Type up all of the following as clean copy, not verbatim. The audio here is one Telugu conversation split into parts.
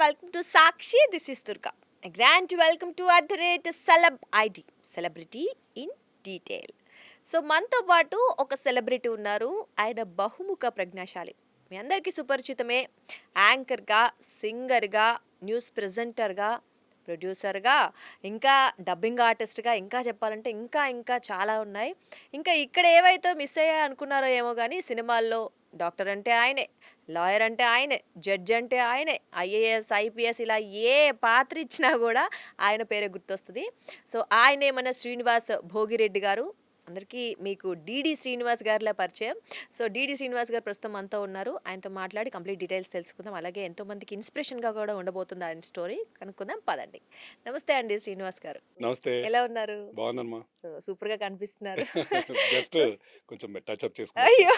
welcome to Sakshi. This is Durga. A grand welcome to Celeb ID, Celebrity in Detail. So మనతో పాటు ఒక సెలబ్రిటీ ఉన్నారు. ఆయన బహుముఖ ప్రజ్ఞాశాలి. మీ అందరికీ సుపరిచితమే. యాంకర్గా, సింగర్గా, న్యూస్ ప్రెజెంటర్గా, ప్రొడ్యూసర్గా, ఇంకా డబ్బింగ్ ఆర్టిస్ట్గా, ఇంకా చెప్పాలంటే ఇంకా చాలా ఉన్నాయి. ఇంకా ఇక్కడ ఏవైతే మిస్ అయ్యా అనుకున్నారో ఏమో కానీ సినిమాల్లో డాక్టర్ అంటే ఆయనే, లాయర్ అంటే ఆయనే, జడ్జ్ అంటే ఆయనే, ఐఏఎస్ ఐపీఎస్ ఇలా ఏ పాత్ర ఇచ్చినా కూడా ఆయన పేరే గుర్తొస్తుంది. సో ఆయనే మన శ్రీనివాస్ భోగిరెడ్డి గారు. అందరికీ మీకు డిడి శ్రీనివాస్ గారిలా పరిచయం. సో డిడి శ్రీనివాస్ గారు ప్రస్తుతం మనతో ఉన్నారు. ఆయనతో మాట్లాడి కంప్లీట్ డీటెయిల్స్ తెలుసుకుందాం. అలాగే ఎంతోమందికి ఇన్స్పిరేషన్గా కూడా ఉండబోతుంది ఆయన స్టోరీ కనుక్కుందాం. పదండి. నమస్తే అండి శ్రీనివాస్ గారు. నమస్తే. ఎలా ఉన్నారు? బాగున్నానమ్మా. సో సూపర్గా కనిపిస్తున్నారు. జస్ట్ కొంచెం టచ్ అప్ చేసుకున్నా. అయ్యో,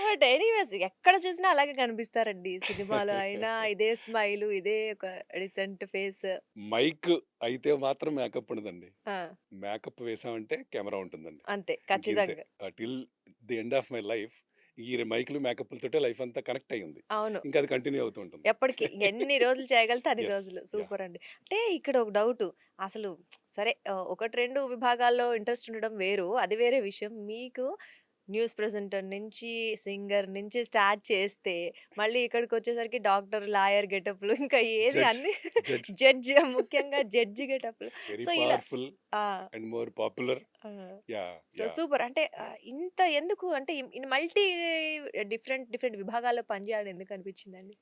బట్ ఎనీవేస్ ఎక్కడ చూసినా అలాగే కనిపిస్తారండి. సినిమాలో అయినా ఇదే స్మైల్, ఇదే ఒక డిసెంట్ ఫేస్. మైక్ అయితే మాత్రం మేకప్ ఉండదండి. మేకప్ వేసామంటే కెమెరా ఉంటుందండి. అంతే ఖచ్చితంగా. Till the end of my life ఈ మైకులు మేకప్లతోటే లైఫ్ అంతా కనెక్ట్ అయి ఉంది. అవును, ఇంకా అది కంటిన్యూ అవుతూ ఉంటుంది. ఎప్పటికీ ఎన్ని రోజులు చేయగలితే అన్ని Yes, రోజులు. yeah. సూపర్ అండి. అంటే ఇక్కడ ఒక డౌట్, అసలు సరే ఒకటి రెండు విభాగాల్లో ఇంట్రెస్ట్ ఉండడం వేరు, అది వేరే విషయం. మీకు న్యూస్ ప్రెజెంటర్ నుంచి, సింగర్ నుంచి స్టార్ట్ చేస్తే మళ్ళీ ఇక్కడికి వచ్చేసరికి డాక్టర్, లాయర్ గెటప్లు, ఇంకా ఏది Judge, అన్ని judge. జడ్జి, ముఖ్యంగా జడ్జి గెటప్లు. వెరీ సో ఇలా పవర్ఫుల్ ఆ, అండ్ మోర్ పాపులర్. ఆ. Yeah so yeah super. అంటే ఇంత ఎందుకు, అంటే మల్టీ డిఫరెంట్ విభాగాల్లో పనిచేయాలని ఎందుకు అనిపించిందండి?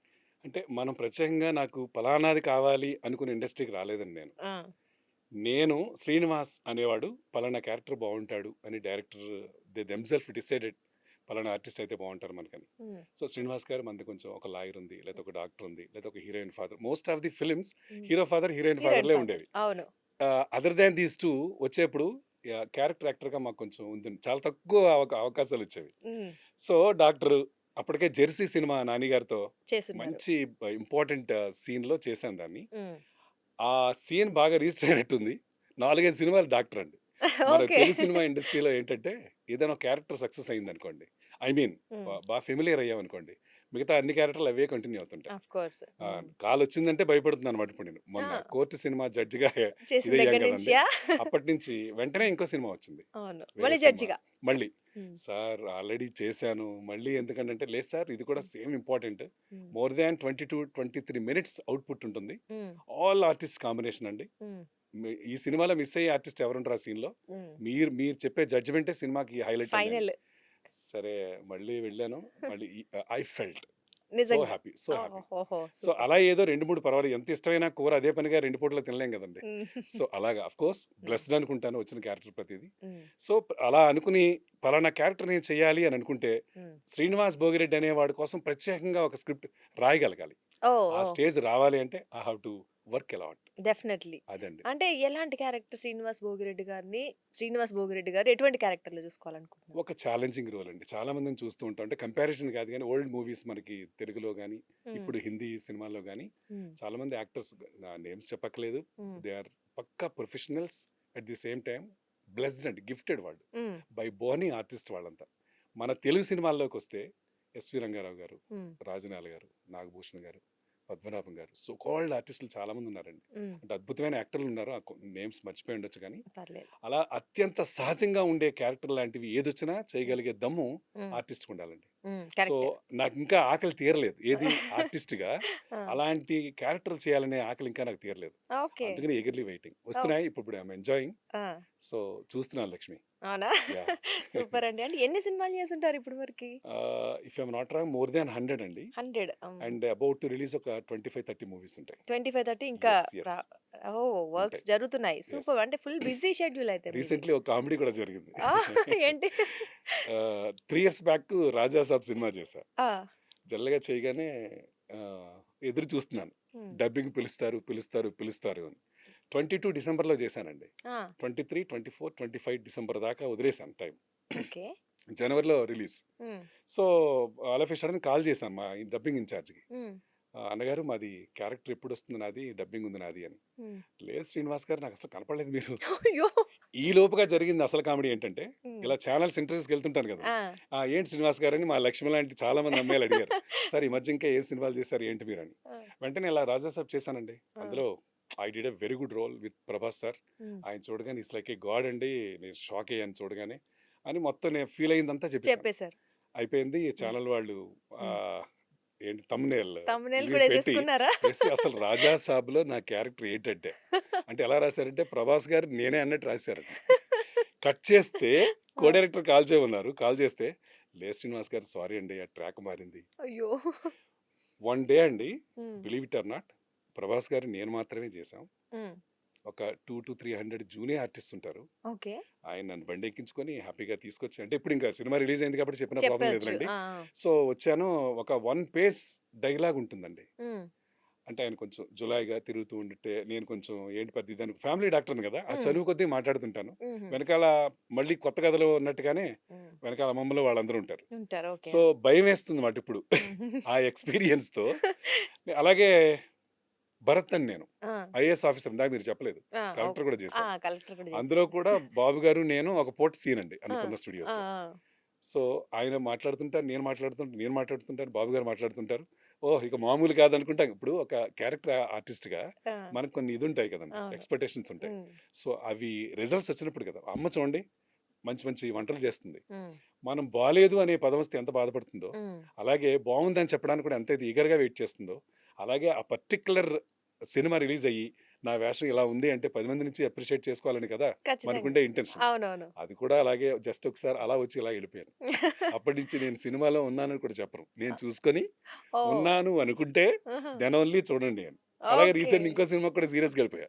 అంటే మనం ప్రత్యేకంగా నాకు పలానాది కావాలి అనుకుని ఇండస్ట్రీకి రాలేదండి నేను. ఆ, నేను శ్రీనివాస్ అనేవాడు పలానా క్యారెక్టర్ బాగుంటాడు అని డైరెక్టర్ దే దెమ్సెల్ఫ్ డిసైడెడ్ పలానా ఆర్టిస్ట్ అయితే బాగుంటారు మనకని. ఉమ్, సో శ్రీనివాస్ గారు మనది కొంచెం ఒక లాయర్ ఉంది, లేదా ఒక డాక్టర్ ఉంది, లేదా ఒక heroine father. Most of the films um. Hero father heroine heroine ఫాదర్లే ఫాదర్. ఉండేవి. అవును. అదర్ దాన్ దీస్ టూ వచ్చేప్పుడు క్యారెక్టర్ యాక్టర్గా మాకు కొంచెం ఉంది, చాలా తక్కువ అవకాశాలు వచ్చేవి. ఉమ్, సో డాక్టర్ అప్పటికే జెర్సీ సినిమా నాని గారితో చేస్తున్నారు. మంచి ఇంపార్టెంట్ సీన్లో చేశాను దాన్ని. ఉమ్. ఆ సీన్ బాగా రిజిస్టర్ అయినట్టుంది. 4-5 సినిమాలు డాక్టర్ అండి. మన ఓకే. తెలుగు సినిమా ఇండస్ట్రీలో ఏంటంటే ఏదైనా క్యారెక్టర్ సక్సెస్ అయింది అనుకోండి, ఐ మీన్ ఉమ్, బాగా ఫెమిలియర్ అయ్యామనుకోండి, మిగతా అన్ని క్యారెక్టర్లు అవే కంటిన్యూ అవుతుంటాయి. Of course. కాల్ వచ్చిందంటే భయపడుతుంది అనమాట. ఇప్పుడు నేను మొన్న ఆ. కోర్టు సినిమా జడ్జిగా చేసిన ఇదే దగ్గర కదండి. నుంచియా? అప్పటి నుంచి వెంటనే ఇంకో సినిమా వచ్చింది, అవును, వేరే మళ్ళీ సినిమా. జడ్జిగా. మళ్ళీ ఉమ్, సార్ ఆల్రెడీ చేశాను, మళ్ళీ ఎందుకంటే లేదు సార్ ఇది కూడా ఉమ్, సేమ్ ఇంపార్టెంట్. ఉమ్, మోర్ దాన్ 22-23 మినిట్స్ అవుట్పుట్ ఉంటుంది. ఉమ్, ఆల్ ఆర్టిస్ట్ కాంబినేషన్ అండి. ఉమ్, ఈ సినిమాలో మిస్ అయ్యే ఆర్టిస్ట్ ఎవరుంటారు ఆ సీన్లో? ఉమ్. మీరు చెప్పే జడ్జిమెంటే సినిమాకి హైలైట్ అండి. ఫైనల్. సరే మళ్ళీ వెళ్ళాను, మళ్ళీ ఐ ఫెల్ట్ సో నిజంగా. Happy, so happy. ఓహో, సో సూపర్. అలా ఏదో 2-3 పర్వాలేదు, ఎంత ఇష్టమైన కూర అదే పనిగా 2 పూటలు తినలేం కదండి. ఉమ్, సో అలాగా అఫ్ కోర్స్ బ్లెస్డ్ అనుకుంటాను వచ్చిన క్యారెక్టర్ ప్రతిదీ. ఉమ్, సో అలా అనుకుని పలానా క్యారెక్టర్ నేను చేయాలి అని అనుకుంటే ఉమ్. శ్రీనివాస్ భోగిరెడ్డి అనేవాడి కోసం ప్రత్యేకంగా ఒక స్క్రిప్ట్ రాయగలగాలి. ఓ, ఆ ఓ, స్టేజ్ రావాలి అంటే I have to work a lot. Definitely. అదండి. అంటే ఎలాంటి క్యారెక్టర్ శ్రీనివాస్ భోగిరెడ్డి గారు ఎటువంటి క్యారెక్టర్లు చూసుకోవాలనుకుంటున్నారు? ఒక ఛాలెంజింగ్ రోల్ అండి. చాలా మందిని చూస్తూ ఉంటాం, అంటే కంపారిజన్ కాదు కానీ ఓల్డ్ మూవీస్ మనకి తెలుగులో కానీ ఉమ్, ఇప్పుడు హిందీ సినిమాల్లో కానీ ఉమ్, చాలా మంది యాక్టర్స్, నేమ్స్ చెప్పక్కలేదు, um, they are pakka professionals at the same time blessed అండి, గిఫ్టెడ్ వాళ్ళు ఉమ్, బై బోర్నింగ్ ఆర్టిస్ట్ వాళ్ళంతా. మన తెలుగు సినిమాల్లోకి వస్తే ఎస్వి రంగారావు గారు, ఉమ్, రాజనాల గారు, నాగభూషణ్ గారు, పద్మనాభం గారు, సో కాల్డ్ ఆర్టిస్టులు చాలా మంది ఉన్నారండి. ఉమ్. అంటే అద్భుతమైన యాక్టర్లు ఉన్నారు, ఆ నేమ్స్ మర్చిపోయి ఉండొచ్చు కానీ పర్లేదు. అలా అత్యంత సహజంగా ఉండే క్యారెక్టర్ లాంటివి ఏదొచ్చినా చేయగలిగే దమ్ము ఉమ్, ఆర్టిస్ట్కి ఉండాలండి. ఉమ్, సో కరెక్ట్. నాకు ఇంకా ఆకలి తీరలేదు ఏది ఆర్టిస్ట్గా, ఆ, అలాంటి క్యారెక్టర్లు చేయాలనే ఆకలి ఇంకా నాకు తీరలేదు. ఓకే. అందుకని ఎగర్లీ వెయిటింగ్ ఓ, వస్తున్నాయి, ఇప్పుడు ఐఎమ్ ఎంజాయింగ్. ఆ, సో చూస్తున్నాను లక్ష్మి. అవునా? యా సూపర్ అండి. అంటే ఎన్ని సినిమాలు చేస్తుంటారు ఇప్పుడు వరకు? If I'm not wrong more than 100 అండి. 100. అండ్ అబౌట్ టు రిలీజ్ ఒక 25-30 మూవీస్ ఉంటాయి. 25-30 ఇంకా ఎస్ ఎస్ ఓ, వర్క్స్ ఉంటాయి. జరుగుతున్నాయి. Yes super. అంటే ఫుల్ బిజీ షెడ్యూల్ అయితే మీది. రీసెంట్లీ ఒక కామెడీ కూడా జరిగింది. ఆ, ఏంటి? 3 years బ్యాక్ రాజా సాబ్ సినిమా చేశా. ఆ, జల్లగా చేయగానే ఆ, ఎదురు చూస్తున్నాను, ఉమ్, డబ్బింగ్ పిలుస్తారు పిలుస్తారు పిలుస్తారు అని. 22 డిసెంబర్లో చేశానండి. ఆ, 23, 24, 25 డిసెంబర్ దాకా వదిలేశాను టైం. ఓకే. జనవరిలో release. Um, so all of a sudden call చేశాను మా డబ్బింగ్ ఇన్ఛార్జ్కి, ఉమ్, అన్నగారు మాది క్యారెక్టర్ ఎప్పుడు వస్తుంది నాది, డబ్బింగ్ ఉంది నాది అని. ఉమ్. లేదు శ్రీనివాస్ గారు నాకు అసలు కనపడలేదు మీరు, అయ్యో. ఈ లోపుగా జరిగింది అసలు కామెడీ ఏంటంటే, హ్మ్. ఇలా ఛానల్స్ ఇంటర్వ్యూస్‌కి వెళ్తుంటాను కదా! ఆ! ఏంటి శ్రీనివాస్ గారని మా లక్ష్మి లాంటి చాలా మంది అమ్మాయిలు అడిగారు. సార్ ఈ మధ్య ఇంకా ఏ సినిమాలు చేశారు ఏంటి మీరని. ఆ! వెంటనే ఇలా 'రాజా సాబ్' చేశానండి. ఆ! అందులో I did a very good role with Prabhas sir. Hmm. ఆయన చూడగానే ఇట్స్ లైక్ ఏ గాడ్ అండి. నేను షాక్ అయ్యాను చూడగానే. అని మొత్తం నేను ఫీల్ అయిందంతా చెప్పేసాను. చెప్పేసారు. అయిపోయింది. హ్మ్. ఛానల్ వాళ్ళు హ్మ్. ఆహ్, ఏంటి థంబ్‌నెయిల్ థంబ్‌నెయిల్ ఇవి కూడా పెట్టి ఏసేసుకున్నారా? వేసి అసలు 'రాజా సాబ్‌లో నా క్యారెక్టర్ ఏంటంటే, అంటే ఎలా రాశారంటే 'ప్రభాస్ గారు నేనే' అన్నట్టు రాశారండి. కట్ చేస్తే కో ఆ! డైరెక్టర్ కాల్ చేయమన్నారు. కాల్ చేస్తే, లేదు శ్రీనివాస్ గారు సారీ అండి ఆ ట్రాక్ మారింది. అయ్యో! వన్ డే అండి హ్మ్. Believe it or not Prabhas గారు నేను మాత్రమే చేశాం. హ్మ్. ఒక 200-300 జూనియర్ ఆర్టిస్ట్స్ ఉంటారు. ఓకే. ఆయన నన్ను బండి ఎక్కించుకొని హ్యాపీగా తీసుకొచ్చి అంటే ఇప్పుడు ఇంకా సినిమా రిలీజ్ అయింది కాబట్టి చెప్పిన ప్రాబ్లమ్ చెప్పొచ్చు. లేదులెండి. ఆ! ఆ! సో, వచ్చాను. ఒక వన్ పేస్ డైలాగ్ ఉంటుందండి. హ్మ్. అంటే ఆయన కొంచెం జులాయిగా తిరుగుతూ ఉంటే నేను కొంచెం ఏంటి పెద్ద ఇదని ఫ్యామిలీ డాక్టర్‌ని కదా! ఆ హ్మ్. చనువు కొద్దీ మాట్లాడుతుంటాను. హుహు. వెనకాల మళ్ళీ కొత్త కథలో ఉన్నట్టుగానే హ్మ్. వెనకాల అమ్మమ్మలు వాళ్ళందరూ ఉంటారు. ఉంటారు. ఓకే. సో, భయమేస్తుంది మాట ఇప్పుడు. హ్మ్. ఆ ఎక్స్‌పీరియన్స్‌తో అలాగే భరత్ అని నేను. ఆ! ఐఏఎస్ ఆఫీసర్ ఇందాక మీరు చెప్పలేదు. ఆ! కలెక్టర్ కూడా ఆ! చేశాను. కలెక్టర్ కూడా అందులో చేశారు. కూడా బాబు గారు నేను ఒక పోర్ట్ సీన్ అండి ఆ! అన్నపూర్ణ ఆ! స్టూడియోస్‌లో. ఆ! సో, ఆయన మాట్లాడుతుంటారు, నేను మాట్లాడుతుంటాను, బాబు గారు మాట్లాడుతుంటారు. ఓహ్! ఇక మామూలు కాదనుకుంటా ఇప్పుడు ఒక క్యారెక్టర్ ఆర్టిస్ట్‌గా ఆ! మనకు కొన్ని ఇదుంటాయి కదండీ! అవును. ఎక్స్‌పెక్టేషన్స్ ఉంటాయి. హ్మ్. సో, అవి రిజల్ట్స్ వచ్చినప్పుడు కదా! అమ్మ చూడండి మంచి మంచి వంటలు చేస్తుంది. హ్మ్. మనం బాలేదు అనే పదం వస్తే ఎంత బాధపడుతుందో, హ్మ్. అలాగే బావుందని చెప్పడానికి కూడా ఎంత ఈగర్‌గా వెయిట్ చేస్తుందో, అలాగే ఆ పర్టిక్యులర్ సినిమా రిలీజ్ అయ్యి, నా వేషం ఇలా ఉంది అంటే 10 మంది నుంచి అప్రిషియేట్ చేసుకోవాలని కదా! ఖచ్చితంగా. మనకుండే ఇంటెన్షన్. అవునవును. అది కూడా అలాగే జస్ట్ ఒకసారి అలా వచ్చి ఇలా ఎళ్ళిపోయాను. అప్పటినుంచి నేను సినిమాలో ఉన్నానని కూడా చెప్పను. నేను చూసుకొని ఓహ్! ఉన్నాను అనుకుంటే ఆహా! దెన్ ఓన్లీ చూడండి అని. అలాగే ఓకే. రీసెంట్ ఇంకో సినిమాకి కూడా సీరియస్‌గా ఎళ్ళిపోయా.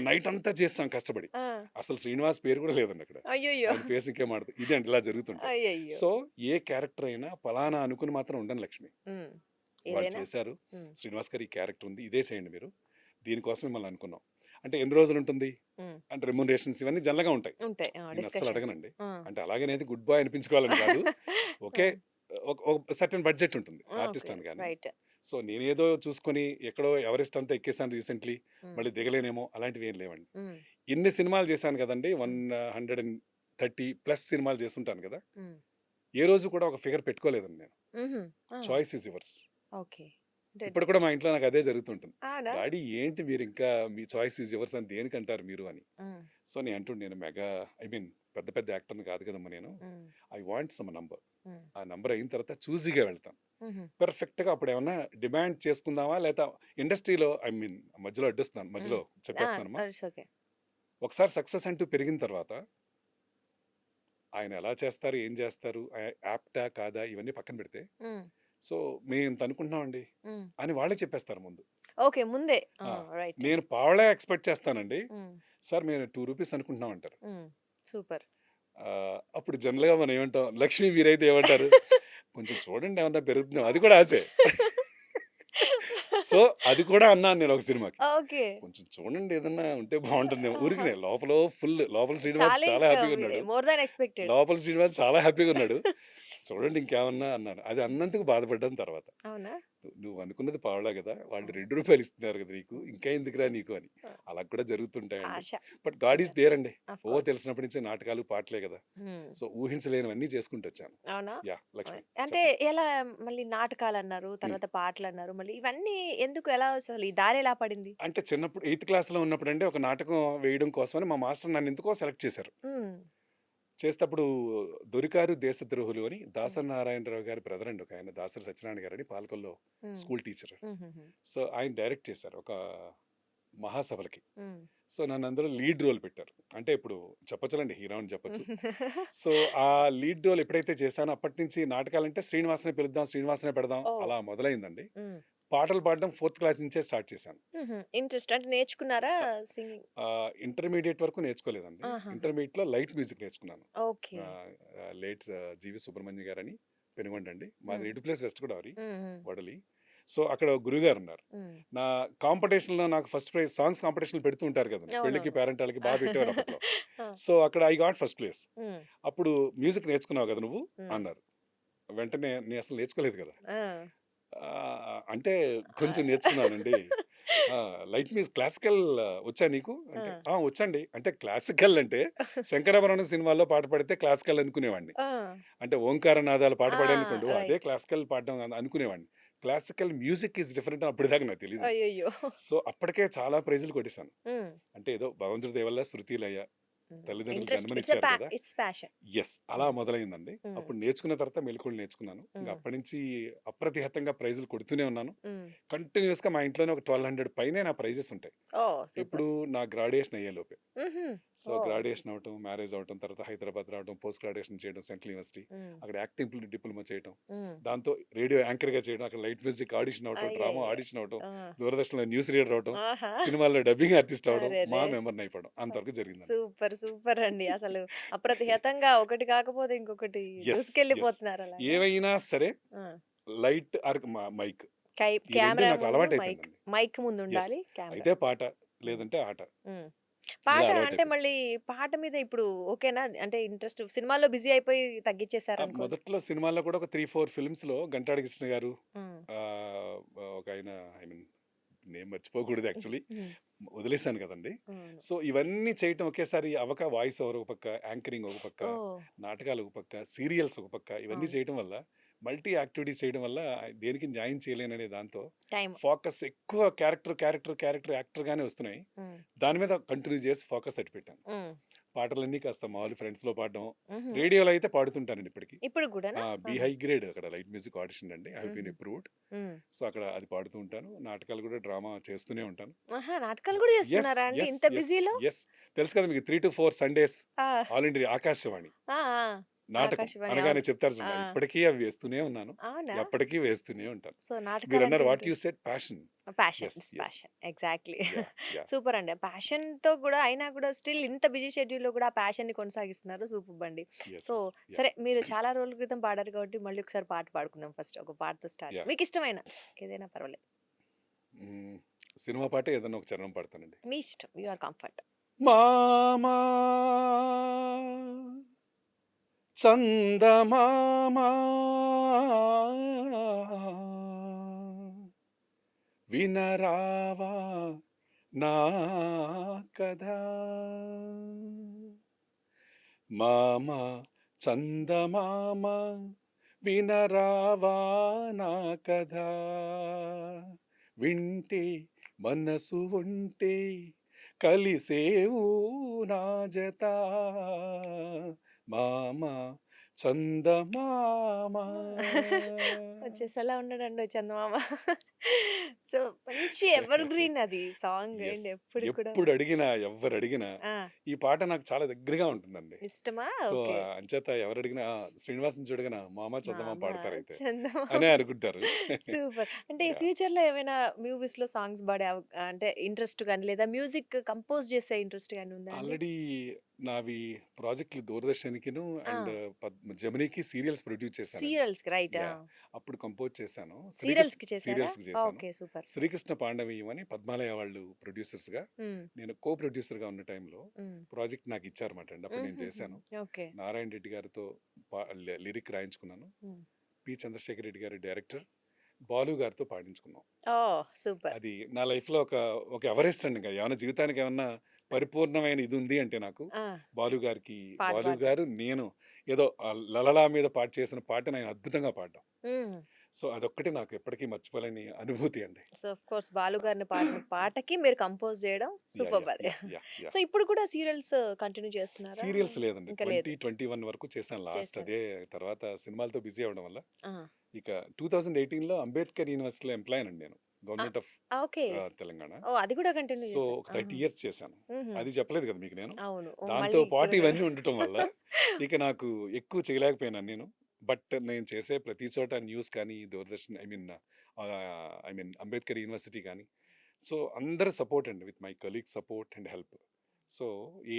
నైట్ అంతా చేసాం కష్టపడి. ఆ! అసలు శ్రీనివాస్ పేరు కూడా లేదండి అక్కడ. అయ్యయ్యో! ఆయన ఫేస్ ఇంకేం ఆడదు. ఇదే అండి ఇలా జరుగుతుంటాయి. అయ్యయ్యో! సో, ఏ క్యారెక్టర్ అయినా పలానా అనుకుని మాత్రం ఉండను లక్ష్మి. హ్మ్. వాళ్ళు ఏదైనా చేశారు. హ్మ్. శ్రీనివాస్ గారు ఈ క్యారెక్టర్ ఉంది. ఇదే చేయండి మీరు. దీనికోసం మిమ్మల్ని అనుకున్నాం. అంటే ఎన్ని రోజులుంటుంది? హ్మ్. అంటే రెమ్యునరేషన్స్ ఇవన్నీ జనరల్‌గా ఉంటాయి. ఉంటాయి. ఆ! నేను అస్సలు డిస్కషన్స్. అడగనండి. ఆ! అంటే అలాగనేది గుడ్ బాయ్ అనిపించుకోవాలని కాదు. ఆ! ఓకే. ఒక ఒక సర్టెన్ బడ్జెట్ ఉంటుంది. ఆ! Artist okay. అనగానే. రైట్. సో, నేనేదో చూసుకొని ఎక్కడో ఎవరెస్ట్ అంతా ఎక్కేసాను రీసెంట్‌లీ. హ్మ్. మళ్ళీ దిగలేనేమో అలాంటివి ఏం లేవండి. హ్మ్. ఇన్ని సినిమాలు చేశాను కదండీ! హ్మ్. 130 ప్లస్ సినిమాలు చేసుంటాను కదా! హ్మ్. ఏ రోజు కూడా ఒక ఫిగర్ పెట్టుకోలేదండి నేను. హుహు. ఆ! Choice is yours. ఓకే. అంటే ఇప్పుడు కూడా మా ఇంట్లో నాకు అదే జరుగుతుంటుంది. అవునా? డాడీ ఏంటి మీరింకా మీ చాయిస్ ఈస్ యువర్స్ అని దేనికంటారు మీరు అని. హ్మ్. సో, నేను మెగా ఐ మీన్ పెద్ద పెద్ద యాక్టర్‌ని కాదు కదమ్మా నేను. హ్మ్. I want some number. హ్మ్. ఆ నంబర్ అయిన తర్వాత చూసీగా వెళ్తాను. హుహు. పర్ఫెక్ట్‌గా అప్పుడేమన్నా డిమాండ్ చేసుకుందామా? లేతే ఇండస్ట్రీలో ఐ మీన్ మధ్యలో అడ్డొస్తున్నాను. హ్మ్. మధ్యలో ఆ! చెప్పేస్తున్నానమ్మా. It's okay. ఒకసారి సక్సెస్ అంటూ పెరిగిన తర్వాత ఆయన ఎలా చేస్తారు? ఏం చేస్తారు? యాప్టా? కాదా? ఇవన్నీ పక్కన పెడితే, హ్మ్. సో, మేమింత అనుకుంటున్నామండి హ్మ్. అని వాళ్ళే చెప్పేస్తారు ముందు. ఓకే. ముందే. ఆ! ఆ! రైట్. నేను పావలా ఎక్స్‌పెక్ట్ చేస్తానండి. హ్మ్. సార్ మేము రూ. 2 అనుకుంటున్నాం అంటారు. హ్మ్. సూపర్. అప్పుడు జనరల్‌గా మనం ఏమంటాం? లక్ష్మి మీరైతే ఏమంటారు? కొంచెం చూడండి ఏమన్నా పెరుగుతుందేమో అది కూడా ఆశే. సో, అది కూడా అన్నాను నేను ఒక సినిమాకి. ఓకే. కొంచెం చూడండి ఏదన్నా ఉంటే బావుంటుందేమో. ఊరికనే లోపల శ్రీనివాస్ చాలా చాలా ఇంకా హ్యాపీగా ఉన్నాడు. More than expected. లోపల శ్రీనివాస్ చాలా హ్యాపీగా ఉన్నాడు. చూడండి ఇంకేమన్నా అన్నాను. అది అన్నందుకు బాధపడ్డాను తర్వాత. అవునా? నువ్వు అనుకున్నది పావలా గదా! వాళ్ళు హ్మ్. రూ. 2 ఇస్తున్నారు కదా నీకు. హ్మ్. ఇంకా ఎందుకురా నీకు అని. ఆ! అలా కూడా జరుగుతుంటాయండి. ఆశ. బట్ గాడ్ ఈస్ దేర్ అండి. Of course. తెలిసినప్పటి నుంచే నాటకాలు, పాటలే గదా! హ్మ్. సో, ఊహించలేనివన్నీ చేసుకుంటూ వచ్చాను. అవునా? యాహ్! లక్ష్మి అంటే చెప్పండి. ఎలా మళ్ళీ నాటకాలన్నారు, హ్మ్. తర్వాత పాటలన్నారు. మళ్ళీ ఇవన్నీ ఎందుకు ఎలా అసలు ఈ దారి ఎలా పడింది? అంటే చిన్నప్పుడు ఎయిత్ క్లాస్‌లో ఉన్నప్పుడండి ఒక నాటకం వేయడం కోసమని మా మాస్టర్ నన్నెందుకో సెలెక్ట్ చేశారు. హ్మ్. చేసేటప్పుడు 'దొరికారు దేశద్రోహులు' అని హ్మ్. దాసరి నారాయణరావు గారి బ్రదర్ అండి ఒకాయన. దాసరి సత్యనారాయణ గారని పాలకొల్లో హ్మ్. School teacher. హుహుహు. సో, ఆయన డైరెక్ట్ చేశారు ఒక మహాసభలకి. హ్మ్. సో, నన్ను అందులో లీడ్ రోల్ పెట్టారు. అంటే ఇప్పుడు చెప్పొచ్చులెండి హీరో అని చెప్పొచ్చు. సో, ఆ లీడ్ రోల్ ఎప్పుడైతే చేశానో అప్పటినుంచి నాటకాలంటే శ్రీనివాస్‌నే పిలుద్దాం, శ్రీనివాస్‌నే పెడదాం ఓహ్! అలా మొదలైందండి. హ్మ్. పాటలు పాడడం ఫోర్త్ క్లాస్ నుంచే స్టార్ట్ చేశాను. హుహు. ఇంట్రెస్ట్ అంటే నేర్చుకున్నారా ఆహ్, సింగింగ్? ఇంటర్మీడియేట్ వరకు నేర్చుకోలేదండి. ఆహాహా! ఇంటర్మీడియేట్‌లో లైట్ మ్యూజిక్ నేర్చుకున్నాను. ఓకే. ఆహ్, ఆహ్, లేట్ జీవి సుబ్రహ్మణ్యం గారని పెనుగొండండి. మాది హ్మ్. నేటివ్ ప్లేస్ వెస్ట్ గోదావరి హ్మ్. హ్మ్. వడలి. సో, అక్కడ ఒక గురువుగారున్నారు. హ్మ్. నా కాంపిటీషన్‌లో నాకు ఫస్ట్ ప్రైజ్ సాంగ్స్ కాంపిటీషన్‌లు పెడుతూ ఉంటారు కదండీ! పెళ్ళికి, అవునవును. పేరంటాలకి పెట్టేవారు అప్పట్లో. ఆ! సో, అక్కడ ఐ గాట్ ఫస్ట్ ప్లేస్. హ్మ్. అప్పుడు మ్యూజిక్ నేర్చుకున్నావు కదా నువ్వు హ్మ్. అన్నారు. వెంటనే నేను అసలు నేర్చుకోలేదు కదా! ఆ! అంటే కొంచెం ఆహ్, నేర్చుకున్నానండి. లైట్ మ్యూజిక్ క్లాసికల్ వచ్చా నీకు ఆ! అంటే వచ్చండి అంటే క్లాసికల్ అంటే శంకరాభరణం సినిమాలో పాట పాడితే క్లాసికల్ అనుకునేవాడిని ఆ! అంటే ఓంకార నాదాలు పాట ఆ! పాడాను అనుకోండి అదే రైట్. క్లాసికల్ పాడడం అనుకునేవాడిని క్లాసికల్ మ్యూజిక్ ఈజ్ డిఫరెంట్ అప్పటిదాకా నాకు తెలియదు అయ్యయ్యో! సో అప్పటికే చాలా ప్రైజులు కొట్టేశాను హ్మ్. అంటే ఏదో భగవంతుడి దయ వల్ల శృతిలయ్య హ్మ్. తల్లిదండ్రులు ఇంట్రెస్ట్ జన్మనిచ్చారు కదా ఇట్స్ ప్యాషన్. యెస్. అలా హ్మ్. మొదలైందండి. హ్మ్. అప్పుడు నేర్చుకున్న తర్వాత మెళకువలు నేర్చుకున్నాను. ఇంక హ్మ్. అప్పటినుంచి అప్రతిహతంగా ప్రైజులు కొడుతూనే ఉన్నాను. హ్మ్. కంటిన్యూయస్‌గా మా ఇంట్లోనే ఒక 1200 పైనే నా ప్రైజెస్ ఉంటాయి. ఓహ్! సూపర్. ఎప్పుడు నా గ్రాడ్యుయేషన్ అయ్యేలోపే. హుహు. సో, ఓహ్! గ్రాడ్యుయేషన్ అవ్వటం, మ్యారేజ్ అవ్వటం, తర్వాత హైదరాబాద్ రావడం, పోస్ట్ గ్రాడ్యుయేషన్ చేయడం సెంట్రల్ యూనివర్సిటీ. హ్మ్. అక్కడ యాక్టింగ్ డిప్లొమా చేయటం. హ్మ్. దాంతో రేడియో యాంకర్‌గా చేయడం, అక్కడ లైట్ మ్యూజిక్ ఆడిషన్ అవ్వటం, డ్రామా అయ్యయ్యో! ఆడిషన్ అవ్వటం, ఆ! దూరదర్శన్‌లో న్యూస్ రీడర్ అవ్వటం, ఆహా! సినిమాల్లో డబ్బింగ్ ఆర్టిస్ట్ అవ్వడం, మా అరెరే! మెంబర్‌ని అయిపోవడం. అంతవరకు జరిగిందండి. సూపర్. సూపర్ అండి. అసలు అప్రతిహతంగా ఒకటి కాకపోతే ఇంకొకటి యెస్. యెస్. దూసుకెళ్ళిపోతున్నారు అలాగా. ఏవైనా సరే ఆ! Light or mic. ఈ 2 కెమెరా నాకు ముందు అలవాటయిపోయిందండి. Mic yes. ముందుండాలి. కెమెరా. అయితే పాట, హ్మ్. లేదంటే ఆట. హ్మ్. ఇలా పాట అంటే అలవాటయిపోయింది. మళ్ళీ పాట మీద ఇప్పుడు ఓకేనా? అంటే ఇంట్రెస్ట్ సినిమాల్లో బిజీ అయిపోయి తగ్గిచ్చేసారనుకోండి. మొదట్లో సినిమాల్లో కూడా ఒక 3, 4 ఫిల్మ్స్‌లో 'గంటాడి కృష్ణ' గారు హ్మ్. ఆహ్, ఒకాయన ఐ మీన్ నేమ్ మర్చిపోకూడదు యాక్చువల్లీ. హ్మ్. వదిలేసాను కదండీ. అవును. సో, ఇవన్నీ చేయటం ఒకేసారి అవ్వక వాయిస్ ఓవర్ ఒక పక్క, యాంకరింగ్ ఒక పక్క, ఓహ్! నాటకాలు ఒక పక్క, సీరియల్స్ ఒక పక్క ఇవన్నీ అవును. చేయటం వల్ల మల్టీ యాక్టివిటీస్ చేయడం వల్ల దేనికి న్యాయం చేయలేననే దాంతో టైమ్. ఫోకస్ ఎక్కువ క్యారెక్టర్ యాక్టర్‌గానే వస్తున్నాయి. హ్మ్. దాని మీద కంటిన్యూ చేసి ఫోకస్ అటు పెట్టాను. హ్మ్. పాటలన్నీ కాస్త మామూలు ఫ్రెండ్స్‌లో పాడడం. హుహు. రేడియోలో అయితే పాడుతుంటానండి ఇప్పటికి. ఇప్పుడు గూడానా? బి ఆహా! హై గ్రేడ్ అక్కడ లైట్ మ్యూజిక్ ఆడిషన్ అండి. ఐ హావ్ బీన్ హుహు. అప్రూవ్డ్. హ్మ్. సో, అక్కడ అది పాడుతూ ఉంటాను. నాటకాలు కూడా డ్రామా చేస్తూనే ఉంటాను. ఆహా! నాటకాలు గూడా యెస్. చేస్తున్నారా అండి యెస్. ఇంత యెస్. బిజీలో? యెస్. తెలుసు కదా మీకు 3-4 సండేస్ ఆ! ఆల్ ఇండియా ఆకాశవాణి ఆ! ఆ! నాటకం ఆకాశవాణి. అనగానే అవును. చెప్తారు ఆ! చూడండి. ఇప్పటికీ అవి వేస్తూనే ఉన్నాను. అవునా? ఎప్పటికీ వేస్తూనే ఉంటాను. సో, నాటకాలంటే మీరన్నారు what you interest. Said passion. Passion. Yes. It's yes. Passion. Exactly. Yeah! Yeah! Super అండి. ప్యాషన్‌తో గూడా అయినా గూడా స్టిల్ ఇంత బిజీ షెడ్యూల్‌లో గూడా ఆ ప్యాషన్‌ని కొనసాగిస్తున్నారు. సూపర్బండి. యెస్. So, yes. యాహ్! సరే మీరు చాలా రోజుల క్రితం పాడారు కాబట్టి మళ్ళీ ఒకసారి పాట పాడుకుందాం ఫస్ట్. ఒక పాటతో స్టార్ట్. యాహ్! మీకిష్టమైన ఏదైనా పర్వాలేదు. హ్మ్. సినిమా పాటే ఏదన్నా ఒక చరణం పాడతానండి. మీ ఇష్టం. You are comfort. మామా చందమామా వినరావా నా కథ మామ చందమామ వినరావా నా కథ వింటే మనసు ఉంటే కలిసేవు నా జత మామ చందమామ వచ్చేసేలా ఉన్నాడండి చందమామ. సో, మంచి ఎవర్ గ్రీన్ అది సాంగ్ ఎస్ అండ్ ఎప్పటికి కూడా ఎప్పుడు అడిగినా ఎవ్వరు అడిగినా ఆ! ఈ పాట నాకు చాలా దగ్గరగా ఉంటుందండి. ఇష్టమా? So, okay. అంచేత ఎవరడిగినా శ్రీనివాస్‌ని చూడగానే మామ చందమామ మామ పాడతారైతే చందమామ. అనే అనుకుంటారు. సూపర్. అంటే యాహ్! ఫ్యూచర్‌లో ఏమైనా మూవీస్‌లో సాంగ్స్ పాడే అంటే ఇంట్రెస్ట్ గాని, లేదా మ్యూజిక్ కంపోజ్ చేసే ఇంట్రెస్ట్ గాని ఉందా అండి? ఆల్రెడీ నావి ప్రాజెక్ట్‌లు దూరదర్శన్‌కిను ఆ! అండ్ జెమినీకి సీరియల్స్ ప్రొడ్యూస్ చేశానండి. సీరియల్స్‌కి రైట్. ఆ! యాహ్! అప్పుడు కంపోజ్ చేశాను. సీరియల్స్‌కి చేసారా? సీరియల్స్‌కి చేశాను. ఓకే. సూపర్. 'శ్రీకృష్ణ పాండవీయం' అని పద్మాలయ వాళ్ళు ప్రొడ్యూసర్స్‌గా, హ్మ్. నేను కో ప్రొడ్యూసర్‌గా ఉన్న టైంలో హ్మ్. ప్రాజెక్ట్ నాకిచ్చారన్నమాట అండి. అప్పుడు నేను హుహుహు. చేశాను. ఓకే. నారాయణ రెడ్డి గారితో లిరిక్ రాయించుకున్నాను. హ్మ్. పి. చంద్రశేఖర్ రెడ్డి గారు డైరెక్టర్. బాలు గారితో పాడించుకున్నాం. ఓహ్! సూపర్. అది నా లైఫ్‌లో ఒక ఎవరెస్ట్ అండి. ఇంక ఏమన్నా జీవితానికి ఏమన్నా పరిపూర్ణమైన ఇది ఉంది అంటే నాకు ఆ! బాలు గారికి పాట బాలు పాడటం. గారు, నేను ఏదో 'లలలా' మీద చేసిన పాటని ఆయన అద్భుతంగా పాడడం. హ్మ్. సో, అదొక్కటి నాకు ఎప్పటికీ మర్చిపోలేని అనుభూతి అండి. సో, ఆఫ్ కోర్స్ బాలు గారిని పాడిన పాటకి మీరు కంపోజ్ చేయడం యాహ్! Superb yeah! అది. యాహ్! యాహ్! So, yeah! ఇప్పుడు కూడా సీరియల్స్ కంటిన్యూ చేస్తున్నారా? సీరియల్స్ లేదండి. ఇంకా లేదు. 2021 వరకు చేశాను లాస్ట్. చేశారు. అదే తర్వాత సినిమాలతో బిజీ అవ్వడం వల్ల ఆ! ఇక 2018లో అంబేద్కర్ యూనివర్సిటీలో ఎంప్లాయ్ అండి నేను. ఆ! Government of okay. తెలంగాణ. ఓహ్! అది కూడా కంటిన్యూ సో, చేశారు. ఒక ఆహా! 30 ఇయర్స్ చేశాను. హుహు. అది చెప్పలేదు కదా మీకు నేను. అవును. ఓహ్! దాంతో మళ్ళీ పాటు ఇప్పుడు ఇవన్నీ ఉండటం వల్ల ఇక నాకు ఎక్కువ చేయలేకపోయాను నేను. బట్ నేను చేసే ప్రతి చోట న్యూస్ కానీ, Doordarshan I mean Ambedkar university కానీ, సో అందరూ సపోర్ట్ అండి with my colleague support and help. So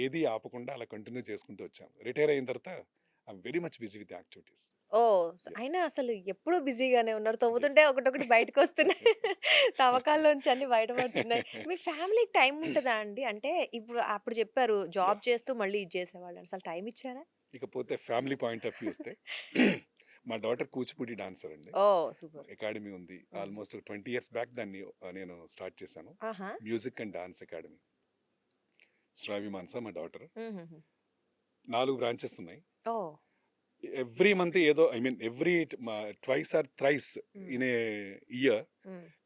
ఏది ఆపకుండా అలా కంటిన్యూ చేసుకుంటూ వచ్చాను. రిటైర్ అయిన తర్వాత I am very much busy with activities. Oh! Yes. అయినా అసలు ఎప్పుడూ బిజీగానే ఉన్నారు. యెస్. తవ్వుతుంటే ఒకటొకటి బయటకొస్తున్నాయి. తవ్వకాల్లోంచి అన్నీ బయటపడుతున్నాయి. మీ ఫ్యామిలీకి టైం ఉంటదా అండి? అంటే ఇప్పుడు అప్పుడు చెప్పారు జాబ్ యాహ్! చేస్తూ మళ్ళీ ఇది చేసేవాళ్ళని. అసలు టైం ఇచ్చారా? ఇకపోతే ఫ్యామిలీ పాయింట్ ఆఫ్ వ్యూ వస్తే మా డాటర్ కూచిపూడి డాన్సర్ అండి. ఓ సూపర్. అకాడమీ ఉంది. ఆల్మోస్ట్ 20 ఇయర్స్ బ్యాక్ దాన్ని నేను స్టార్ట్ చేశాను. ఆహా. Music and dance academy. Shravi Mansa మా డాటర్. మ్మ్. 4 బ్రాంచెస్ ఉన్నాయి. ఓ. ఎవ్రీ మంత్ ఏదో every twice or thrice in a year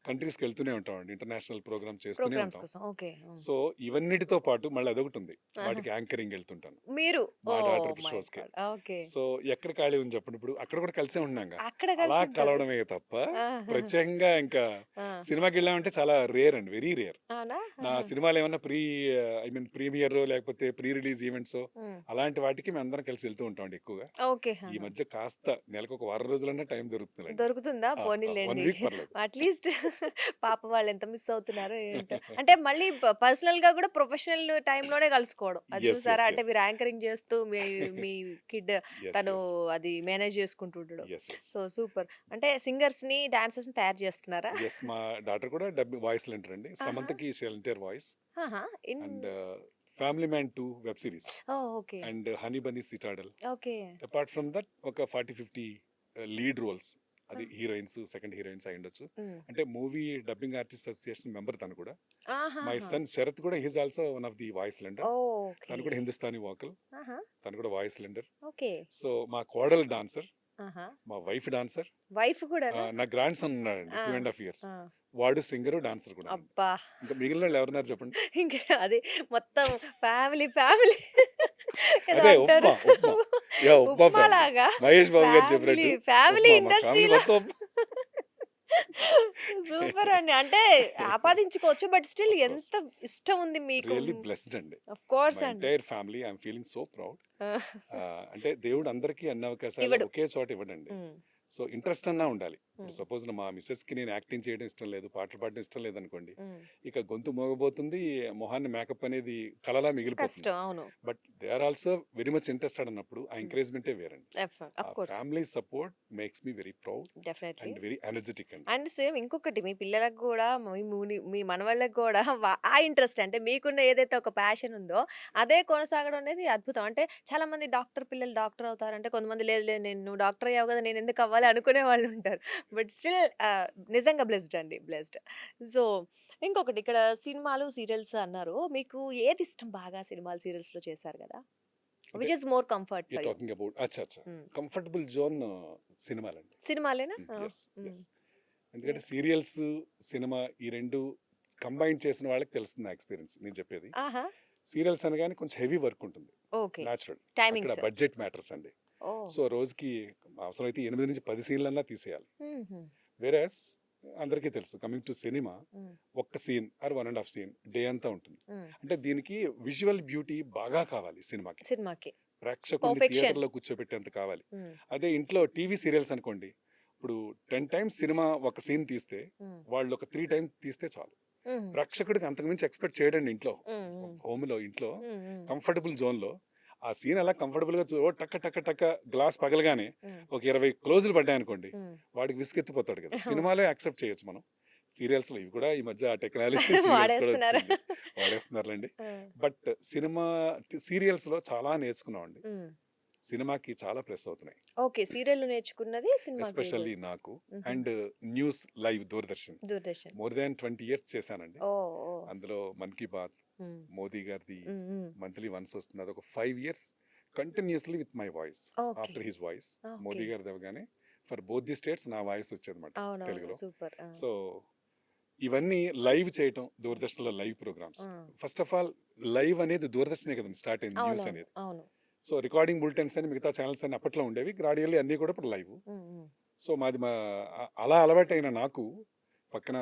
కంట్రీస్కి వెళ్తూనే ఉంటామండి. ఇంటర్నేషనల్ ప్రోగ్రామ్ చేస్తూనే ప్రోగ్రామ్స్ ఉంటాం. కోసం. ఓకే. సో ఇవన్నిటితో పాటు మళ్ళీ అదొకటి ఉంది, వాటికి యాంకరింగ్ వెళ్తుంటాను మీరు మా ఓ డాటర్ మై షోస్ కి. గాడ్. ఓకే. సో ఎక్కడ ఖాళీ ఉంది చెప్పండి, ఇప్పుడు అక్కడ కూడా కలిసే ఉన్నాం అక్కడ అలా కలిసి ఉంటారు. కలవడమే తప్ప ఆహా. ప్రత్యేకంగా ఇంకా ఆ. సినిమాకి వెళ్ళామంటే చాలా రేర్ అండి, వెరీ రేర్. అవునా. నా ఆహా. సినిమాలు ఏమన్నా ప్రీమియర్ లేకపోతే ప్రీ రిలీజ్ ఈవెంట్స్ మ్మ్. అలాంటి వాటికి మేము అందరం కలిసి వెళ్తూ ఉంటామండి ఎక్కువగా. ఓకే. ఈ మధ్య కాస్త నెలకు ఒక వారం రోజులన్నా టైం దొరుకుతుంది. దొరుకుతుందా? 1 పోనీలేండి. వీక్ పర్లేదు. అట్లీస్ట్ పాప వాళ్ళు ఎంత మిస్ అవుతున్నారో ఏంటో. అంటే మళ్ళీ పర్సనల్ గా కూడా ప్రొఫెషనల్ టైంలోనే కలుసుకోవడం అది Yes, చూసారా? yes, అంటే yes. మీరు యాంకరింగ్ చేస్తూ మీ మీ కిడ్ Yes, తను yes. అది మేనేజ్ చేసుకుంటుండడం. Yes, yes. So super. అంటే సింగర్స్ ని డాన్సర్స్ ని తయారు చేస్తున్నారా? Yes, మా డాటర్ కూడా వాయిస్ లెంటర్ అండి. ఆహా. సమంతకి షెల్టర్ వాయిస్ ఆహా. In and family man 2 web series oh okay. And honey bunny citadel. Okay. Apart from that ఒక 40-50 లీడ్ రోల్స్, అది హీరోయిన్స్, సెకండ్ హీరోయిన్స్ అయి ఉండొచ్చు. అంటే movie dubbing artist association member తను కూడా. ఆహా. మై సన్ శరత్ కూడా he's also one of the voice lender. Okay. తను కూడా హిందుస్థానీ వాకల్, ఆహా. తను కూడా వాయిస్ లెండర్. ఓకే. సో మా కోడల్ డాన్సర్, ఆహా. మా వైఫ్ డాన్సర్, వైఫ్ కూడా నా గ్రాండ్ సన్ ఉన్నాడండి ఆ. 2.5 years. వాడు సింగర్ డాన్సర్ కూడా. అబ్బా. ఇంకా మిగిలిన వాళ్ళు ఎవరున్నారు చెప్పండి. ఇంకా అది మొత్తం ఫ్యామిలీ ఫ్యామిలీ ఏదో అదే అంటారు. Upma yeah upma upma family. లాగా మహేష్ బాబు గారు ఫ్యామిలీ చెప్పినట్టు ఫ్యామిలీ ఉప్మా, మా ఫ్యామిలీ ఇండస్ట్రీలో మొత్తం సూపర్ అండి. అంటే ఆపాదించుకోవచ్చు, బట్ స్టిల్ Of course. ఎంత ఇష్టం ఉంది మీకు. రియల్లీ బ్లెస్డ్ అండి. ఆఫ్ కోర్స్ మై అండి. Entire family I'm feeling so proud. అంటే దేవుడు అందరికీ అన్ని అవకాశాలు ఇవ్వడు. ఒకే చోట ఇవ్వడండి. ఉమ్, సో ఇంట్రెస్ట్ అన్నా ఉండాలి. ఇప్పుడు ఉమ్, సపోజ్ మా మిస్సెస్ కి నేను యాక్టింగ్ చేయడం ఇష్టం లేదు, పాటలు పాడడం ఇష్టం లేదు అనుకోండి, ఉమ్. ఇక గొంతు మోగబోతుంది, మొహాన్ని మేకప్ అనేది కలలా మిగిలిపోతుంది. కష్టం. అవును. But they are also very much interested అన్నప్పుడు ఆ ఎంకరేజ్మెంటే వేరండి. Of course. Family support makes me very proud definitely. And very energetic అండి. అండ్ సేమ్ ఇంకొకటి, మీ పిల్లలకు కూడా మీ మనవాళ్ళకి కూడా ఆ ఇంట్రెస్ట్, అంటే మీకున్న ఏదైతే ఒక ప్యాషన్ ఉందో అదే కొనసాగడం అనేది అద్భుతం. అంటే చాలా మంది డాక్టర్ పిల్లలు డాక్టర్ అవుతారంటే, కొంతమంది లేదు లేదు నేను నువ్వు డాక్టర్ అయ్యావు కదా నేను ఎందుకు అవ్వాలి అనుకునే వాళ్ళు ఉంటారు. బట్ స్టిల్ నిజంగా బ్లెస్డ్ అండి, బ్లెస్డ్. సో ఇంకొకటి, ఇక్కడ సినిమాలు సీరియల్స్ అన్నారు, మీకు ఏది ఇష్టం బాగా? సినిమాలు సీరియల్స్ లో చేశారు కదా, which is more comfort you for you? Talking about అచ్చా కంఫర్టబుల్ జోన్ సినిమాలండి. సినిమాలేనా? Yes yes. ఎందుకంటే సీరియల్స్, సినిమా ఈ రెండు కంబైన్ చేసిన వాళ్ళకి తెలుస్తుంది నా ఎక్స్పీరియన్స్ నేను చెప్పేది. ఆహా. సీరియల్స్ అనగానే కొంచెం హెవీ వర్క్ ఉంటుంది, ఓకే. న్యాచురల్. అక్కడ టైమింగ్స్. బడ్జెట్ మ్యాటర్స్ అండి. ఓ. సో రోజుకి అవసరమైతే 8-10 సీన్లన్నా తీసేయాలి. మ్మ్హ్మ్. వేరేస్ అందరికీ తెలుసు, కమింగ్ టు సినిమా మ్మ్. ఒక్క సీన్ ఆర్ 1.5 సీన్ డే అంతా ఉంటుంది. మ్మ్. అంటే దీనికి విజువల్ బ్యూటీ బాగా కావాలి సినిమాకి, సినిమాకి ప్రేక్షకుల్ని Perfection. థియేటర్లో కూర్చోబెట్టేంత కావాలి. మ్మ్. అదే ఇంట్లో టీవీ సీరియల్స్ అనుకోండి, ఇప్పుడు 10 టైమ్స్ సినిమా ఒక సీన్ తీస్తే మ్మ్. వాళ్ళు ఒక 3 టైమ్స్ తీస్తే చాలు. మ్మ్. ప్రేక్షకుడికి అంతకుమించి ఎక్స్పెక్ట్ చేయడండి. ఇంట్లో మ్మ్. మ్మ్. హోమ్లో ఇంట్లో మ్మ్. కంఫర్టబుల్ జోన్లో ఆ సీన్ అలా కంఫర్టబుల్గా టక్క టక్క టక్క గ్లాస్ పగలగానే మ్మ్. ఒక 20 క్లోజులు పడ్డాయి అనుకోండి, మ్మ్. వాడికి విసుగెత్తిపోతాడు కదా. సినిమాలో యాక్సెప్ట్ చేయొచ్చు మనం, సీరియల్స్లో ఇవి కూడా ఈ మధ్య టెక్నాలజీ వాడేస్తున్నారా? వాడేస్తున్నారులేండి. ఆ. బట్ సినిమా సీరియల్స్లో చాలా నేర్చుకున్నామండి. మ్మ్. సినిమాకి చాలా ప్లస్ అవుతున్నాయి, ఓకే. సీరియల్ నేర్చుకున్నది సినిమా, ఎస్పెషల్లీ నాకు. మ్మ్. And news live Doordarshan Doordarshan. More than 20 years చేశానండి. ఓ ఓ. అందులో మన్ కీ బాత్, మ్మ్. మోదీ గారిది మ్మ్. మ్మ్. మంత్లీ వన్స్ వస్తుంది, అదొక 5 years continuously with my voice. Okay. After his voice okay. Modi గారి దవగానే ఫర్ బోత్ ది స్టేట్స్ నా వాయిస్ వచ్చేదన్నమాట అవునవును, తెలుగులో. సూపర్. సో ఇవన్నీ లైవ్ చేయటం, దూరదర్శన్లో live programs. First of all live అనేది దూరదర్శనే కదండి స్టార్ట్ అయింది న్యూస్ అవును అనేది. అవును. సో రికార్డింగ్ బులెటిన్స్ అని మిగతా ఛానల్స్ అన్ని అప్పట్లో ఉండేవి, గ్రాడ్యువల్లీ అన్నీ కూడా ఇప్పుడు లైవ్. మ్మ్. మ్మ్. సో మాది అలా అలవాటైన నాకు పక్కన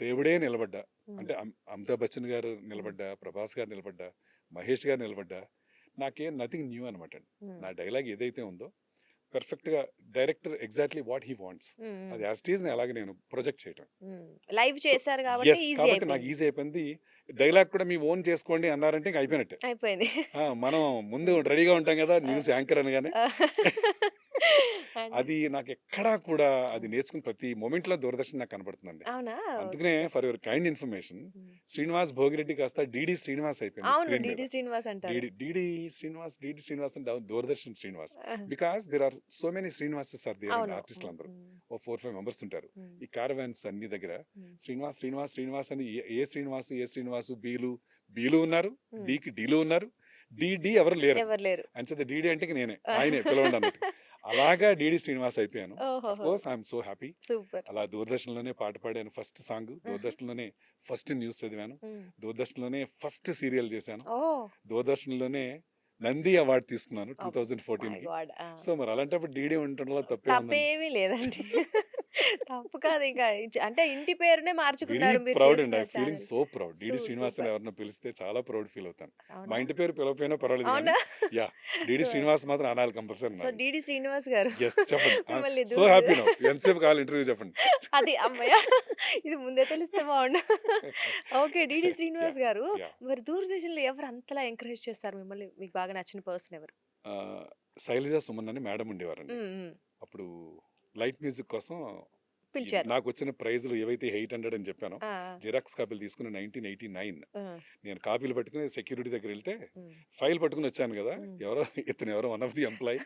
దేవుడే నిలబడ్డా, మ్మ్. అంటే అమితాబ్ బచ్చన్ గారు నిలబడ్డా, ప్రభాస్ గారు నిలబడ్డా, మహేష్ గారు నిలబడ్డా, నాకేం నథింగ్ న్యూ అనమాట. మ్మ్. నా డైలాగ్ ఏదైతే ఉందో పర్ఫెక్ట్గా director exactly what he wants మ్మ్. అది యాజ్ ఇట్ ఈజ్ అలాగే నేను ప్రొజెక్ట్ చేయటం. మ్మ్. లైవ్ సో చేశారు కాబట్టి ఎస్, ఈజీ కాబట్టి నాకు అయిపోయింది. ఈజీ అయిపోయింది. డైలాగ్ కూడా మీ ఓన్ చేసుకోండి అన్నారంటే ఇంక అయిపోయినట్టే. అయిపోయింది. మనం ముందు రెడీగా ఉంటాం కదా న్యూస్ యాంకర్ అనగానే. అండ్ అది నాకెక్కడా కూడా అది నేర్చుకున్న ప్రతి మూమెంట్‌లో దూరదర్శన్ నాకు కనపడుతుందండి. అవునా? ఓహ్! అందుకనే super. For your kind information హ్మ్. శ్రీనివాస్ భోగిరెడ్డి కాస్త డీడీ శ్రీనివాస్ అయిపోయింది అవును. స్క్రీన్ మీద. 'డీడీ శ్రీనివాస్' అంటారు. DD Srinivas and Doordarshan Srinivas. ఆహా! Because there are so many Srinivases are there అండి అవును. ఆర్టిస్టులు అందరూ. హ్మ్. ఓ 4, 5 మెంబర్స్ ఉంటారు. హ్మ్. ఈ కారవాన్స్ అన్ని దగ్గర హ్మ్. శ్రీనివాస్ అని ఏ శ్రీనివాసు బీలు ఉన్నారు. హ్మ్. డీకి డీలు ఉన్నారు. డి ఎవరు లేరు. ఎవరు లేరు. అంచేత డీడీ అంటే ఇక నేనే. ఆయనే పిలవండి అన్నట్టు. అలాగా డీడీ శ్రీనివాస్ అయిపోయాను. ఆఫ్ ఓహోహో! Course I'm so happy. Super. అలా దూరదర్శన్‌లోనే పాట పాడాను ఫస్ట్ సాంగ్. ఆహా! దూరదర్శన్‌లోనే ఫస్ట్ న్యూస్ చదివాను. హ్మ్. దూరదర్శన్‌లోనే ఫస్ట్ సీరియల్ చేశాను. ఓహ్! దూరదర్శన్‌లోనే నంది అవార్డ్ తీసుకున్నాను మై 2014కి. గాడ్! ఆ! సో, మరి అలాంటప్పుడు డీడీ ఉండటంలో తప్పే ఉందండి. తప్పేమీ లేదండి. తప్పు కాదు ఇక. అంటే ఇంటి పేరునే వెరీ మార్చుకున్నారు మీరు ప్రౌడ్ అండి. చేసిన I feeling channel. So proud. DD Srinivas అని సూపర్. ఎవరైనా పిలిస్తే చాలా ప్రౌడ్ ఫీల్ అవుతాను. మా అవునా? ఇంటి పేరు పిలవకపోయినా పర్వాలేదు గానీ, అవునా? యాహ్! డీడీ సో, శ్రీనివాస్ మాత్రం అనాలి కంపల్సరీ సో అనాలి. 'డీడీ శ్రీనివాస్' గారు యెస్ చెప్పండి. మిమ్మల్ని సో హ్యాపీ నౌ. ఎంతసేపు కావాలి ఇంటర్వ్యూ చెప్పండి. అది హమ్మయ్య! ఇది ముందే తెలిస్తే బావుండు. ఓకే. 'DD yeah! శ్రీనివాస్' గారు యాహ్! మరి దూరదర్శన్‌లో ఎవరు అంతలా ఎంకరేజ్ చేస్తారు మిమ్మల్ని? మీకు బాగా నచ్చిన పర్సన్ ఎవరు? ఆహ్, శైలజ సుమన్ అని మేడం ఉండేవారండి. హ్మ్. హ్మ్. అప్పుడు లైట్ మ్యూజిక్ కోసం పిలిచారు. నాకొచ్చిన ప్రైజ్‌లు ఏవైతే 800 అని చెప్పానో, ఆ! ఆ! జిరాక్స్ కాపీలు తీసుకుని 1989 ఆ! నేను కాపీలు పట్టుకుని సెక్యూరిటీ దగ్గరెళ్తే, హ్మ్. ఫైల్ పట్టుకొని వచ్చాను గదా! హ్మ్. ఇతనెవరో వన్ ఆఫ్ ది ఎంప్లాయీ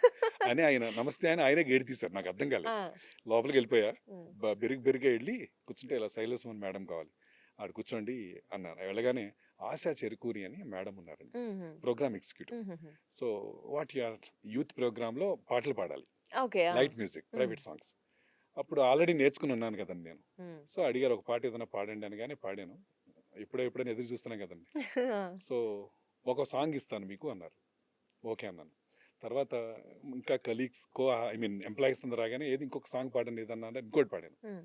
అని ఆయన నమస్తే అని ఆయనే గేట్ తీశారు. నాకు అర్థం కాలేదు. ఆ! లోపలికెళ్ళిపోయా. హ్మ్. బిరిగ్గా ఎళ్లి కూర్చుంటే ఇలా శైలజ సుమన్ మేడం కావాలి. ఆడ కూర్చోండి అన్నారు. వెళ్ళగానే ఆశా చెరుకూరి అని మేడం ఉన్నారండి. హుహు. Program executive. హుహుహు. So, what you are youth ప్రోగ్రామ్‌లో పాటలు పాడాలి. ఓకే. ఆ! లైట్ మ్యూజిక్, హ్మ్. Private songs. అప్పుడు ఆల్రెడీ నేర్చుకుని ఉన్నాను కదండీ నేను. హ్మ్. సో, అడిగారు ఒక పాట ఏదైనా పాడండి అనగానే పాడాను. ఎప్పుడైనా ఎదురు చూస్తున్నాం కదండీ. ఆ! సో, ఒక సాంగ్ ఇస్తాను మీకు అన్నారు. ఓకే అన్నాను. తర్వాత ఇంకా కలీగ్స్ ఎంప్లాయీస్ అందరూ రాగానే ఏది ఇంకొక సాంగ్ పాడండి ఏదన్నా అంటే ఇంకోటి పాడాను. హ్మ్.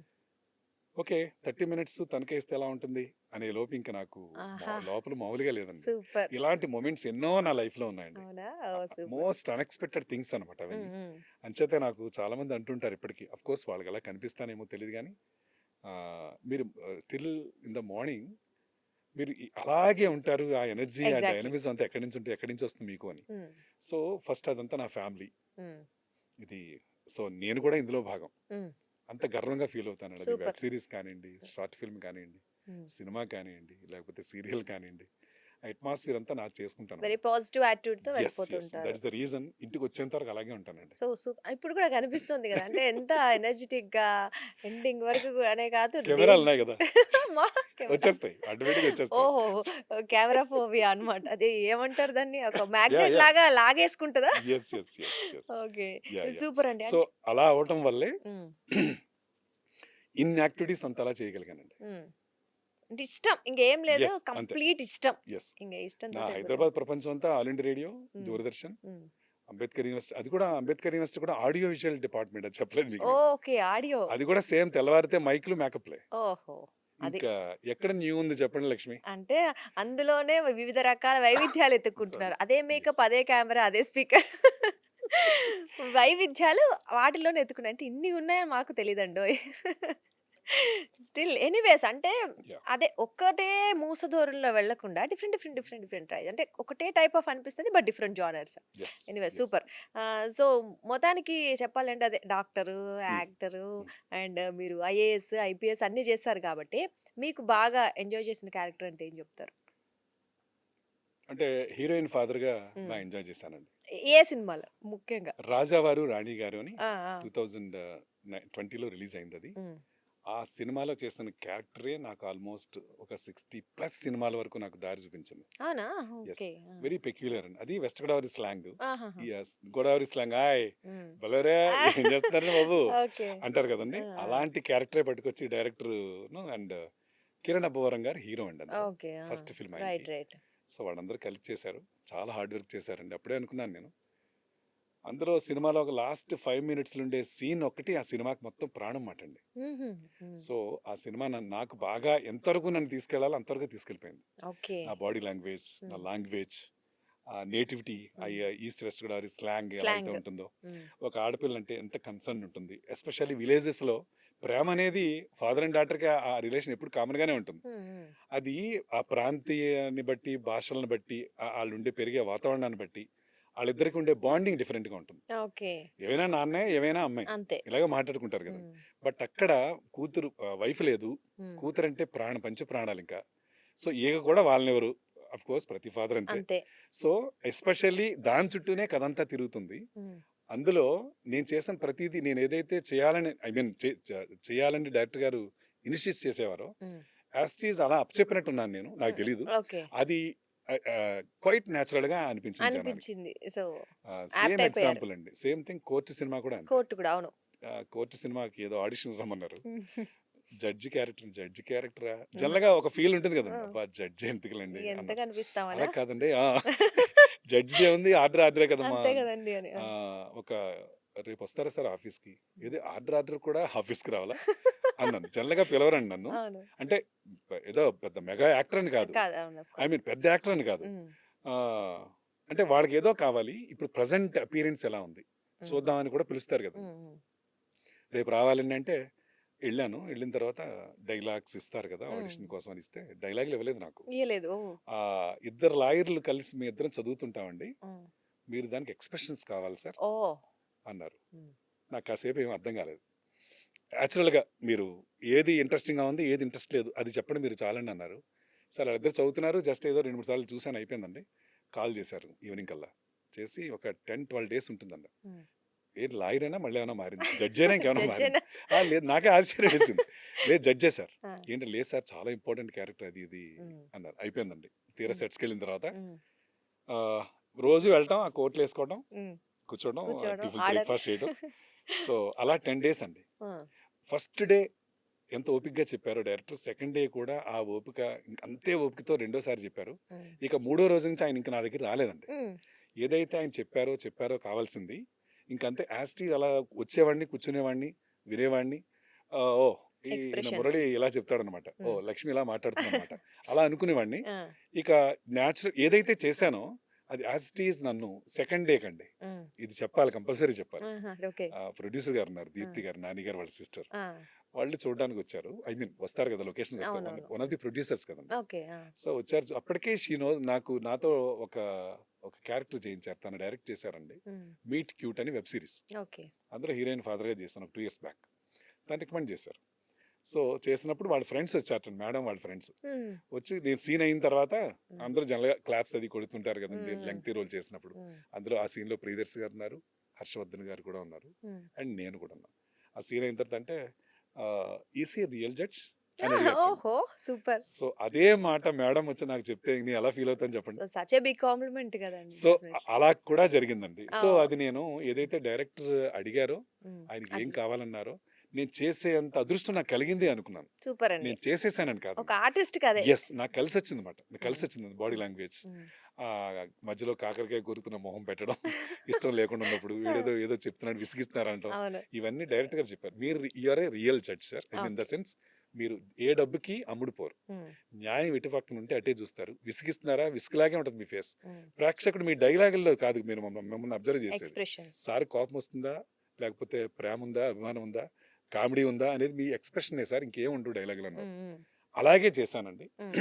ఓకే. 30 మినిట్స్ తనకే ఇస్తే ఎలా ఉంటుంది అనే లోపు ఇంక నాకు ఆహా! లోపల మామూలుగా లేదండి. సూపర్. ఇలాంటి మొమెంట్స్ ఎన్నో నా లైఫ్‌లో ఉన్నాయండి. అవునా? ఓహ్! సూపర్. మోస్ట్ అన్‌ఎక్స్‌పెక్టెడ్ థింగ్స్ అనమాట హ్మ్. అవన్నీ. హ్మ్. అంచేతే నాకు చాలామంది అంటుంటారు ఇప్పటికి. ఆఫ్‌కోర్స్ వాళ్ళకి ఎలా కనిపిస్తానేమో తెలీదు గానీ మీరు టిల్ ఇన్ ద మార్నింగ్ మీరు అలాగే ఉంటారు. ఆ ఎనర్జీ, ఆ ఎగ్జాక్ట్‌లీ. డైనమిజం అంతా ఎక్కడి నుంచి వస్తుంది మీకు అని. హ్మ్. సో, ఫస్ట్ అదంతా నా ఫ్యామిలీ. హ్మ్. ఇది సో, నేను కూడా ఇందులో భాగం. హ్మ్. అంత గర్వంగా ఫీల్ అవుతానండి. అది వెబ్ సూపర్. సీరీస్ కానియండి, షార్ట్ ఫిల్మ్ కానియండి, హ్మ్. సినిమా కానియండి, లేకపోతే సీరియల్ కానియండి. ఆ అట్మాస్ఫియర్ అంతా నాది వెరీ చేసుకుంటానన్నమాట. పాజిటివ్ యాటిట్యూడ్‌తో యెస్. యెస్. వెళ్ళిపోతుంటారు. దట్ ఇస్ ద రీజన్ ఇంటికొచ్చేంత వరకు అలాగే ఉంటానండి. సో, ఇప్పుడు కూడా కనిపిస్తుంది గదా! అంటే ఎంత ఎనర్జిటిక్‌గా ఎండింగ్ వరకు అనే కాదు కెమెరాలున్నాయి గదా! మా కెమెరా. వచ్చేస్తాయి. ఆటోమేటిక్‌గా వచ్చేస్తాయి. ఓహో! కెమెరా ఫోబియా అన్నమాట. అది ఏమంటారు దాన్ని? ఒక యాహ్! Magnet yeah! లాగా లాగేసుకుంటదా? Yes. Yes. Yes. Yes. Okay. Yeah! Yeah! Super అండి. సో, అలా అవ్వటం వల్లే హ్మ్. ఇన్ని యాక్టివిటీస్ అంతలా చేయగలిగానండి. హ్మ్. అంటే ఇష్టం. ఇంకేం లేదు. యెస్. అంతే. కంప్లీట్ ఇష్టం. యెస్. ఇంగ నా ఇష్టంతోటి వెళ్ళిపోతారు. హైదరాబాద్ ప్రపంచం అంతా ఆల్ ఇండియా రేడియో, హ్మ్. దూరదర్శన్, హ్మ్. అంబేద్కర్ యూనివర్సిటీ అది కూడా అంబేద్కర్ యూనివర్సిటీ కూడా ఆడియో విజువల్ డిపార్ట్మెంట్ అది చెప్పలేదు మీకు నేను. ఓకే. ఆడియో. అది కూడా సేమ్ తెల్లవారితే మైక్‌లు, మేకప్‌లే. ఓహో! అది. ఇంకా ఎక్కడ న్యూ ఉంది చెప్పండి లక్ష్మి? అంటే అందులోనే వివిధ రకాల వైవిధ్యాలు సారీ. ఎతుక్కుంటున్నారు. అదే యెస్. మేకప్, అదే కెమెరా, అదే స్పీకర్. వైవిధ్యాలు వాటిలోనే ఎతుకున్నాయి. అంటే ఇన్ని ఉన్నాయని మాకు తెలీదండోయ్! స్టిల్ ఎనీవేస్ అంటే యాహ్! అదే ఒక్కటే మూస ధోరణిలో వెళ్ళకుండా డిఫరెంట్ ట్రై అంటే ఒకటే టైప్ ఆఫ్ అనిపిస్తది. But different genres. Yes. Anyways yes. Super. So, మొత్తానికి చెప్పాలంటే అదే డాక్టరు, హ్మ్. యాక్టరు హ్మ్. అండ్ మీరు ఐఏఎస్, ఐపీఎస్ అన్నీ చేశారు కాబట్టి మీకు బాగా ఎంజాయ్ చేసిన క్యారెక్టర్ అంటే ఏం చెప్తారు? అంటే హీరోయిన్ ఫాదర్‌గా హ్మ్. ఎంజాయ్ చేశానండి. ఏ సినిమాలో ముఖ్యంగా? 'రాజావారు రాణిగారు' అని ఆ! ఆ! 2020లో రిలీజ్ అయిందది. హ్మ్. ఆ సినిమాలో చేసిన క్యారెక్టరే నాకు ఆల్మోస్ట్ ఒక 60+ సినిమాల వరకు నాకు దారి చూపించింది. అవునా? యెస్. ఓకే. ఆ! వెరీ పెక్యులియర్ అండి. అది వెస్ట్ గోదావరి స్లాంగ్. ఆహాహా! యెస్. గోదావరి స్లాంగ్ "ఆయ్! హ్మ్. భలేరే ఆ! ఏం చేస్తున్నారండి బాబు" ఓకే. అంటారు కదండీ! ఆ! ఆ! అలాంటి క్యారెక్టరే పట్టుకొచ్చి డైరెక్టరును అండ్ కిరణ్ అబ్బవరం గారు హీరో అండి అందులో. ఓకే. ఆ! ఫస్ట్ ఫిల్మ్ ఆయనకి. రైట్. రైట్. సో, వాళ్ళందరూ కలిసి చేశారు. చాలా హార్డ్ వర్క్ చేశారండి. అప్పుడే అనుకున్నాను నేను. అందులో సినిమాలో ఒక లాస్ట్ 5 మినిట్స్‌లో ఉండే సీన్ ఒక్కటి ఆ సినిమాకి మొత్తం ప్రాణం మాటండి. హుహు. హ్మ్. సో, ఆ సినిమా నాకు బాగా ఎంతవరకు నన్ను తీసుకెళ్ళాలో అంతవరకు తీసుకెళ్ళిపోయింది. ఓకే. నా బాడీ లాంగ్వేజ్, నా హ్మ్. లాంగ్వేజ్, ఆ నేటివిటీ, హ్మ్. ఈస్ట్ వెస్ట్ గోదావరి స్లాంగ్ ఎలా అయితే స్లాంగ్. ఉంటుందో, హ్మ్. ఒక ఆడపిల్లంటే ఎంత కన్సర్న్ ఉంటుంది. ఎస్పెషల్లీ విలేజెస్‌లో ప్రేమ అనేది ఫాదర్ అండ్ డాటర్‌కి ఆ రిలేషన్ ఎప్పుడు కామన్‌గానే ఉంటుంది. హ్మ్. హ్మ్. అది ఆ ప్రాంతీయాన్ని బట్టి, భాషలను బట్టి, ఆళ్ళుండే పెరిగే వాతావరణాన్ని బట్టి, వాళ్ళిద్దరికి ఉండే బాండింగ్ డిఫరెంట్గా ఉంటుంది. ఓకే. ఏవైనా నాన్నే ఏవైనా అమ్మాయి అంతే. ఇలాగ మాట్లాడుకుంటారు కదా. హ్మ్. బట్ అక్కడ కూతురు వైఫ్ లేదు, హ్మ్. కూతురు అంటే పంచ ప్రాణాలు ఇంకా. సో ఈగ కూడా వాళ్ళనెవరు, అఫ్ కోర్స్ ప్రతి ఫాదర్ అంతే. అంతే. సో ఎస్పెషల్లీ దాని చుట్టూనే కథంతా తిరుగుతుంది. హ్మ్. అందులో నేను చేసిన ప్రతిదీ నేను ఏదైతే చేయాలని ఐ మీన్ చేయాలని డైరెక్టర్ గారు ఇనిషియేట్ చేసేవారో హ్మ్. యాస్టీజ్ అలా అప్పచెప్పినట్టున్నాను నేను, నాకు తెలీదు. ఓకే. అది క్వైట్ న్యాచురల్గా అనిపించింది జనానికి. అనిపించింది. సో సేమ్ యాప్ట్ అయిపోయారు. ఎగ్జాంపుల్ అండి, సేమ్ థింగ్ కోర్టు సినిమా కూడా అంతే. కోర్ట్ కూడా అవును. కోర్టు సినిమాకి ఏదో ఆడిషన్ రమ్మన్నారు, హ్మ్. జడ్జి క్యారెక్టరా జనరల్గా ఒక ఫీల్ ఉంటుంది కదండి, ఆ! అబ్బా జడ్జి ఎందుకులండి ఎంత అన్నారు. కనిపిస్తామనా? అలా కాదండి, జడ్జిదే ఉంది, ఆర్డరే కదమ్మా. అంతే కదండి అని. ఆ, ఒక రేపు వస్తారా సార్ ఆఫీస్కి, ఏది ఆర్డర్ కూడా ఆఫీస్కి రావాలా అన్నాను. జనరల్గా పిలవరండి నన్ను, అవును. అంటే ఏదో పెద్ద మెగా యాక్టర్ అని కాదు, కాదు. అవును. of I course. మీన్ పెద్ద యాక్టర్ అని కాదు. హ్మ్. ఆ, అంటే వాళ్ళకి ఏదో కావాలి, ఇప్పుడు ప్రజెంట్ అపీరెన్స్ ఎలా ఉంది హ్మ్. చూద్దామని కూడా పిలుస్తారు కదా. హ్మ్. హ్మ్. రేపు రావాలండి అంటే వెళ్ళాను. వెళ్ళిన తర్వాత డైలాగ్స్ ఇస్తారు కదా, హ్మ్. ఆడిషన్ కోసం అని ఇస్తే డైలాగులు ఇవ్వలేదు నాకు. ఇయ్యలేదు. ఓహ్! ఇద్దరు లాయర్లు కలిసి మీ ఇద్దరం చదువుతుంటామండి, హ్మ్. మీరు దానికి ఎక్స్ప్రెషన్స్ కావాలి సార్ ఓహ్! అన్నారు. హ్మ్. నాకు కాసేపు ఏం అర్థం కాలేదు. యాక్చువల్గా మీరు ఏది ఇంట్రెస్టింగ్గా ఉంది, ఏది ఇంట్రెస్ట్ లేదు అది చెప్పండి మీరు చాలండి అన్నారు. సార్ వాళ్ళిద్దరు చదువుతున్నారు, జస్ట్ ఏదో 2-3 సార్లు చూసాను, అయిపోయిందండి. కాల్ చేశారు ఈవినింగ్ కల్లా, చేసి ఒక 10-12 డేస్ ఉంటుందండి. హ్మ్. ఏంటి లాయరేనా మళ్ళీ ఏమైనా మారింది, జడ్జి అయినా ఇంకేమైనా మారింది? జడ్జేనా? లేదు, నాకే ఆశ్చర్యం వేసింది. లేదు జడ్జే సార్. ఆ! ఏంటి లేదు సార్, చాలా ఇంపార్టెంట్ క్యారెక్టర్ అది ఇది హ్మ్. అన్నారు. అయిపోయిందండి. తీరా హ్మ్. సెట్స్కి వెళ్ళిన తర్వాత హ్మ్. ఆ, రోజు వెళ్ళటం, ఆ కోట్లు వేసుకోవడం, హ్మ్. కూర్చోవడం, కూర్చోవడం, టిఫిన్ ఆర్డర్. బ్రేక్ఫాస్ట్ చేయడం. సో అలా 10 డేస్ అండి. ఆ! ఫస్ట్ డే ఎంత ఓపికగా చెప్పారో డైరెక్టర్, సెకండ్ డే కూడా ఆ ఓపిక అంతే ఓపికతో రెండోసారి చెప్పారు. హ్మ్. ఇక మూడో రోజు నుంచి ఆయన ఇంక నా దగ్గర రాలేదండి. హ్మ్. ఏదైతే ఆయన చెప్పారో కావాల్సింది ఇంకంతే యాస్టీ అలా వచ్చేవాడిని, కూర్చునేవాడిని, వినేవాడిని. ఓ ఈయన ఎక్స్‌ప్రెషన్స్. మురళి ఇలా చెప్తాడనమాట, ఓ హ్మ్. లక్ష్మి ఇలా మాట్లాడుతుందనమాట, అలా అనుకునేవాడిని. ఆ! ఇక న్యాచురల్ ఏదైతే చేశానో అది యాజ్ ఇట్ ఈజ్ నన్ను సెకండ్ డే కండి, హ్మ్. ఇది చెప్పాలి, కంపల్సరీ చెప్పాలి. ఆహా! ఓకే. ప్రొడ్యూసర్ గారు ఉన్నారు, ఆ! దీప్తి గారు, నాని గారు వాళ్ళ సిస్టర్, ఆ! వాళ్ళు చూడడానికి వచ్చారు. ఐ మీన్ వస్తారు కదా, లొకేషన్కి వస్తారు, అవునవును. వన్ ఆఫ్ ది ప్రొడ్యూసర్స్ కదండి. ఓకే. ఆ! సో వచ్చారు. అప్పటికే నాతో ఒక ఒక క్యారెక్టర్ చేయించారు, తను డైరెక్ట్ చేశారండి. హ్మ్. మీట్ క్యూట్ అని వెబ్ సిరీస్, ఓకే. అందులో హీరోయిన్ ఫాదర్గా చేశాను 2 years బ్యాక్. తను రికమెండ్ చేశారు. సో చేసినప్పుడు వాళ్ళ ఫ్రెండ్స్ వచ్చారు, మేడం వాళ్ళ ఫ్రెండ్స్ హ్మ్. వచ్చి నేను సీన్ అయిన తర్వాత హ్మ్. అందరూ జనరల్గా క్లాప్స్ అది కొడుతుంటారు కదండి హ్మ్. లెంగ్తీ రోల్ చేసినప్పుడు. హ్మ్. అందులో ఆ సీన్లో ప్రియదర్శి గారు ఉన్నారు, హర్షవర్ధన్ గారు కూడా ఉన్నారు, హ్మ్. అండ్ నేను కూడా ఉన్నాను. ఆ సీన్ అయిన తర్వాత అంటే ఈసీ రియల్ జడ్జ్ అని ఆ! అడిగారు తను. ఓహో! సూపర్. సో అదే మాట మేడం వచ్చి నాకు చెప్తే నేను ఎలా ఫీల్ అవుతాను చెప్పండి. So such a big compliment కదండీ. So definitely. అలా కూడా జరిగిందండి. సో ఓహ్! అది నేను ఏదైతే డైరెక్టర్ అడిగారో, హ్మ్. ఆయనకి ఏం అది. కావాలన్నారో, నేను చేసేంత అదృష్టం నాకు కలిగింది అనుకున్నాను. సూపర్ అండి. నేను చేసేసానని ఒక కాదండి. ఆర్టిస్ట్‌కి అదే. ఎస్, నాకు కలిసొచ్చిందన్నమాట. నాకు హ్మ్. కలిసొచ్చింది బాడీ హ్మ్. లాంగ్వేజ్. హ్మ్. మధ్యలో కాకరకాయ కొరుకుతున్న మొహం పెట్టడం, ఇష్టం లేకుండా ఉన్నప్పుడు ఆ! వీడేదో ఏదో చెప్తున్నాడు విసిగిస్తున్నారంటాం. అవును. ఇవన్నీ డైరెక్టర్ గారు చెప్పారు. మీరు you are a real judge sir. I mean in the okay. Sense మీరు ఏ డబ్బుకి అమ్ముడుపోరు. హ్మ్. న్యాయం ఎటు పక్కన ఉంటే అటే చూస్తారు. విసిగిస్తున్నారా, విసుగులాగే ఉంటుంది మీ ఫేస్. హ్మ్. ప్రేక్షకుడు మీ డైలాగుల్లో కాదు మీరు మిమ్మల్ని అబ్జర్వ్ చేసేది. ఎక్స్‌ప్రెషన్స్. సార్ కోపం వస్తుందా, లేకపోతే ప్రేమ ఉందా, అభిమానం ఉందా, కామెడీ ఉందా అనేది మీ ఎక్స్ప్రెషనే సార్, ఇంకేం ఉండవు డైలాగులు అన్నారు. హ్మ్. హ్మ్. అలాగే చేశానండి. హ్మ్.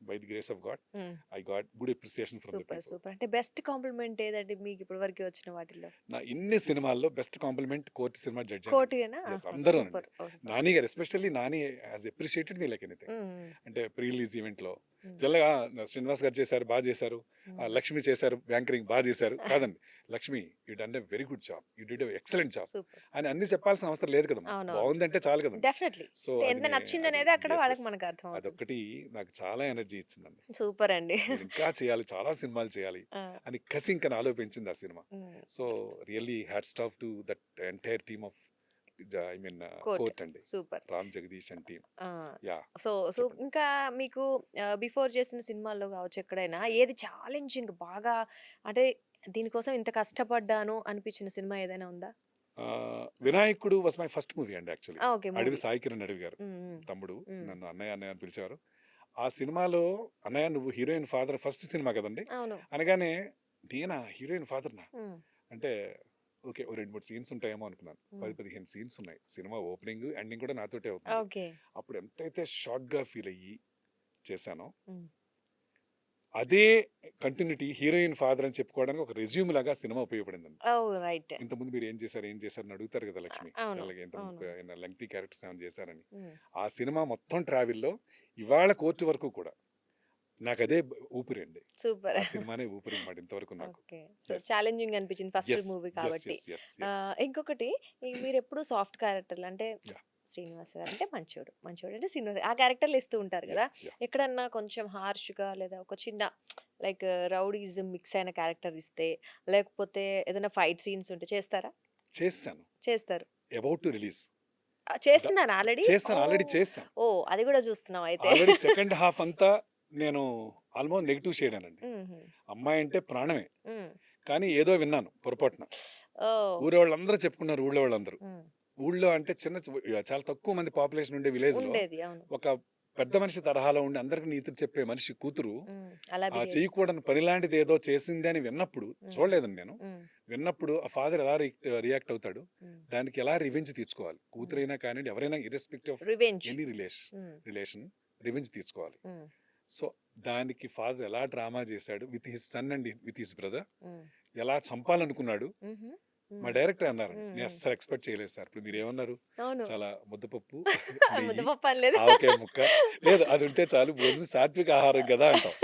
By the grace of God hmm. I got good appreciation from the super. People. Super. అంటే బెస్ట్ కాంప్లిమెంట్ ఏదండి మీకు ఇప్పటి వరకు వచ్చిన వాటిల్లో? నా ఇన్ని సినిమాల్లో బెస్ట్ కాంప్లిమెంట్ కోర్టు సినిమా జడ్జ్ అండి. కోటియేనా? ఎస్, ఆహా! అందరూనండి. సూపర్. ఓహ్! సూపర్. నాని గారు especially Nani has appreciated me like anything. Hmm. Hmm. అంటే ప్రీ రిలీజ్ ఈవెంట్లో హ్మ్. జల్లగా శ్రీనివాస్ గారు చేశారు, బాగా చేశారు. హ్మ్. లక్ష్మి చేశారు, యాంకరింగ్ బాగా చేశారు. కాదండి, Lakshmi you done a very good job, you did a excellent job super. అని అన్ని చెప్పాల్సిన అవసరం లేదు కదమ్మా, అవునవును. బాగుందంటే చాలు కదండి. డెఫినెట్‌లీ. సో అంటే అది ఎంత నచ్చిందనేది అక్కడ ఎస్ వాళ్ళకి ఎస్, మనకు అర్థమవుతుంది. అదొక్కటి నాకు చాలా ఎనర్జీ ఇచ్చిందండి. సూపర్ అండి. నేను ఇంకా చేయాలి, చాలా సినిమాలు చేయాలి ఆ! అని కసి ఇంకా నాలో పెంచింది ఆ సినిమా. Hmm. So really hats off to that entire team of I mean court. Court అండి, super. Ram Jagadish and team. ఆ! యా, సో, సో చెప్పండి. ఇంకా మీకు బిఫోర్ చేసిన సినిమాల్లో గావచ్చు ఎక్కడైనా ఏది ఛాలెంజింగ్ బాగా అంటే దీనికోసం ఇంత కష్టపడ్డాను అనిపించిన సినిమా ఏదైనా ఉందా? వినాయకుడు వాస్ మై ఫస్ట్ మూవీ అండి యాక్చువల్లీ. ఆ! ఓకే. అడవి మూవీ. సాయి కిరణ్ అడవి గారు హ్మ్. హ్మ్. తమ్ముడు, హ్మ్. నన్ను అన్నయ్య అన్నయ్య అని పిలిచేవారు. ఆ సినిమాలో అన్నయ్య నువ్వు హీరోయిన్ ఫాదర్, ఫస్ట్ సినిమా కదండి అవును. అనగానే, నేనా హీరోయిన్ ఫాదర్నా హ్మ్. అంటే ఓకే, ఓ 2-3 సీన్స్ ఉంటాయేమో అనుకున్నాను. హ్మ్. 10-15 సీన్స్ ఉన్నాయి. సినిమా ఓపెనింగ్ ఎండింగ్ కూడా నాతోటే అవుతుంది. ఓకే. అప్పుడు ఎంతైతే షాక్గా ఫీల్ అయ్యి చేశానో, హ్మ్. అదే కంటిన్యూటీ హీరోయిన్ ఫాదర్ అని చెప్పుకోవడానికి ఒక రెజ్యూమ్ లాగా సినిమా ఉపయోగపడిందండి. ఓహ్! రైట్. ఇంతకుముందు మీరు ఏం చేశారు, ఏం చేశారు అని అడుగుతారు కదా లక్ష్మి. అవును. చల్లగా ఇంత అవును. లెంగ్తీ క్యారెక్టర్స్ ఏమైనా చేశారని. హ్మ్. ఆ సినిమా మొత్తం ట్రావెల్‌లో ఇవాళ కోర్టు వరకు కూడా నాకదే ఊపిరండి. సూపర్. ఆ సినిమానే ఊపిరనమాట ఇంతవరకు నాకు. ఓకే. So, yes. ఛాలెంజింగ్ అనిపించింది ఫస్ట్ యెస్. Movie yes. కాబట్టి. యెస్. యెస్. యెస్. ఇంకొకటి మీరెప్పుడు సాఫ్ట్ క్యారెక్టర్‌లు అంటే యాహ్! శ్రీనివాస్ గారు అంటే మంచోడు. మంచోడు అంటే శ్రీనివాస్ ఆ క్యారెక్టర్‌లు ఇస్తూ ఉంటారు యాహ్! కదా! యాహ్! ఎక్కడన్నా కొంచెం హార్ష్‌గా లేదా ఒక చిన్న లైక్ రౌడీయిజం మిక్స్ అయిన క్యారెక్టర్ ఇస్తే, లేకపోతే ఏదైనా ఫైట్ సీన్స్ ఉంటే చేస్తారా? చేసేసాను. చేస్తారు. About to release. ద చేస్తున్నారా ఆల్రెడీ? చేశాను. ఆల్రెడీ ఓహ్! చేశాను. ఓహ్! అది కూడా చూస్తున్నాం అయితే. ఆల్రెడీ సెకండ్ హాఫ్ అంతా నేను ఆల్మోస్ట్ నెగెటివ్ షేడేనండి. హుహు. అమ్మాయి అంటే ప్రాణమే. హ్మ్. కానీ ఏదో విన్నాను పొరపాటున. ఓహ్! ఊరోళ్ళందరూ చెప్పుకున్నారు ఊళ్ళో వాళ్ళందరూ. హ్మ్. ఊళ్ళో అంటే చాలా తక్కువ మంది పాపులేషన్ ఉండే విలేజ్‌లో ఉండేది. అవును. ఒక పెద్ద మనిషి తరహాలో ఉండి అందరికి నీతులు చెప్పే మనిషి కూతురు హ్మ్. అలా ఆ బిహేవ్ చేయకూడని పని లాంటిదేదో చేసింది అని విన్నప్పుడు హ్మ్. చూడలేదండి నేను. హ్మ్. విన్నప్పుడు ఆ ఫాదర్ ఎలా రియాక్ట్ అవుతాడు? హ్మ్. దానికి ఎలా రివెంజ్ తీర్చుకోవాలి? కూతురైనా కానియండి ఎవరైనా ఇర్రెస్పెక్టివ్ ఆఫ్ రివెంజ్. ఎనీ హ్మ్. రిలేషన్ రివెంజ్ తీర్చుకోవాలి. హ్మ్. సో, దానికి ఫాదర్ ఎలా డ్రామా చేశాడు with his son and with his brother. హ్మ్. ఎలా చంపాలనుకున్నాడు. హుహు. మా హ్మ్. డైరెక్టర్ అన్నారండి. హ్మ్. నేను హ్మ్. అస్సలు ఎక్స్‌పెక్ట్ చేయలేదు సార్. ఇప్పుడు మీరేమన్నారు? అవును. చాలా ముద్దపప్పు, నెయ్యి, ముద్దపప్పు అనలేదు. ఆవకాయ ముక్క. లేదు అది ఉంటే చాలు భోజనం సాత్విక ఆహారం కదా అంటాం.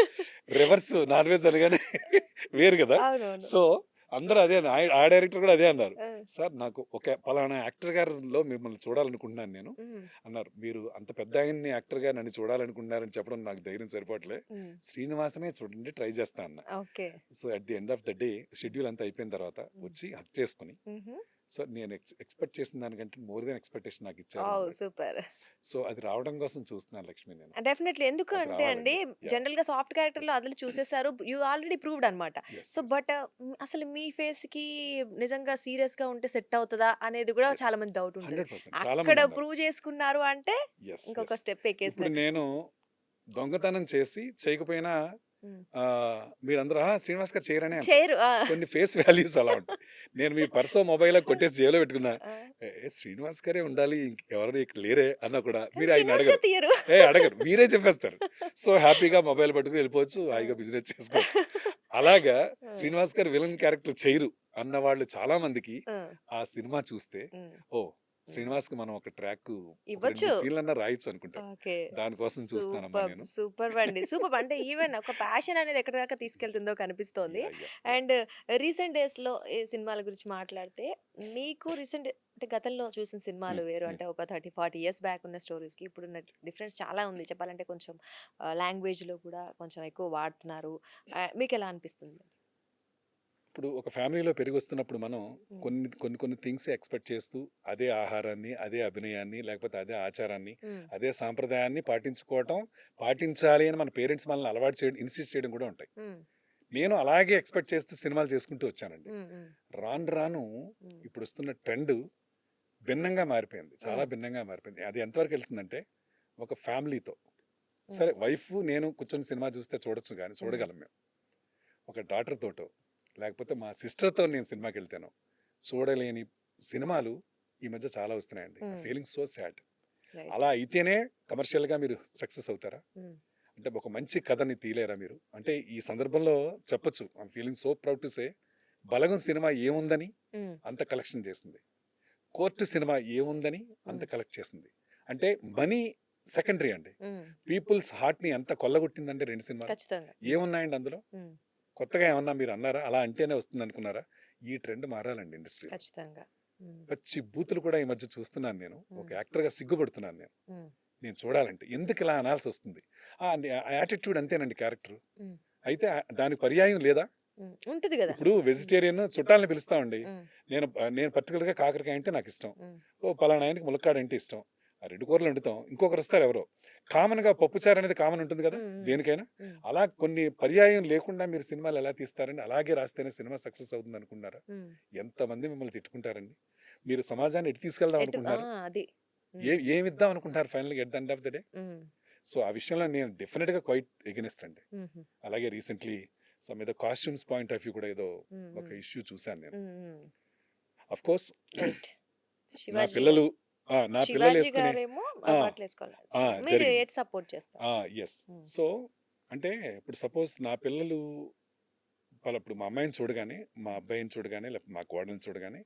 రివర్స్ నాన్ వెజ్ అనగానే వేరు కదా! అవునవును. సో, అందరూ అదే ఆ డైరెక్టర్ కూడా అదే అన్నారు. ఆ! సార్ నాకు ఒక పలానా యాక్టర్ గారిలో మిమ్మల్ని చూడాలనుకుంటున్నాను నేను హ్మ్. అన్నారు. మీరు అంత పెద్ద ఆయన్ని యాక్టర్‌గా నన్ను చూడాలనుకుంటున్నారని చెప్పడం నాకు ధైర్యం సరిపోవట్లే. హ్మ్. శ్రీనివాసనే చూడండి ట్రై చేస్తా అన్నా. Okay. So, at the end of the day schedule అంతా అయిపోయిన తర్వాత హ్మ్. వచ్చి హగ్ చేసుకొని హుహు. సో, నేను ఎక్స్‌పెక్ట్ చేసిన దానికంటే మోర్ దెన్ ఎక్స్‌పెక్టేషన్ నాకిచ్చారు ఓహ్! అన్నాడు. సూపర్. సో, అది రావడం కోసం చూస్తున్నాను లక్ష్మి నేను. డెఫినైట్‌లీ. ఎందుకు అది అంటే అండి, రావాలండి. యాహ్! జనరల్‌గా సాఫ్ట్ క్యారెక్టర్‌లో యెస్. అందులో చూసేసారు. యూ ఆల్రెడీ ప్రూవ్డ్ అనమాట. యెస్. So, yes. బట్ అసలు మీ ఫేస్‌కి నిజంగా సీరియస్‌గా ఉంటే సెట్ అవుతదా అనేది గూడా యెస్. చాలా మంది డౌట్ ఉంటది. 100% చాలా అక్కడ మందన్నారు. ప్రూవ్ చేసుకున్నారు అంటే యెస్. ఇంకొక యెస్. స్టెప్ ఇప్పుడు ఎక్కేసినట్టు. నేను దొంగతనం చేసి చేయకపోయినా హ్మ్. మీరందరూ శ్రీనివాస్ గారు చేయరనే అంటారు. చేయరు. ఆ! కొన్ని ఫేస్ వాల్యూస్ అలా ఉంటాయి. నేను మీ పర్సో, మొబైలో కొట్టేసి జేబులో పెట్టుకున్నా. ఆ! శ్రీనివాస్ గారే ఉండాలి. ఇంకెవరు ఇక్కడ లేరే అన్నా కూడా కానీ మీరు ఆయన శ్రీనివాస్ అడగరు. గారు తీయరు. అడగరు. మీరే చెప్పేస్తారు. సో, హ్యాపీగా మొబైల్ పట్టుకొని వెళ్ళిపోవచ్చు. ఆ! హాయిగా బిజినెస్ చేసుకోవచ్చు. అలాగా ఆ! శ్రీనివాస్ గారు విలన్ క్యారెక్టర్ చేయరు అన్నవాళ్ళు చాలా మందికి ఆ! ఆ సినిమా చూస్తే హ్మ్. ఓహ్! హ్మ్. శ్రీనివాస్‌కి మనం ఒక ట్రాక్ ఒక 2, ఇవ్వచ్చు. 3 సీన్‌లన్నా రాయొచ్చు అనుకుంటారు. ఓకే. దానికోసం చూస్తున్నానమ్మా సూపర్బ్! నేను. సూపర్బ్ అండి. సూపర్బ్ అంటే ఈవెన్ ఒక ప్యాషన్ అనేది ఎక్కడి దాకా తీసుకెళ్తుందో కనిపిస్తోంది. Yeah! Yeah! Yeah! And recent డేస్‌లో ఈ సినిమాల గురించి మాట్లాడితే మీకు రీసెంట్ అంటే గతంలో చూసిన సినిమాలు హ్మ్. వేరు. హ్మ్. అంటే ఒక 30, 40 ఇయర్స్ బ్యాక్ ఉన్న స్టోరీస్‌కి ఇప్పుడున్న డిఫరెన్స్ చాలా ఉంది. చెప్పాలంటే కొంచెం లాంగ్వేజ్‌లో కూడా కొంచెం ఎక్కువ వాడుతున్నారు. మీకెలా అనిపిస్తుంది? ఇప్పుడు ఒక ఫ్యామిలీలో పెరిగొస్తున్నప్పుడు మనం హ్మ్. కొన్ని థింగ్స్ ఎక్స్‌పెక్ట్ చేస్తూ అదే ఆహారాన్ని, అదే అభినయాన్ని, లేకపోతే అదే ఆచారాన్ని, హ్మ్. అదే సాంప్రదాయాన్ని పాటించాలి అని మన పేరెంట్స్ మనల్ని అలవాటు చేయడం, ఇన్సిస్ట్ చేయడం కూడా ఉంటాయి. హ్మ్. నేను అలాగే ఎక్స్‌పెక్ట్ చేస్తూ సినిమాలు చేసుకుంటూ వచ్చానండి. హ్మ్. హ్మ్. రాను రాను హ్మ్. ఇప్పుడొస్తున్న ట్రెండ్ భిన్నంగా మారిపోయింది. చాలా హ్మ్. భిన్నంగా మారిపోయింది. అది ఎంతవరకు వెళ్తుందంటే ఒక ఫ్యామిలీతో హ్మ్. సరే వైఫ్, నేను కూర్చొని సినిమా చూస్తే చూడొచ్చు గానీ హ్మ్. చూడగలం మేము. ఒక డాటర్ తోటో, లేకపోతే మా సిస్టర్‌తో నేను సినిమాకెళ్తాను. చూడలేని సినిమాలు ఈ మధ్య చాలా వస్తున్నాయండి. ఐ హ్మ్. Feeling so sad. రైట్. అలా అయితేనే కమర్షియల్‌గా మీరు సక్సెస్ అవుతారా? హ్మ్. అంటే ఒక మంచి కథని తీయలేరా మీరు? అంటే ఈ సందర్భంలో చెప్పొచ్చు. I'm feeling so proud to say 'Balagam' cinema ఏముందని హ్మ్. అంత కలెక్షన్ చేసింది. 'కోర్టు' సినిమా ఏముందని అంత హ్మ్. కలెక్ట్ చేసింది. అంటే మనీ సెకండరీ అండి. హ్మ్. పీపుల్స్ హార్ట్‌ని ఎంత కొల్లగొట్టిందంటే 2 సినిమాలు. ఖచ్చితంగా. హ్మ్. ఏమున్నాయండి అందులో? హ్మ్. కొత్తగా ఏమన్నా మీరు అన్నారా? అలా అంటేనే వస్తుందనుకున్నారా? ఈ ట్రెండ్ మారాలండి ఇండస్ట్రీలో. ఖచ్చితంగా. హ్మ్. పచ్చి బూతులు కూడా ఈ మధ్య చూస్తున్నాను నేను. ఒక హ్మ్. యాక్టర్‌గా సిగ్గుపడుతున్నాను నేను. హ్మ్. నేను చూడాలంటే. ఎందుకిలా అనాల్సొస్తుంది? ఆ యాటిట్యూడ్ అంతేనండి క్యారెక్టరు. హ్మ్. అయితే దానికి పర్యాయం లేదా? హ్మ్. ఉంటది గదా! ఇప్పుడు హ్మ్. వెజిటేరియన్ చుట్టాలని పిలుస్తామండి. హ్మ్. నేను పర్టిక్యులర్‌గా కాకరకాయ అంటే నాకిష్టం. హ్మ్. పలానా ఆయనకి ములక్కాడంటే ఇష్టం. ఆ 2 కూరలు వండుతాం. ఇంకొకరొస్తారు ఎవరో. కామన్‌గా పప్పుచారు అనేది కామన్ ఉంటుంది గదా! హ్మ్. హ్మ్. దేనికైనా. హ్మ్. అలా కొన్ని పర్యాయం లేకుండా మీరు సినిమాలు ఎలా తీస్తారండి? అలాగే రాస్తేనే సినిమా సక్సెస్ అవుతుందనుకున్నారా? హ్మ్. ఎంతమంది మిమ్మల్ని తిట్టుకుంటారండి? మీరు సమాజాన్ని ఎటు తీసుకెళ్దాం అనుకుంటున్నారు? అది. హ్మ్. ఏమిద్దాం అనుకుంటున్నారు ఫైనల్‌గా at the end of the day? హ్మ్. సో, ఆ విషయంలో నేను డెఫినిట్‌గా క్వైట్ ఎగైనిస్ట్ అండి. హుహు. అలాగే రీసెంట్‌లీ ఏదో కాస్ట్యూమ్స్ పాయింట్ ఆఫ్ వ్యూ కూడా ఏదో హ్మ్. ఒక హ్మ్. ఇష్యూ చూసాను నేను. హ్మ్. హ్మ్. Of course right. నా 'శివాజీ' పిల్లలు నా పిల్లలు 'శివాజీ' యేసుకునే గారేమో ఆ! బట్టలేసుకోవాలి. ఆ! మీరు జరిగింది. ఏది సపోర్ట్ చేస్తారు? యెస్. హ్మ్. సో, అంటే ఇప్పుడు సపోజ్ నా పిల్లలు ఇప్పుడు మా అమ్మాయిని చూడగానే, మా అబ్బాయిని చూడగానే, లేకపోతే మా కోడలిని చూడగానే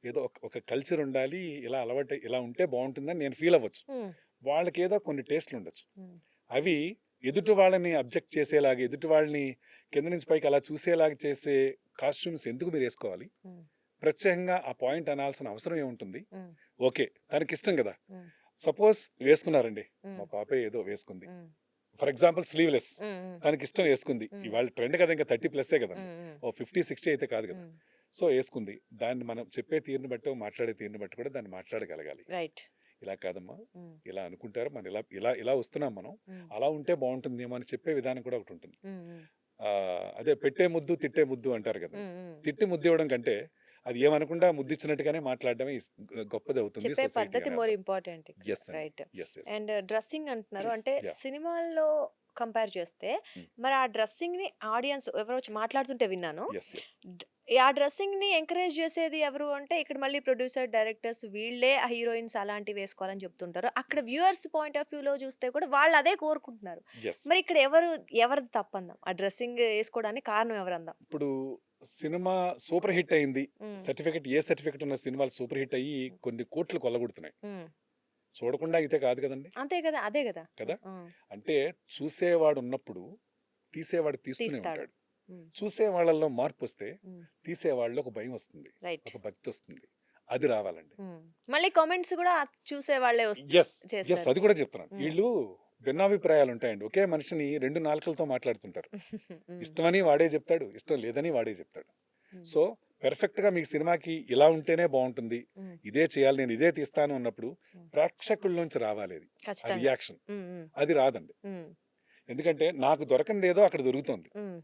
ఏదో ఒక కల్చర్ ఉండాలి, ఇలా అలవాటు ఇలా ఉంటే బాగుంటుందని నేను ఫీల్ అవ్వచ్చు. హ్మ్. వాళ్ళకి ఏదో కొన్ని టేస్ట్లు ఉండొచ్చు. హ్మ్. అవి ఎదుటి వాళ్ళని అబ్జెక్ట్ చేసేలాగా, ఎదుటి వాళ్ళని కింద నుంచి పైకి అలా చూసేలాగా చేసే కాస్ట్యూమ్స్ ఎందుకు మీరు వేసుకోవాలి? హ్మ్. ప్రత్యేకంగా ఆ పాయింట్ అనాల్సిన అవసరం ఏముంటుంది? హ్మ్. ఓకే, తనకి ఇష్టం కదా. హ్మ్. సపోజ్ వేసుకున్నారండి, హ్మ్. మా పాపే ఏదో వేసుకుంది, హ్మ్. ఫర్ ఎగ్జాంపుల్ స్లీవ్లెస్, హ్మ్. హ్మ్. తనకి ఇష్టం వేసుకుంది. హ్మ్. ఇవాళ ట్రెండ్ కదా, ఇంకా 30+ కదండి, హ్మ్. ఓ 50-60 అయితే కాదు కదా. హ్మ్. సో వేసుకుంది, దాన్ని మనం చెప్పే తీరుని బట్టి, మాట్లాడే తీరుని బట్టి కూడా దాన్ని మాట్లాడగలగాలి. రైట్. ఇలా కాదమ్మా, హ్మ్. ఇలా అనుకుంటారు, మనం ఇలా ఇలా ఇలా వస్తున్నాం, మనం హ్మ్. అలా ఉంటే బాగుంటుందేమో అని చెప్పే విధానం కూడా ఒకటి ఉంటుంది. హ్మ్. హ్మ్. అదే పెట్టే ముద్దు తిట్టే ముద్దు అంటారు కదా. హ్మ్. హ్మ్. తిట్టి ముద్దు ఇవ్వడం కంటే అది ఏమనకుండా ముద్దిచ్చినట్టుగానే మాట్లాడడమే గొప్పది అవుతుంది చెప్పే సొసైటీ పద్ధతి అని మోర్ అర్థం. ఇంపార్టెంట్ ఇక్కడ. ఎస్ అండి, right. Yes yes. And dressing అంటున్నారు. అంటే యా. సినిమాల్లో కంపేర్ చేస్తే మరి ఆ డ్రెస్సింగ్‌ని ఆడియన్స్ ఎవరో వచ్చి మాట్లాడుతుంటే విన్నాను. Yes yes. డ్ ఆ డ్రెస్సింగ్‌ని ఎంకరేజ్ చేసేది ఎవరు అంటే ఇక్కడ మళ్ళీ ప్రొడ్యూసర్, డైరెక్టర్స్ వీళ్ళే ఆ హీరోయిన్స్ అలాంటివి వేసుకోవాలని చెప్తుంటారు. అక్కడ వ్యూయర్స్ పాయింట్ ఆఫ్ వ్యూలో చూస్తే కూడా వాళ్ళు అదే కోరుకుంటున్నారు. ఎస్. మరి ఇక్కడ ఎవరిది తప్పందాం? ఆ డ్రెస్సింగ్ ఏసుకోవడానికి కారణం ఎవరందాం? ఇప్పుడు సినిమా సూపర్ హిట్ అయింది, హ్మ్. సర్టిఫికెట్ ఉన్న సినిమాలు సూపర్ హిట్ అయ్యి కొన్ని కోట్లు కొల్లగొడుతున్నాయి. హ్మ్. చూడకుండా అయితే కాదు కదండి, అంతే కదా! అదే కదా! కదా. హ్మ్. అంటే చూసేవాడు ఉన్నప్పుడు తీసేవాడు తీస్తూనే తీస్తాడు. ఉంటాడు. హ్మ్. చూసే వాళ్ళల్లో మార్పు వస్తే హ్మ్. తీసేవాళ్ళలో ఒక భయం వస్తుంది, రైట్. ఒక భక్తి వస్తుంది. అది రావాలండి. హ్మ్. మళ్ళీ కామెంట్స్ గూడా చూసే వాళ్ళే ఎస్ ఎస్, చేస్తారు. అది కూడా చెప్తున్నాను. హ్మ్. వీళ్ళు భిన్నాభిప్రాయాలు ఉంటాయండి. ఒకే మనిషిని రెండు నాలుకలతో మాట్లాడుతుంటారు. హ్మ్. ఇష్టమని వాడే చెప్తాడు, ఇష్టం లేదని వాడే చెప్తాడు. హ్మ్. సో పెర్ఫెక్ట్గా మీకు సినిమాకి ఇలా ఉంటేనే బాగుంటుంది, హ్మ్. ఇదే చేయాలి, నేను ఇదే తీస్తాను అన్నప్పుడు హ్మ్. ప్రేక్షకుల్లోంచి రావాలి అది, ఆ ఖచ్చితంగా. రియాక్షన్. హ్మ్. హ్మ్. అది రాదండి, హ్మ్. ఎందుకంటే నాకు దొరకంది ఏదో అక్కడ దొరుకుతుంది. హ్మ్.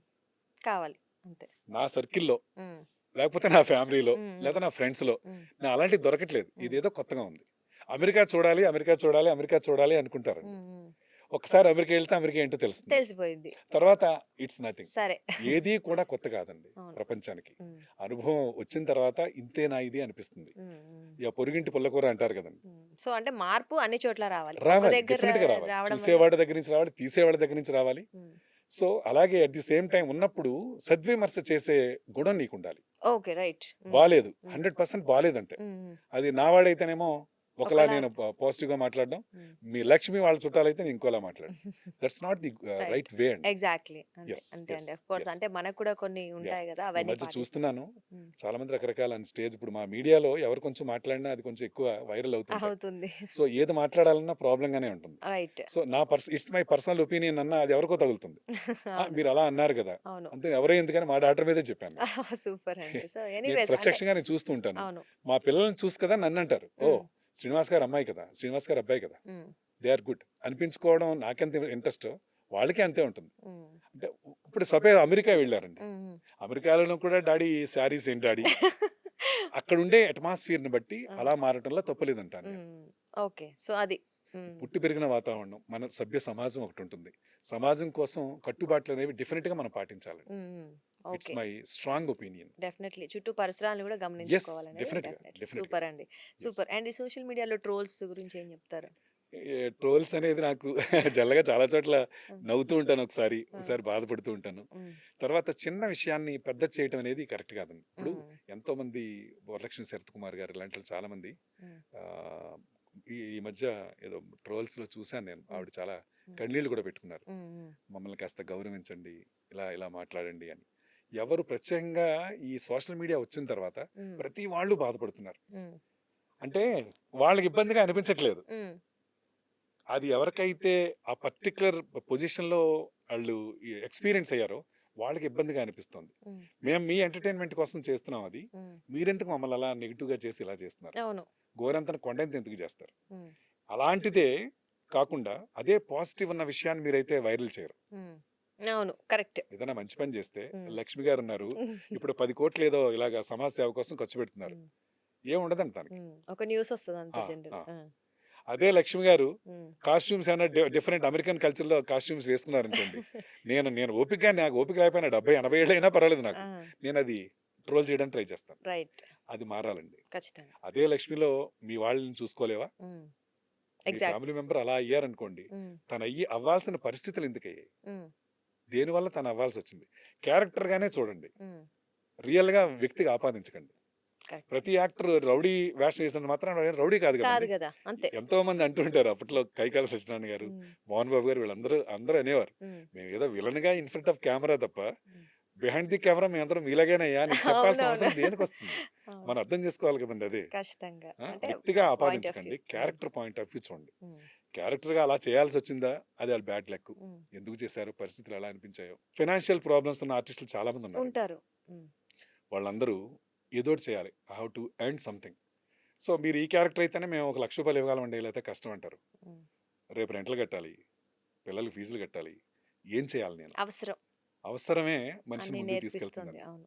కావాలి. అంతే. నా సర్కిల్లో, హ్మ్. లేకపోతే నా ఫ్యామిలీలో, హ్మ్. హ్మ్. లేదా నా ఫ్రెండ్స్లో హ్మ్. నా అలాంటివి దొరకట్లేదు. హ్మ్. ఇదేదో కొత్తగా ఉంది, అమెరికా చూడాలి, అమెరికా చూడాలి, అమెరికా చూడాలి అనుకుంటారండి. హ్మ్. హ్మ్. ఒకసారి అమెరికా వెళ్తే అమెరికా ఏంటో తెలుస్తుంది. తెలిసిపోయిద్ది. తర్వాత ఇట్స్ నథింగ్. సరే. ఏది కూడా కొత్త కాదండి అవును. ప్రపంచానికి. హ్మ్. అనుభవం వచ్చిన తర్వాత ఇంతేనా ఇది అనిపిస్తుంది. హ్మ్. హ్మ్. ఇక పొరుగింటి పుల్లకూర అంటారు కదండి. హ్మ్. సో, అంటే మార్పు అన్ని చోట్ల రావాలి. ఒక రావాలి, దగ్గర డెఫినెట్గా రావాలి. రావడం వల్ల చూసేవాడి దగ్గర నుంచి రావాలి, తీసేవాడి దగ్గర నుంచి రావాలి. హ్మ్. సో అలాగే అట్ ది సేమ్ టైం ఉన్నప్పుడు సద్విమర్శ చేసే గుణం నీకు ఉండాలి. ఓకే. రైట్. హ్మ్. బాలేదు, హ్మ్. 100% బాలేదంతే. హ్మ్. హ్మ్. అది నా వాడైతేనేమో ఒకలా ఒకలా నేను పాజిటివ్గా మాట్లాడడం, హ్మ్. మీ లక్ష్మి వాళ్ళ చుట్టాలైతే నేను ఇంకోలా మాట్లాడడం. That's not the right. Right way అండి. ఎగ్జాక్ట్‌లీ. అంతే. ఎస్ అంతే ఎస్ అండి. Of course yes. అంటే మనకు కూడా కొన్ని యాహ్! ఉంటాయి గదా! ఈ అవన్నీ మధ్య పాటిస్తాం. చూస్తున్నాను, హ్మ్. చాలా మంది రకరకాల స్టేజ్, ఇప్పుడు మా మీడియాలో ఎవరు కొంచెం మాట్లాడినా అది కొంచెం ఎక్కువ వైరల్ అవుతుంటాయి. అవుతుంది. సో ఏది మాట్లాడాలన్నా ప్రాబ్లం గానే ఉంటుంది. రైట్. సో నా ఇట్స్ మై పర్సనల్ ఒపీనియన్ అన్నా అది ఎవరికో తగులుతుంది. అవును. మీరు అలా అన్నారు కదా, అవును. అంతే, ఎవరో ఎందుకని మా డాటర్ మీదే చెప్పాను నేను. సూపర్ అండి. సో, నేను ఎనీవేస్ అంటే ప్రత్యక్షంగా నేను చూస్తూ ఉంటాను. అవును. మా పిల్లల్ని చూసి కదా నన్ను అంటారు, ఓ హ్మ్. శ్రీనివాస్ గారు అమ్మాయి కదా, శ్రీనివాస్ గారు అబ్బాయి కదా, హ్మ్. దే ఆర్ గుడ్ అనిపించుకోవడం నాకెంత ఇంట్రెస్ట్ వాళ్ళకి అంతే ఉంటుంది. హ్మ్. అంటే ఇప్పుడు సపోజ్ అమెరికా వెళ్ళారండి, హ్మ్. అమెరికాలో కూడా డాడీ శారీస్ ఏంటి డాడీ, అక్కడ ఉండే అట్మాస్ఫియర్ని బట్టి ఆ! అలా మారటంలో తప్పులేదంటాను నేను. హ్మ్. ఓకే. సో, అది. హ్మ్. పుట్టి పెరిగిన వాతావరణం, మన సభ్య సమాజం ఒకటి ఉంటుంది. సమాజం కోసం కట్టుబాట్లు అనేవి డెఫినెట్గా మనం పాటించాలి. హ్మ్. హ్మ్. It's okay. My strong opinion. Definitely. చుట్టూ పరిసరాలను గూడా ఎస్, గమనించుకోవాలనేది డెఫినెట్గా డెఫినెట్‌లీ. డెఫినెట్గా. సూపర్ అండి. ఎస్. సూపర్. అండ్ ఈ సోషల్ మీడియాలో ట్రోల్స్ గురించి ఏం చెప్తారు? ట్రోల్స్ అనేది నాకు జల్లగా చాలా చోట్ల హ్మ్. నవ్వుతూ ఉంటాను, ఒకసారి హ్మ్. ఒకసారి బాధపడుతూ ఉంటాను. హ్మ్. తర్వాత చిన్న విషయాన్ని పెద్ద చేయటం అనేది కరెక్ట్ కాదండి. ఇప్పుడు హ్మ్. ఎంతో మంది, వరలక్ష్మి శరత్ కుమార్ గారు ఇలాంటి వాళ్ళు చాలా మంది, హ్మ్. ఆ, ఈ ఈ మధ్య ఏదో ట్రోల్స్ లో చూశాను నేను, హ్మ్. ఆవిడ చాలా హ్మ్. కన్నీళ్లు కూడా పెట్టుకున్నారు. హ్మ్. హ్మ్. మమ్మల్ని కాస్త గౌరవించండి, ఇలా ఇలా మాట్లాడండి అని. ఎవరు ప్రత్యేకంగా ఈ సోషల్ మీడియా వచ్చిన తర్వాత హ్మ్. ప్రతి వాళ్ళు బాధపడుతున్నారు. హ్మ్. అంటే వాళ్ళకి ఇబ్బందిగా అనిపించట్లేదు. హ్మ్. అది ఎవరికైతే ఆ పర్టికులర్ పొజిషన్లో వాళ్ళు ఎక్స్పీరియన్స్ అయ్యారో వాళ్ళకి ఇబ్బందిగా అనిపిస్తుంది. హ్మ్. మేము మీ ఎంటర్టైన్మెంట్ కోసం చేస్తున్నాం అది, హ్మ్. మీరెందుకు మమ్మల్ని అలా నెగిటివ్గా చేసి ఇలా చేస్తున్నారు, అవును. గోరంతన కొండంత ఎందుకు చేస్తారు. హ్మ్. అలాంటిదే కాకుండా అదే పాజిటివ్ ఉన్న విషయాన్ని మీరైతే వైరల్ చేయరు. హ్మ్. అవును. కరెక్ట్. ఏదైనా మంచి పని చేస్తే, హ్మ్. లక్ష్మి గారు ఉన్నారు, ఇప్పుడు 10 కోట్లు ఏదో ఇలాగా సమాజ సేవ కోసం ఖర్చు పెడుతున్నారు, హ్మ్. ఏం ఉండదండి దానికి. హ్మ్. ఒక న్యూస్ వస్తది అంతే ఆ, జనరల్. ఆ. ఆ! అదే లక్ష్మి గారు హ్మ్. కాస్ట్యూమ్స్ ఏమైనా డిఫరెంట్ అమెరికన్ కల్చర్లో కాస్ట్యూమ్స్ వేసుకున్నారు అనుకోండి, నేను నేను ఓపికగా, నాకు ఓపిక లేకపోయినా 70-80 ఏళ్ళు అయినా పర్వాలేదు నాకు, ఆ! నేను అది ట్రోల్ చేయడానికి ట్రై చేస్తాను. రైట్. అది మారాలండి. ఖచ్చితంగా. అదే లక్ష్మిలో మీ వాళ్ళని చూసుకోలేవా, హ్మ్. Me exactly. ఫ్యామిలీ మెంబర్ అలా అయ్యారనుకోండి, హ్మ్. తను అవ్వాల్సిన పరిస్థితులు ఎందుకు అయ్యాయి, హ్మ్. దేనివల్ల తను అవ్వాల్సి వచ్చింది. క్యారెక్టర్గానే చూడండి, ఉమ్, రియల్గా వ్యక్తిగా ఆపాదించకండి. correct. ప్రతి యాక్టర్ రౌడీ వేషం వేసిన మాత్రం రౌడీ కాదు కాదు కదండి. కదా, అంతే. ఎంతో మంది అంటుంటారు అప్పట్లో, కైకాల సత్యనారాయణ గారు, ఉమ్, మోహన్ బాబు గారు, వీళ్ళందరూ అందరూ అనేవారు, ఉమ్, మేము ఏదో విలన్ గా ఇన్ ఫ్రంట్ ఆఫ్ కెమెరా తప్ప ఉమ్. బిహైండ్ ది కెమెరా మేము అందరం మీలాగేనయ్యా నీకు చెప్పాల్సిన అవునవును. అవసరం దేనికి వస్తుంది. అవును, మనం అర్థం చేసుకోవాలి కదండి అది. ఖచ్చితంగా. అంటే వ్యక్తిగా పాయింట్ ఆఫ్ ఆపాదించకండి, view. Character point of view చూడండి. క్యారెక్టర్ గా అలా చేయాల్సి వచ్చిందా, అది వాళ్ళ బ్యాడ్ లక్. ఎందుకు చేశారు, పరిస్థితులు ఎలా అనిపించాయో. ఫైనాన్షియల్ ప్రాబ్లమ్స్ ఉన్న ఆర్టిస్టులు చాలా మంది ఉన్నారు. ఉంటారు. ఉమ్, వాళ్ళందరూ ఏదోటి చేయాలి, how to earn something. So మీరు ఈ క్యారెక్టర్ అయితేనే మేము ఒక 1,00,000 రూపాయలు ఇవ్వగలమండి, లేకపోతే కష్టం అంటారు. ఉమ్. రేపు రెంట్లు కట్టాలి, పిల్లలకి ఫీజులు కట్టాలి, ఏం చేయాలి నేను. అవసరం అవసరమే మనిషిని అన్ని ముందుకు నేర్పిస్తుంది. తీసుకెళ్తుందండి. అవును.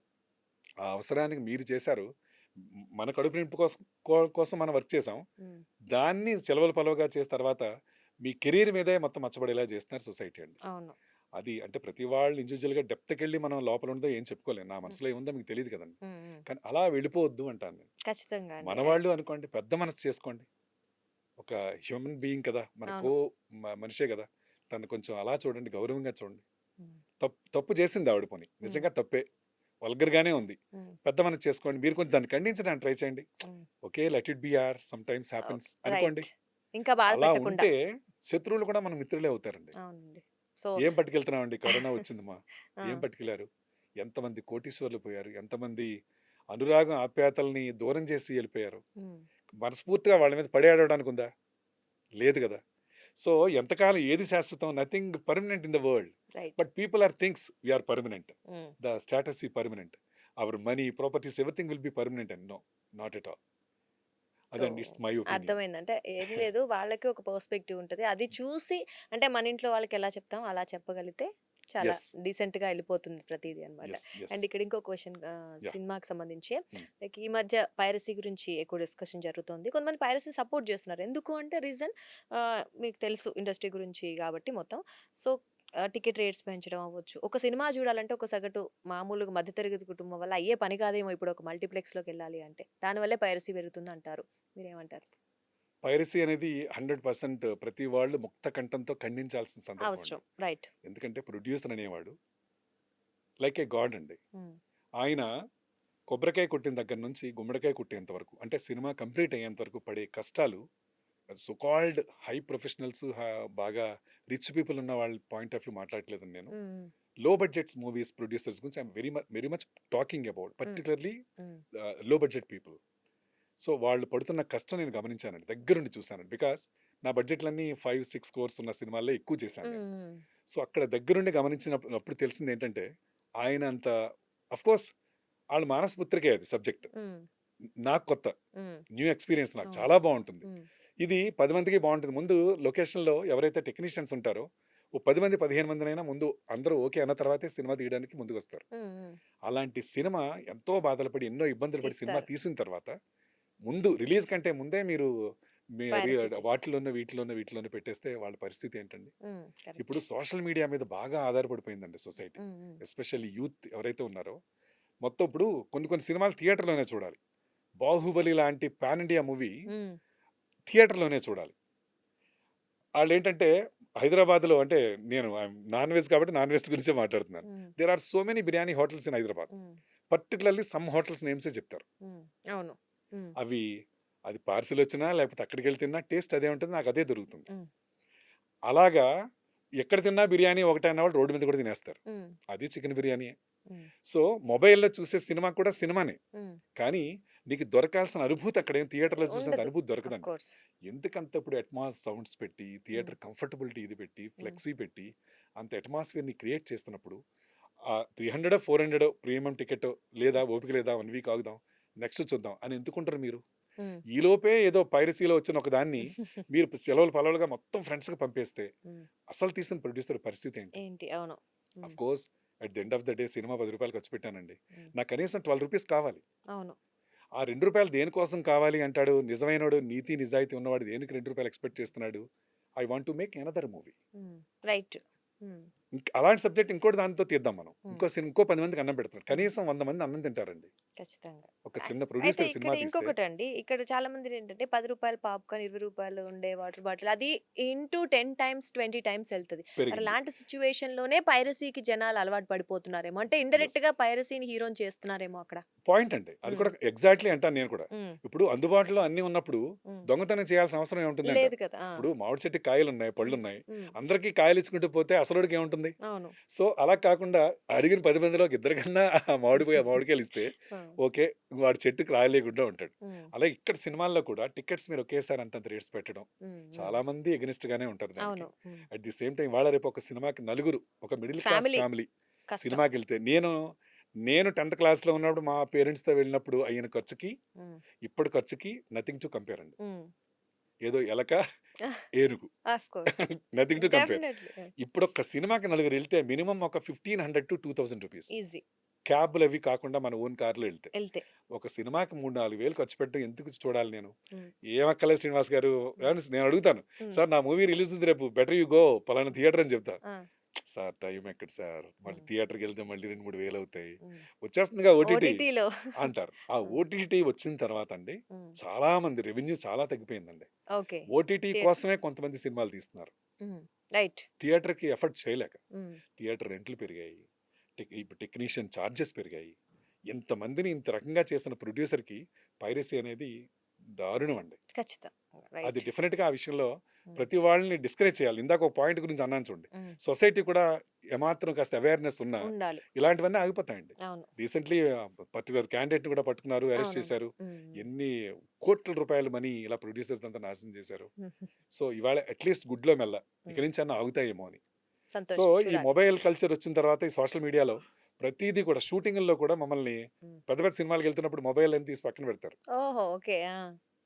ఆ అవసరానికి మీరు చేశారు, మన కడుపు నింపు కోసం కోసం మనం వర్క్ చేసాం. ఉమ్, దాన్ని చెలవలు పలవగా చేసిన తర్వాత మీ కెరీర్ మీదే మొత్తం మచ్చబడేలా చేస్తున్నారు సొసైటీ అండి. అవును. అది అంటే ప్రతి వాళ్ళు ఇండివిజువల్గా డెప్త్కి వెళ్ళి మనం లోపల ఉందో ఏం చెప్పుకోలేము, నా మనసులో ఏముందో మీకు తెలియదు కదండి. ఉమ్, ఉమ్. కానీ అలా వెళ్ళిపోవద్దు అంటాను నేను. ఖచ్చితంగా అండి. మనవాళ్ళు అనుకోండి, పెద్ద మనసు చేసుకోండి, ఒక హ్యూమన్ బీయింగ్ కదా, మన అవును. మనిషే కదా, తను కొంచెం అలా చూడండి, గౌరవంగా చూడండి. ఉమ్, తప్పు చేసింది ఆవిడ, పోనీ నిజంగా తప్పే, వల్గర్గానే ఉంది, ఉమ్, పెద్ద మనసు చేసుకోండి, మీరు కొంచెం దాన్ని ఖండించడానికి ట్రై చేయండి. Um. Okay, let it be or, sometimes happens అనుకోండి. రైట్. ఇంకా బాధ అలా పెట్టకుండా. ఉంటే శత్రువులు కూడా మన మిత్రులే అవుతారండి. అవునండి. సో ఏం పట్టుకెళ్తున్నామండి, కరోనా వచ్చిందమ్మా, ఆ, ఏం పట్టుకెళ్లారు, ఎంతమంది కోటీశ్వర్లు పోయారు, ఎంతమంది అనురాగం ఆప్యాయతల్ని దూరం చేసి వెళ్ళిపోయారు. ఉమ్, మనస్ఫూర్తిగా వాళ్ళ మీద పడి ఆడడానికి ఉందా, లేదు కదా. సో ఎంతకాలం ఏది శాశ్వతం, nothing permanent in the world, right. But people or things, we are permanent, um, the status is permanent, our money, properties, everything will be permanent and no, not at all. So అదండి, ఇట్స్ మై ఒపీనియన్. అర్థమైంది. అంటే ఏం లేదు, వాళ్ళకి ఒక పర్స్పెక్టివ్ ఉంటది. అది చూసి అంటే మన ఇంట్లో వాళ్ళకి ఎలా చెప్తాం అలా చెప్పగలిగితే చాలా ఎస్ డీసెంట్ గా వెళ్ళిపోతుంది ప్రతిదీ అన్నమాట. ఎస్ ఎస్ అండ్ ఇక్కడ ఇంకో క్వశ్చన్, యా. సినిమాకి సంబంధించి లైక్ ఈ మధ్య పైరసీ గురించి ఎక్కువ డిస్కషన్ జరుగుతుంది. కొంతమంది పైరసీ సపోర్ట్ చేస్తున్నారు. ఎందుకు అంటే రీజన్ మీకు తెలుసు ఇండస్ట్రీ గురించి కాబట్టి మొత్తం. సో టికెట్ రేట్స్ పెంచడం అవ్వచ్చు. ఒక సినిమా చూడాలంటే ఒక సగటు మామూలుగా మధ్యతరగతి కుటుంబం వల్ల అయ్యే పని కాదేమో ఇప్పుడు ఒక మల్టీప్లెక్స్లోకి వెళ్ళాలి అంటే. దానివల్లే పైరసీ పెరుగుతుంది అంటారు. మీరేమంటారు? పైరసీ అనేది 100% ప్రతి వాళ్ళు ముక్త కంఠంతో ఖండించాల్సిన సందర్భం అండి. అవసరం. రైట్. ఎందుకంటే ప్రొడ్యూసర్ అనేవాడు లైక్ ఏ గాడ్ అండి. ఆయన కొబ్బరికాయ కొట్టిన దగ్గర నుంచి గుమ్మడికాయ కొట్టేంత వరకు, అంటే సినిమా కంప్లీట్ అయ్యేంత వరకు పడే కష్టాలు, కాల్డ్ హై ప్రొఫెషనల్స్, బాగా రిచ్ పీపుల్ ఉన్న వాళ్ళ పాయింట్ ఆఫ్ వ్యూ మాట్లాడలేదని నేను. లో బడ్జెట్స్ మూవీస్ ప్రొడ్యూసర్స్ గురించి I'm very much talking about, particularly లో బడ్జెట్ పీపుల్. సో వాళ్ళు పడుతున్న కష్టం నేను గమనించానండి, దగ్గరుండి చూశానండి. బికాస్ నా బడ్జెట్లన్నీ 5-6 crores ఉన్న సినిమాల్లో ఎక్కువ చేశాను నేను. సో అక్కడ దగ్గరుండి గమనించినప్పుడు అప్పుడు తెలిసింది ఏంటంటే, ఆయన అంత, కోర్స్ వాళ్ళ మానసపుత్రికే అది సబ్జెక్ట్, నాకు కొత్త న్యూ ఎక్స్పీరియన్స్, నాకు చాలా బాగుంటుంది. ఇది 10 మందికి బాగుంటుంది. ముందు లొకేషన్లో ఎవరైతే టెక్నీషియన్స్ ఉంటారో ఓ 10 మంది 15 మందినైనా ముందు అందరూ ఓకే అన్న తర్వాతే సినిమా తీయడానికి ముందుకు వస్తారు. అలాంటి సినిమా ఎంతో బాధలు పడి ఎన్నో ఇబ్బందులు పడి సినిమా తీసిన తర్వాత ముందు రిలీజ్ కంటే ముందే మీరు వీటిలోనే పెట్టేస్తే వాళ్ళ పరిస్థితి ఏంటండి. ఇప్పుడు సోషల్ మీడియా మీద బాగా ఆధారపడిపోయిందండి సొసైటీ, ఎస్పెషల్లీ యూత్ ఎవరైతే ఉన్నారో. మొత్తం ఇప్పుడు కొన్ని సినిమాలు థియేటర్లోనే చూడాలి. బాహుబలి లాంటి పాన్ ఇండియా మూవీ థియేటర్లోనే చూడాలి. వాళ్ళు ఏంటంటే హైదరాబాద్లో, అంటే నేను నాన్ వెజ్ కాబట్టి నాన్ వెజ్ గురించే మాట్లాడుతున్నాను. There are so many biryani hotels in Hyderabad, particularly some hotels నేమ్సే చెప్తారు. అవును. అవి అది పార్సిల్ వచ్చినా లేకపోతే అక్కడికి వెళ్ళి తిన్నా టేస్ట్ అదే ఉంటుంది, నాకు అదే దొరుకుతుంది. అలాగా ఎక్కడ తిన్నా బిర్యానీ ఒకటే అన్నవాళ్ళు రోడ్డు మీద కూడా తినేస్తారు, అది చికెన్ బిర్యానీ. సో మొబైల్లో చూసే సినిమా కూడా సినిమానే, కానీ నీకు దొరకాల్సిన అనుభూతి అక్కడ ఏం థియేటర్లో చూసినంత అనుభూతి దొరకదండి. ఎందుకంత ఇప్పుడు అట్మాస్ సౌండ్స్ పెట్టి, థియేటర్ కంఫర్టబిలిటీ ఇది పెట్టి, ఫ్లెక్సీ పెట్టి, అంత అట్మాస్ఫియర్ని క్రియేట్ చేస్తున్నప్పుడు 300-400 ప్రీమియం టికెట్ లేదా ఓపిక లేదా 1 వీక్ ఆగుదాం నెక్స్ట్ చూద్దాం అని ఎందుకుంటారు మీరు? ఈలోపే ఏదో పైరసీలో వచ్చిన ఒక దాన్ని మీరు సెలవులు పలవులుగా మొత్తం ఫ్రెండ్స్కి పంపేస్తే అసలు తీసిన ప్రొడ్యూసర్ పరిస్థితి ఏంటి? అవును. Of course at the end of the day cinema 10 రూపాయలు ఖర్చు పెట్టానండి, నాకు కనీసం 12 రూపీస్ కావాలి. అవును. ఆ 2 రూపాయలు దేనికోసం కావాలి అంటాడు నిజమైనడు, నీతి నిజాయితీ ఉన్నవాడు దేనికి 2 రూపాయలు ఎక్స్పెక్ట్ చేస్తున్నాడు? I want to make another movie. Right. అలాంటి సబ్జెక్ట్ ఇంకోటి దాంతో తీద్దాం మనం. హ్మ్. ఇంకో 10 మందికి అన్నం పెడతాం. కనీసం 100 మంది అన్నం తింటారండి. ఖచ్చితంగా. ఒక చిన్న అయితే ప్రొడ్యూసర్ ఇక్కడ సినిమా తీస్తే ఇంకొకటండి. ఇక్కడ చాలా మంది ఏంటంటే రూ. 10 పాప్‌కార్న్, రూ. 20 ఉండే వాటర్ బాటిల్ అది ఇంటూ 10 టైమ్స్, 20 టైమ్స్ ఎళ్తది. మరి పెరిగింది. అలాంటి సిట్యుయేషన్‌లోనే పైరసీకి జనాలు అలవాటు పడిపోతున్నారేమో. అంటే యెస్. ఇండైరెక్ట్‌గా పైరసీని హీరోని చేస్తున్నారేమో అక్కడ. పాయింట్ అండి. అది హ్మ్. కూడా ఎగ్జాక్ట్‌లీ అంటాను నేను కూడా. హ్మ్. ఇప్పుడు అందుబాటులో అన్నీ ఉన్నప్పుడు హ్మ్. దొంగతనం చేయాల్సిన అవసరం ఏముంటుందంటారు. లేదు కదా! ఆ! ఇప్పుడు మామిడి చెట్టుకి కాయలున్నాయి, హ్మ్. పళ్ళున్నాయి. హ్మ్. అందరికీ కాయలు ఇచ్చుకుంటూ పోతే అసలోడికి ఏముంటుంది? అవును. సో, అలా కాకుండా అడిగిన 10 మందిలో ఒక ఇద్దరికన్నా మామిడికాయలు ఇస్తే ఆ! ఓకే. వాడు చెట్టుకి రాయలేకుండా ఉంటాడు. హ్మ్. అలాగే ఇక్కడ సినిమాల్లో కూడా టికెట్స్ మీరు ఒకేసారి అంతంత రేట్స్ పెట్టడం హ్మ్. హ్మ్. చాలా మంది ఎగనిస్ట్ గానే ఉంటారు దానికి. అవును. హ్మ్. అట్ ది సేమ్ టైమ్ ఇవాళ రేపు ఒక సినిమాకి నలుగురు ఒక మిడిల్ క్లాస్ ఫ్యామిలీ ఫ్యామిలీ కష్టం. సినిమాకెళ్తే నేను 10th క్లాస్‌లో ఉన్నప్పుడు మా పేరెంట్స్‌తో వెళ్ళినప్పుడు అయిన ఖర్చుకి, హ్మ్. ఇప్పటి ఖర్చుకి నథింగ్ టు కంపేర్ అండి. హ్మ్. ఏదో ఎలక, ఏనుగు of course. Nothing to compare. Definitely. ఇప్పుడొక సినిమాకి నలుగురెళ్తే మినిమమ్ ఒక 1500-2000 రూపీస్. ఈజీ. క్యాబ్‌లవి కాకుండా మన ఓన్ కార్‌లో ఎళ్తే. ఎళ్తే. ఒక సినిమాకి 3, 4 వేలు ఖర్చు పెట్టడం ఎందుకు చూడాలి నేను? హ్మ్. ఏం అక్కర్లేదు శ్రీనివాస్ గారు. హ్మ్. ఏవండీ నేను అడుగుతాను. హ్మ్. సార్ నా మూవీ రిలీజ్ ఉంది రేపు. బెటర్ యూ గో పలానా థియేటర్ అని చెప్తా. ఆ! సార్ టైం ఎక్కడ సార్? మళ్ళీ హ్మ్. థియేటర్‌కెళ్తే మళ్ళీ 2, 3 వేలవుతాయి. హ్మ్. వచ్చేస్తుందిగా ఓటీటీ ఓటీటీలో. అంటారు. ఆ హ్మ్. ఓటీటీ వచ్చిన తర్వాత అండి హ్మ్. చాలా మంది రెవెన్యూ చాలా తగ్గిపోయిందండి. ఓకే. OTT theatre. కోసమే కొంతమంది సినిమాలు తీస్తున్నారు. హ్మ్. రైట్. థియేటర్‌కి ఎఫర్ట్ చేయలేక. హ్మ్. థియేటర్ రెంట్‌లు పెరిగాయి. ఇప్పుడు టెక్నీషియన్ చార్జెస్ పెరిగాయి. ఇంతమందిని ఇంత రకంగా చేసిన ప్రొడ్యూసర్‌కి పైరసీ అనేది దారుణం అండి. ఖచ్చితంగా. అది రైట్. డెఫినిట్‌గా ఆ విషయంలో హ్మ్. ప్రతి వాళ్ళని డిస్కరేజ్ చేయాలి. ఇందాక ఒక పాయింట్ గురించి అన్నాను చూడండి. హ్మ్. సొసైటీ కూడా ఏమాత్రం కాస్త అవేర్‌నెస్ ఉన్నా ఉండాలి. ఇలాంటివన్నీ ఆగిపోతాయండి. అవును. రీసెంట్‌లీ పర్టిక్యులర్ క్యాండిడేట్‌ని కూడా పట్టుకున్నారు. అరెస్ట్ అవునవును. చేశారు. హ్మ్. హ్మ్. ఎన్ని కోట్ల రూపాయల మనీ ఇలా ప్రొడ్యూసర్స్ అంతా నాశనం చేశారు. హుహు. సో, ఇవాళ అట్‌లీస్ట్ గుడ్‌లో మెల్ల. ఇక హ్మ్. నుంచన్నా ఆగుతాయేమో అని. సో, సంతోషం. ఈ చూడాలి. మొబైల్ కల్చర్ వచ్చిన తర్వాత ఈ సోషల్ మీడియాలో ప్రతీదీ కూడా షూటింగుల్లో కూడా మమ్మల్ని హ్మ్. పెద్ద పెద్ద సినిమాలకెళ్తున్నప్పుడు మొబైల్ తీసి పక్కన పెడతారు. ఓహో! ఓకే. ఆ!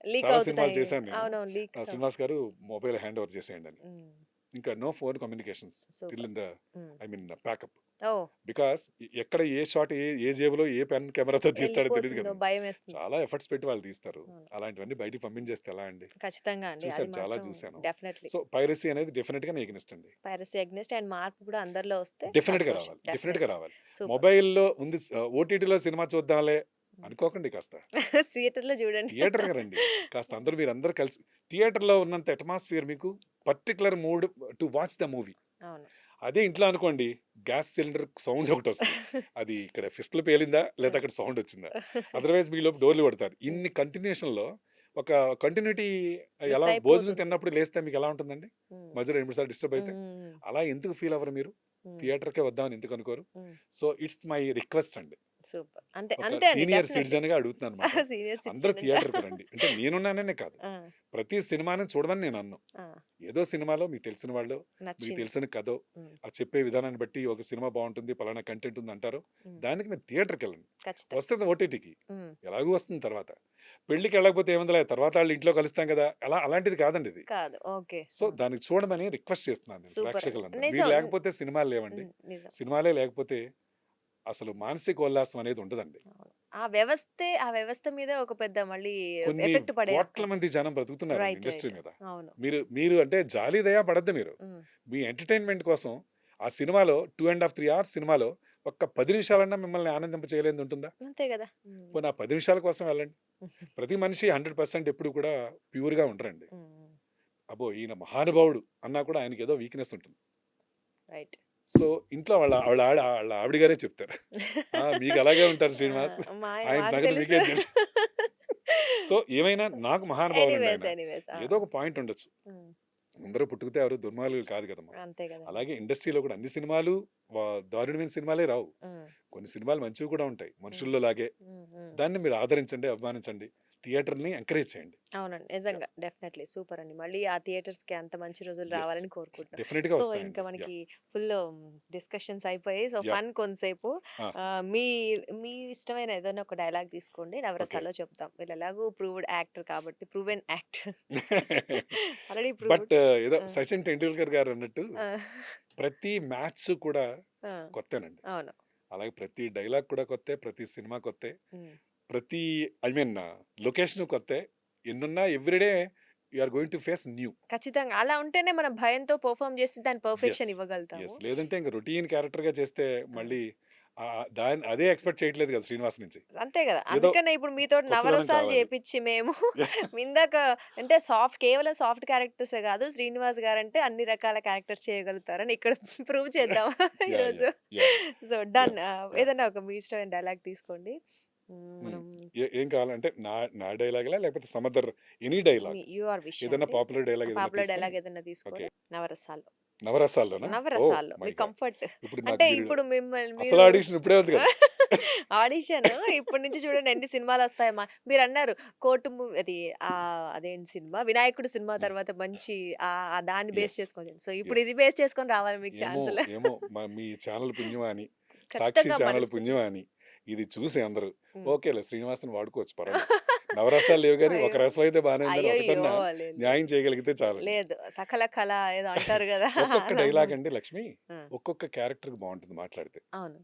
లీక్ చాలా సినిమాలు అవుతున్నాయి. చేశాను నేను. అవునవును. లీక్స్ శ్రీనివాస్ గారు మొబైల్ హ్యాండ్ ఓవర్ చేసేయండి అని. హ్మ్. ఇంకా no phone communications till super. In the hmm. I mean pack up. Oh! Because ఎక్కడ ఏ షాట్ ఏ జేబులో ఏ పెన్ కెమెరాతో తీస్తాడో తెలీదు ఎళ్ళిపోతుందో కదండీ. భయమేస్తుంది. చాలా ఎఫర్ట్స్ పెట్టి వాళ్ళు తీస్తారు. అవును. అలాంటివన్నీ బయటికి పంపించేస్తే ఎలా అండి? ఖచ్చితంగా అండి. అది చూసాను, చాలా మాత్రం చూసాను. డెఫినైట్‌లీ. సో, పైరసీ అనేది డెఫినిట్‌గా ఎగనెస్ట్ అండి. పైరసీ అగైన్స్ట్ అండ్ మార్పు కూడా అందరిలో వస్తే డెఫినిట్‌గా సంతోషం. రావాలి. డెఫినిట్‌గా డెఫినైట్‌లీ. రావాలి. సూపర్. మొబైల్‌లో ఉంది ఓటీటీలో సినిమా చూద్దాంలే హ్మ్. అనుకోకండి కాస్త. థియేటర్‌లో చూడండి. థియేటర్‌కి రండి. కాస్త హ్మ్. మీరందరూ కలిసి థియేటర్‌లో ఉన్నంత అట్మాస్ఫియర్ మీకు particular mood to watch the movie. అవును. అదే ఇంట్లో అనుకోండి గ్యాస్ సిలిండర్ సౌండ్ ఒకటొస్తది. అది ఇక్కడ ఫిస్టులు పేలిందా? ఆ! లేతే అక్కడ సౌండ్ వచ్చిందా? అదర్‌వైజ్ మీలోపు డోర్లు కొడతారు. హ్మ్. ఇన్ని కంటిన్యూషన్‌లో ఒక కంటిన్యూటీ మిస్ ఎలా భోజనం అయిపోతుంది. తిన్నప్పుడు లేస్తే మీకెలా ఉంటుందండి? హ్మ్. మధ్యలో 2, 3 సార్లు డిస్టర్బ్ హ్మ్. అయితే? హ్మ్. అలా ఎందుకు ఫీల్ అవ్వరు మీరు? హ్మ్. థియేటర్‌కే వద్దామని ఎందుకు అనుకోరు? Hmm. So, it's my request అండి. సూపర్. అంతే. ఒక అంతే అండి. Senior definitely. సిటిజన్‌గా అడుగుతున్నానన్నమాట. సీనియర్ అందరూ సిటిజన్‌గా. థియేటర్‌కి రండి. అంటే నేనున్నాననే కాదు. ఆ! ప్రతి సినిమాని చూడమని నేను అనను. ఆ! ఏదో సినిమాలో మీకు తెలిసిన వాళ్ళో, మీకు నచ్చింది. తెలిసిన కథో, హ్మ్. ఆ చెప్పే విధానాన్ని బట్టి ఒక సినిమా బావుంటుంది, పలానా కంటెంట్ ఉంది అంటారు. హ్మ్. దానికి మీరు థియేటర్‌కెళ్ళండి. ఖచ్చితంగా. వస్తుంది ఓటీటీకి. హ్మ్. ఎలాగో వస్తుంది తర్వాత. పెళ్ళికెళ్ళకపోతే ఏముందిలే తర్వాత ఆళ్ళు ఇంట్లో కలుస్తాం కదా! అలాంటిది కాదండి ఇది. కాదు. ఓకే. సో, ఆ! దానికి చూడమని రిక్వెస్ట్ చేస్తున్నాను నేను సూపర్ అండి. ప్రేక్షకులందరిని. మీరు నిజం. లేకపోతే సినిమాలు లేవండి. హ్మ్. నిజం. సినిమాలే లేకపోతే అసలు మానసిక ఉల్లాసం అనేది ఉండదండి. అవును. ఆ వ్యవస్థ మీద ఒక పెద్ద మళ్ళీ కొన్ని ఎఫెక్ట్ పడే కోట్ల మంది జనం బ్రతుకుతున్నారండి రైట్. Industry right. మీద. అవును. మీరు మీరు అంటే జాలి దయ పడద్దు మీరు. హ్మ్. మీ ఎంటర్‌టైన్‌మెంట్ కోసం ఆ సినిమాలో 2 ½ 3 అవర్స్ సినిమాలో ఒక్క 10 నిమిషాలన్నా మిమ్మల్ని ఆనందింప చేయలేనిది ఉంటుందా? అంతే గదా! హ్మ్. పోనీ ఆ 10 నిమిషాల కోసం వెళ్ళండి. ప్రతి మనిషి 100% ఎప్పుడు కూడా ప్యూర్‌గా ఉండరండి. హ్మ్. అబ్బో! ఈయన మహానుభావుడు అన్నా కూడా ఆయనకేదో వీక్‌నెస్ ఉంటుంది. రైట్. సో, ఇంట్లో వాళ్ళ ఆవిడ గారే చెప్తారు. ఆ! మీకు అలాగే ఉంటారు ఆ! శ్రీనివాస్. ఆయన మాకు సంగతి తెలుసు. మీకేం తెలుసు. సో, ఏమైనా నాకు మహానుభావుడండి ఆయన. ఎనీవేస్. ఆ! ఏదో ఒక పాయింట్ ఉండొచ్చు. హ్మ్. అందరూ పుట్టుకతో ఎవరు దుర్మార్గులు కాదు కదమ్మా! అంతే గదండీ. అలాగే ఇండస్ట్రీలో కూడా అన్ని సినిమాలు దారుణమైన సినిమాలే రావు. హ్మ్. కొన్ని సినిమాలు మంచివి కూడా ఉంటాయి. హ్మ్. మనుషుల్లో లాగే. హ్మ్. హ్మ్. దాన్ని మీరు ఆదరించండి, అభిమానించండి. థియేటర్‌ని ఎంకరేజ్ చేయండి. అవునండి. యాహ్! నిజంగా. డెఫినైట్‌లీ. సూపర్ అండి. మళ్ళీ ఆ థియేటర్స్‌కి అంత మంచి రోజులు యెస్. రావాలని కోరుకుంటున్నాం. డెఫినిట్‌గా సో, ఇంకా వస్తాయండి. యాహ్! మనకి ఫుల్లు డిస్కషన్స్ అయిపోయాయి. So, yeah! ఫన్ కొంతసేపు. ఆ! మీ మీ ఇష్టమైన ఏదైనా ఒక డైలాగ్ తీసుకోండి. ఓకే. నవరసాల్లో చెప్తాం. వీళ్ళు ఎలాగో ప్రూవ్డ్ యాక్టర్ కాబట్టి proven actor. Already proved. But ఏదో ఆ! 'సచిన్ టెండూల్కర్' గారన్నట్టు ఆ! ప్రతి మ్యాచ్ కూడా ఆ! కొత్తేనండి. అవును. అలాగే ప్రతి డైలాగ్ కూడా కొత్తే, ప్రతి సినిమా కొత్తే. హ్మ్. ప్రతి ఐ మీన్ లొకేషన్ కొత్తే. ఎన్నున్నా everyday you are going to face new. ఖచ్చితంగా. అలా ఉంటేనే మనం భయంతో పెర్ఫార్మ్ చేసి దాని యెస్. పర్ఫెక్షన్ ఇవ్వగలుగుతాము. యెస్. లేదంటే ఇంక రొటీన్ క్యారెక్టర్‌గా చేస్తే ఆ! మళ్ళీ అదే ఎక్స్‌పెక్ట్ చేయట్లేదు కదా శ్రీనివాస్ నుంచి. అంతే గదా! ఏదో అందుకనే ఇప్పుడు మీతోటి కొత్తదనం నవరసాలు కావాలి. చేపిచ్చి మేము ఇందాక అంటే కేవలం సాఫ్ట్ క్యారెక్టర్సే గాదు. శ్రీనివాస్ గారంటే అన్ని రకాల క్యారెక్టర్స్ చేయగలుగుతారని ఇక్కడ ప్రూవ్ చేద్దాం యాహ్! ఈరోజు. Yeah! Yeah! So, done. Yeah! Yeah! ఏదన్నా ఒక మీ ఇష్టమైన డైలాగ్ తీసుకోండి. హ్మ్. మనం ఏం కావాలంటే నా డైలాగ్‌లా లేకపోతే some other any dialogue? Your wish ఏదైనా అండి. పాపులర్ డైలాగ్ ఏదైనా పాపులర్ తీసుకొని డైలాగ్ ఏదన్నా ఓకే. తీసుకొని నవరసాలు. నవరసాల్లోనా? ఓహ్ నవరసాల్లో మై మీ గాడ్! కంఫర్ట్. ఇప్పుడు నాకు అంటే మీరు ఇప్పుడు మిమ్మల్ని అసలు మీరు ఆడిషన్ ఇప్పుడే ఉంది కదా! ఆడిషన్ ఇప్పటి నుంచి చూడండి ఎన్ని సినిమాలొస్తాయమ్మా. మీరన్నారు కోర్టు అది అదేంటి సినిమా 'వినాయకుడు' సినిమా హ్మ్. తర్వాత మంచి దాన్ని బేస్ యెస్. చేసుకొని. సో, ఇప్పుడు యెస్. ఇది బేస్ చేసుకొని రావాలి మీకు ఏమో, ఛాన్సులు. ఏమో మీ ఛానల్ పుణ్యమా అని, సాక్షి ఖచ్చితంగా ఛానల్ మనస్ఫూర్తి. పుణ్యమా అని ఇది చూసి అందరూ హ్మ్. ఓకేలే శ్రీనివాస్‌ని వాడుకోవచ్చు పర్వాలేదు. నవరసాలు లేవు గాని ఒక అయ్యో! రసం అయితే బానే ఉందని అయ్యయ్యో! ఒకటన్నా లేదు లేదు. న్యాయం చేయగలిగితే చాలండి. లేదు. సకల కళ ఏదో అంటారు గదా! ఒక్కొక్క డైలాగ్ అండి లక్ష్మి, ఆ! ఒక్కొక్క క్యారెక్టర్‌కి బావుంటుంది మాట్లాడితే. అవును.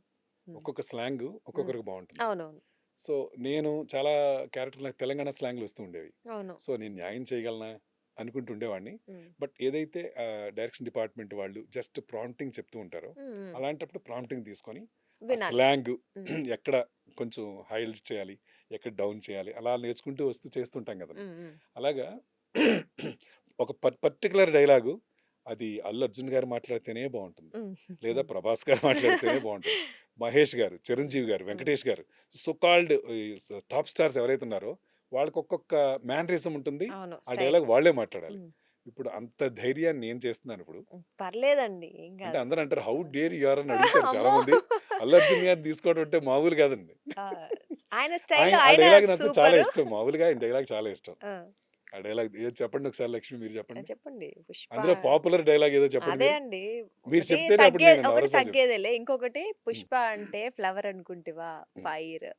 హ్మ్. ఒక్కొక్క స్లాంగు హ్మ్. ఒక్కొక్కరికి బావుంటుంది. అవునవును. సో, నేను చాలా క్యారెక్టర్ నాకు తెలంగాణ స్లాంగ్‌లు వస్తూ ఉండేవి. అవును. సో, నేను న్యాయం చేయగలనా అనుకుంటూ ఉండేవాడిని. హ్మ్. బట్ ఏదైతే డైరెక్షన్ డిపార్ట్‌మెంట్ వాళ్ళు జస్ట్ ప్రాంప్టింగ్ చెప్తూ ఉంటారో, హ్మ్. హ్మ్. అలాంటప్పుడు ప్రాంప్టింగ్ తీసుకొని ఆ వినాలి. స్లాంగ్ హ్మ్. ఎక్కడ కొంచెం హైలైట్ చేయాలి, ఎక్కడ డౌన్ చేయాలి అలా నేర్చుకుంటూ వస్తూ చేస్తుంటాం కదండీ. హ్మ్. హ్మ్. అలాగా ఒక పర్టిక్యులర్ డైలాగు అది అల్లు అర్జున్ గారు మాట్లాడితేనే బావుంటుంది. హ్మ్. లేదా హ్మ్. ప్రభాస్ గారు మాట్లాడితేనే బావుంటుంది. మహేష్ గారు, హ్మ్. చిరంజీవి గారు, హ్మ్. వెంకటేష్ గారు సో కాల్డ్ ఈ టాప్ స్టార్స్ ఎవరైతే ఉన్నారో వాళ్ళకి ఒక్కొక్క మేనరిజం ఉంటుంది. అవును. ఆ స్టైల్. డైలాగ్ వాళ్ళే మాట్లాడాలి. హ్మ్. ఇప్పుడు అంత ధైర్యాన్ని నేను చేస్తున్నాను ఇప్పుడు. హ్మ్. పర్లేదండి. ఏం అంటే గాదు. అందరూ అంటారు హౌ డేర్ యూ ఆర్ అని అడుగుతారు చాలా అమ్మో! మంది. అల్లు అర్జున్ గారిని తీసుకోవడం అంటే మామూలు కాదండి. ఆ! ఆయన స్టైల్‌లో ఆ ఆయన డైలాగ్ నాకు చాలా సూపరు. ఇష్టం. మామూలుగా ఆయన డైలాగ్ చాలా ఇష్టం. ఆ! ఆ డైలాగ్ ఏది చెప్పండి ఒకసారి లక్ష్మి మీరు చెప్పండి. చెప్పండి. 'పుష్ప' అందులో పాపులర్ డైలాగ్ ఏదో చెప్పండి అదే మీరు. అండి. మీరు చెప్తేనే అప్పుడు నేను ఒకటి నవరసాలు చెప్తాను. తగ్గేదేలే. ఇంకొకటి హ్మ్. 'పుష్ప' అంటే ఫ్లవర్ అనుకుంటివా హ్మ్. ఫైర్.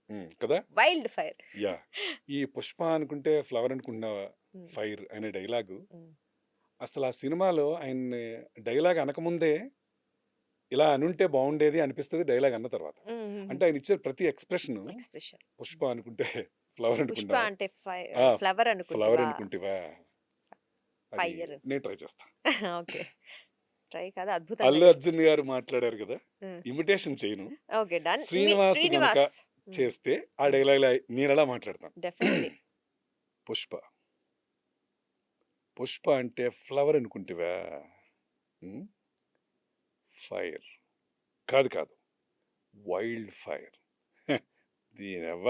కదా! Wild fire. యాహ్! ఈ 'పుష్ప' అనుకుంటే ఫ్లవర్ అనుకుంటున్నావా హ్మ్. ఫైర్ అనే డైలాగు హ్మ్. అసలు ఆ సినిమాలో ఆయన్ని డైలాగ్ అనకముందే ఇలా అనుంటే బావుండేది అనిపిస్తది డైలాగ్ అన్న తర్వాత. హ్మ్. హుహు. అంటే ఆయన ఇచ్చే ప్రతి ఎక్స్‌ప్రెషను ఎక్స్‌ప్రెషన్. 'పుష్ప' అనుకుంటే ఫ్లవర్ 'పుష్ప' అనుకున్నావా? అంటే ఆ! ఫ్లవర్ ఫ్లవర్ అనుకుంటివా అనుకుంటివా? అది ఫైర్. నేను ట్రై చేస్తా. ఓకే. ట్రై కాదు అద్భుతంగా అల్లు చేస్తారు. అర్జున్ గారు మాట్లాడారు కదా! హ్మ్. ఇమిటేషన్ చేయను. ఓకే. డన్. శ్రీనివాస్ గనక 'శ్రీనివాస్.' హ్మ్. చేస్తే ఆ హ్మ్. డైలాగ్‌లా నేనలా మాట్లాడతాను. డెఫినైట్‌లీ. 'పుష్ప' 'పుష్ప' అంటే ఫ్లవర్ అనుకుంటివా? హ్మ్. ఫైర్ కాదు కాదు. Wild fire. దీనవ్వ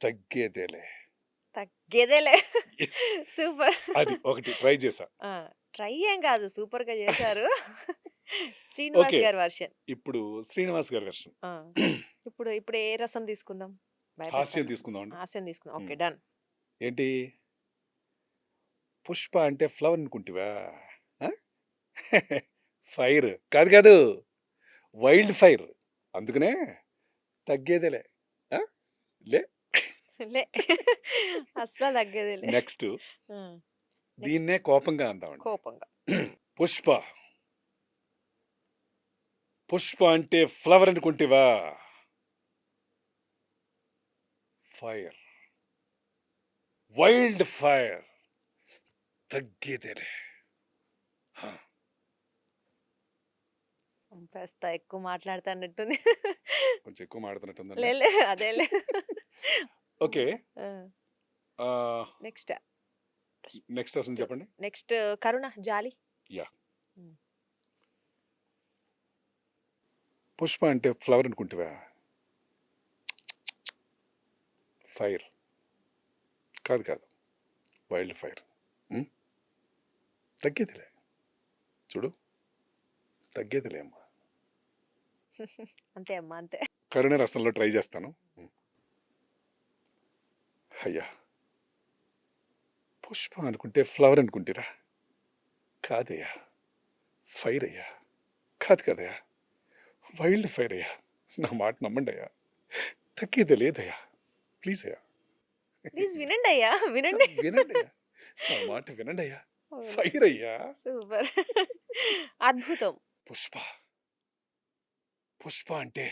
తగ్గేదేలే. తగ్గేదేలే. యెస్. సూపర్. అది ఒకటి ట్రై చేశా. ఆ! ట్రై ఏం కాదు. సూపర్‌గా చేశారు. 'శ్రీనివాస్' ఓకే. గారి వర్షన్. ఇప్పుడు 'శ్రీనివాస్' గారి వెర్షన్. ఆ! ఇప్పుడు ఏ రసం తీసుకుందాం? హాస్యం భయపెడతారా? తీసుకుందామండి. హాస్యం తీసుకుందాం. ఓకే. హ్మ్. డన్. ఏంటి 'పుష్ప' అంటే ఫ్లవర్ అనుకుంటివా? ఆ? ఫైర్ కాదు కాదు. Wild fire. అందుకనే తగ్గేదేలే. ఆ! లే. లే. అస్సలు తగ్గేదేలే. నెక్స్ట్ ఆ! నెక్స్ట్ దీన్నే కోపంగా అందామండి. కోపంగా. 'పుష్ప' 'పుష్ప' అంటే ఫ్లవర్ అనుకుంటివా? ఫైర్. Wild fire. తగ్గేదేలే. ఆ! చంపేస్తా ఎక్కువ మాట్లాడుతాన్నట్టుంది. కొంచెం ఎక్కువ మాడుతున్నట్టుందండి. లేలే అదేలే. ఓకే. ఆ! ఆహ్, నెక్స్ట్. నెక్స్ట్ అసలు నెక్స్ట్ చెప్పండి. నెక్స్ట్ 'కరుణ జాలి.' యాహ్! హ్మ్. 'పుష్ప' అంటే ఫ్లవర్ అనుకుంటివా? ఫైర్. కాదు కాదు. Wild fire. హ్మ్. తగ్గేదిలే. చూడు తగ్గేదిలే అమ్మ. అంతే అమ్మా అంతే. కరుణ రసంలో ట్రై చేస్తాను. హ్మ్. అయ్యా! 'పుష్ప' అనుకుంటే ఫ్లవర్ అనుకుంటిరా? కాదయ్యా! ఫైర్ అయ్యా! కాదు కదయ్యా! వైల్డ్ ఫైర్ అయ్యా! నా మాట నమ్మండయ్యా! తగ్గేదే లేదయ్యా! ప్లీజ్ అయ్యా! ప్లీజ్ వినండయ్యా. వినండి. వినండయ్యా! నా మాట వినండయ్యా! అవును. ఫైర్ అయ్యా! సూపర్. అద్భుతం. 'పుష్ప' 'పుష్ప' అంటే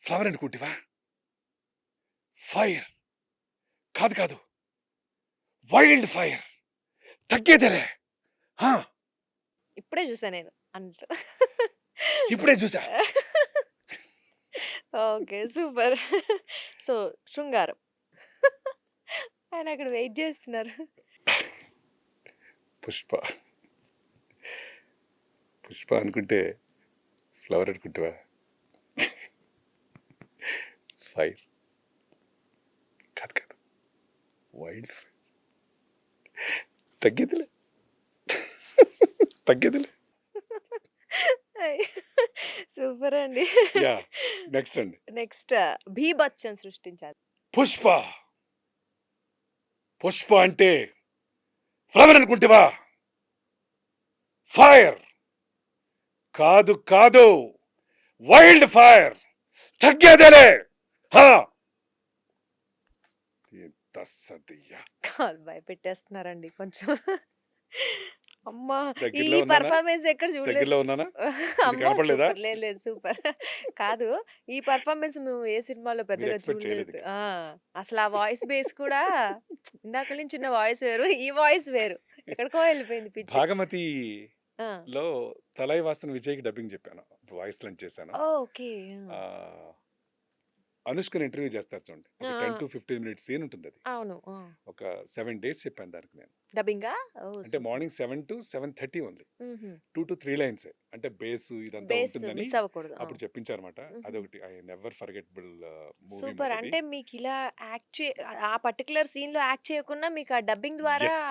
ఫ్లవర్ అనుకుంటివా? ఫైర్ కాదు కాదు. వైల్డ్ ఫైర్ తగ్గేదేలే హా, ఇప్పుడే చూసా నేను అంటూ. ఇప్పుడే చూసా. ఓకే. సూపర్. సో, శృంగారం. ఆయన అక్కడ వెయిట్ చేస్తున్నారు. పుష్ప పుష్ప అనుకుంటే ఫ్లవర్ అనుకుంటావా? ఫైర్ కాదు కాదు, వైల్డ్ ఫైర్. తగ్గేదిలే తగ్గేదిలే. సూపర్ అండి. యా, నెక్స్ట్ అండి. నెక్స్ట్ భీభత్సం సృష్టించారు. పుష్ప పుష్ప అంటే ఫ్లవర్ అనుకుంటావా? ఫైర్ కాదు కాదు, వైల్డ్ ఫైర్. తగ్గేదేలే హా. ఎంత సదియా. కాదు భయపెట్టేస్తున్నారండి కొంచెం. అమ్మా! ఈ దగ్గరలో ఉన్నానా? పర్ఫార్మెన్స్ ఎక్కడ చూడలేదు. దగ్గరలో ఉన్నానా? ఇది అమ్మా! కనపడలేదా? సూపర్. లేదు లేదు సూపర్. కాదు, ఈ పర్ఫార్మెన్స్ మేము ఏ సినిమాలో మీరు పెద్దగా ఎక్స్పెక్ట్ చేయలేదు చూడలేదు. ఇక. అసలు ఆ వాయిస్ బేస్ కూడా ఇందాక నుంచి ఉన్న వాయిస్ వేరు, ఈ వాయిస్ వేరు. ఎక్కడికో వెళ్ళిపోయింది పిచ్చి. భాగమతిలో ఆ! తలై వాస్తన విజయ్కి డబ్బింగ్ చెప్పాను, వాయిస్ లంచ్ చేశాను. ఓకే. ఆ, అనుష్కని ఇంటర్వ్యూ చేస్తారు చూడండి, ఒక ఆ! 10 to 15 మినిట్స్ సీన్ ఉంటుంది. అది అవును. ఒక 7 days చెప్పాను దానికి నేను. డబ్బింగా? ఓహ్! అంటే సూపర్. మార్నింగ్ 7 to 7:30 ఉంది. హుహు. 2 to 3 lines అంటే బేస్ ఇదంతా బేస్ ఉంటుందని మిస్ అవ్వకూడదు. అప్పుడు చెప్పించారన్నమాట. హుహు. అదొకటి I never forgettable movie super. మాట అది. అంటే మీకిలా ఆ పర్టిక్యులర్ సీన్‌లో యాక్ట్ చేయకున్నా మీకు ఆ డబ్బింగ్ ద్వారా ఎస్,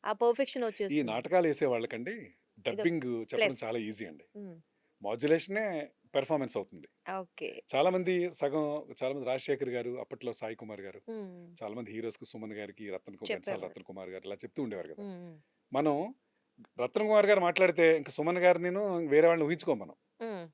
ఆ పర్ఫెక్షన్ ఈ వచ్చేస్తుంది. నాటకాలు వేసే వాళ్ళకండి ఇదొక డబ్బింగ్ చెప్పడం ప్లస్. చాలా ఈజీ అండి. హ్మ్. మాడ్యులేషనే పెర్ఫార్మెన్స్ అవుతుంది. ఓకే. చాలా మంది చాలా మంది రాజశేఖర్ గారు, అప్పట్లో సాయి కుమార్ గారు, హ్మ్. చాలా మంది హీరోస్కి సుమన్ గారికి, ఘంటసాల చెప్పేవారు. రత్న కుమార్ గారు ఇలా చెప్తూ ఉండేవారు కదా. హ్మ్. హ్మ్. మనం రత్న కుమార్ గారు మాట్లాడితే ఇంకా సుమన్ గారు నేను వేరే వాళ్ళని ఊహించుకోం మనం. హ్మ్.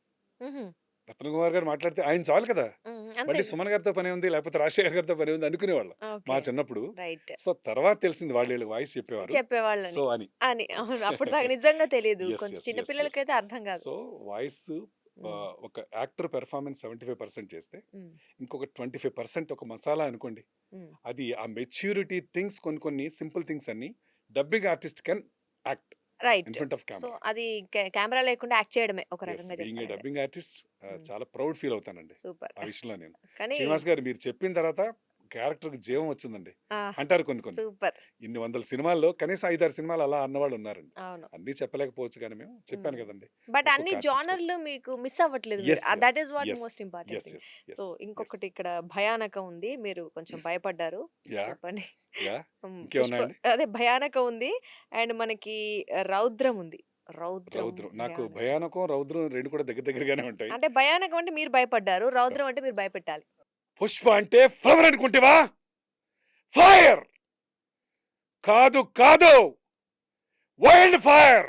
హుహు. రత్న కుమార్ గారు మాట్లాడితే ఆయన చాలు కదా, హ్మ్. మళ్ళీ అంతేగా. సుమన్ గారితో పని ఉంది లేకపోతే రాజశేఖర్ గారితో పని ఉంది అనుకునేవాళ్ళం మా ఓకే. చిన్నప్పుడు. రైట్. సో తర్వాత తెలిసింది వాళ్ళు వీళ్ళకి వాయిస్ చెప్పేవారు చెప్పేవాళ్ళని. సో అని. అని. అవును. అప్పటిదాకా నిజంగా తెలీదు. ఎస్ కొంచెం ఎస్ చిన్న ఎస్ ఎస్. పిల్లలకైతే అర్థం కాదు. సో వాయిస్ హ్మ్. ఒక యాక్టర్ పెర్ఫార్మెన్స్ 75% చేస్తే హ్మ్. ఇంకొక 25% ఒక మసాలా అనుకోండి. హ్మ్. అది ఆ మెచ్యూరిటీ థింగ్స్, కొన్ని కొన్ని సింపుల్ థింగ్స్ అన్ని dubbing artist can act right. In front of so, camera. అది కెమెరా లేకుండా యాక్ట్ చేయడమే ఒక ఎస్, రకంగా బీయింగ్ ఏ చెప్పాలంటే. డబ్బింగ్ ఆర్టిస్ట్ హ్మ్. చాలా ప్రౌడ్ ఫీల్ అవుతానండి సూపర్. ఆ విషయంలో నేను. కానీ శ్రీనివాస్ గారు మీరు చెప్పిన తర్వాత క్యారెక్టర్కి జీవం వచ్చిందండి ఆ! అంటారు కొన్ని కొన్ని. సూపర్. ఇన్ని వందల సినిమాల్లో కనీసం 5-6 సినిమాలు అలా అన్నవాళ్ళు ఉన్నారండి. అవును. అన్నీ చెప్పలేకపోవచ్చు కానీ మేము చెప్పాను హ్మ్. కదండి బట్ ఒక్కొక్క అన్ని ఆర్టిస్ట్. జానర్‌లు మీకు మిస్ అవ్వట్లేదు మీరు. Yes yes that is what yes most important yes thing. Yes so, yes yes. ఇంకొకటి ఇక్కడ భయానకం ఉంది. మీరు కొంచెం భయపడ్డారు. యా చెప్పండి. యా హ్మ్. ఇంకేమున్నాయండి? అదే భయానకం ఉంది. అండ్ మనకి రౌద్రం ఉంది. రౌద్రం రౌద్రం నాకు భయానకం. భయానకం, రౌద్రం రెండు కూడా దగ్గర దగ్గరగానే ఉంటాయి. అంటే భయానకం అంటే మీరు భయపడ్డారు. రౌద్రం అంటే మీరు భయపెట్టాలి. పుష్ప అంటే ఫ్లవర్ అనుకుంటేవా? ఫైర్ కాదు కాదు, వైల్డ్ ఫైర్.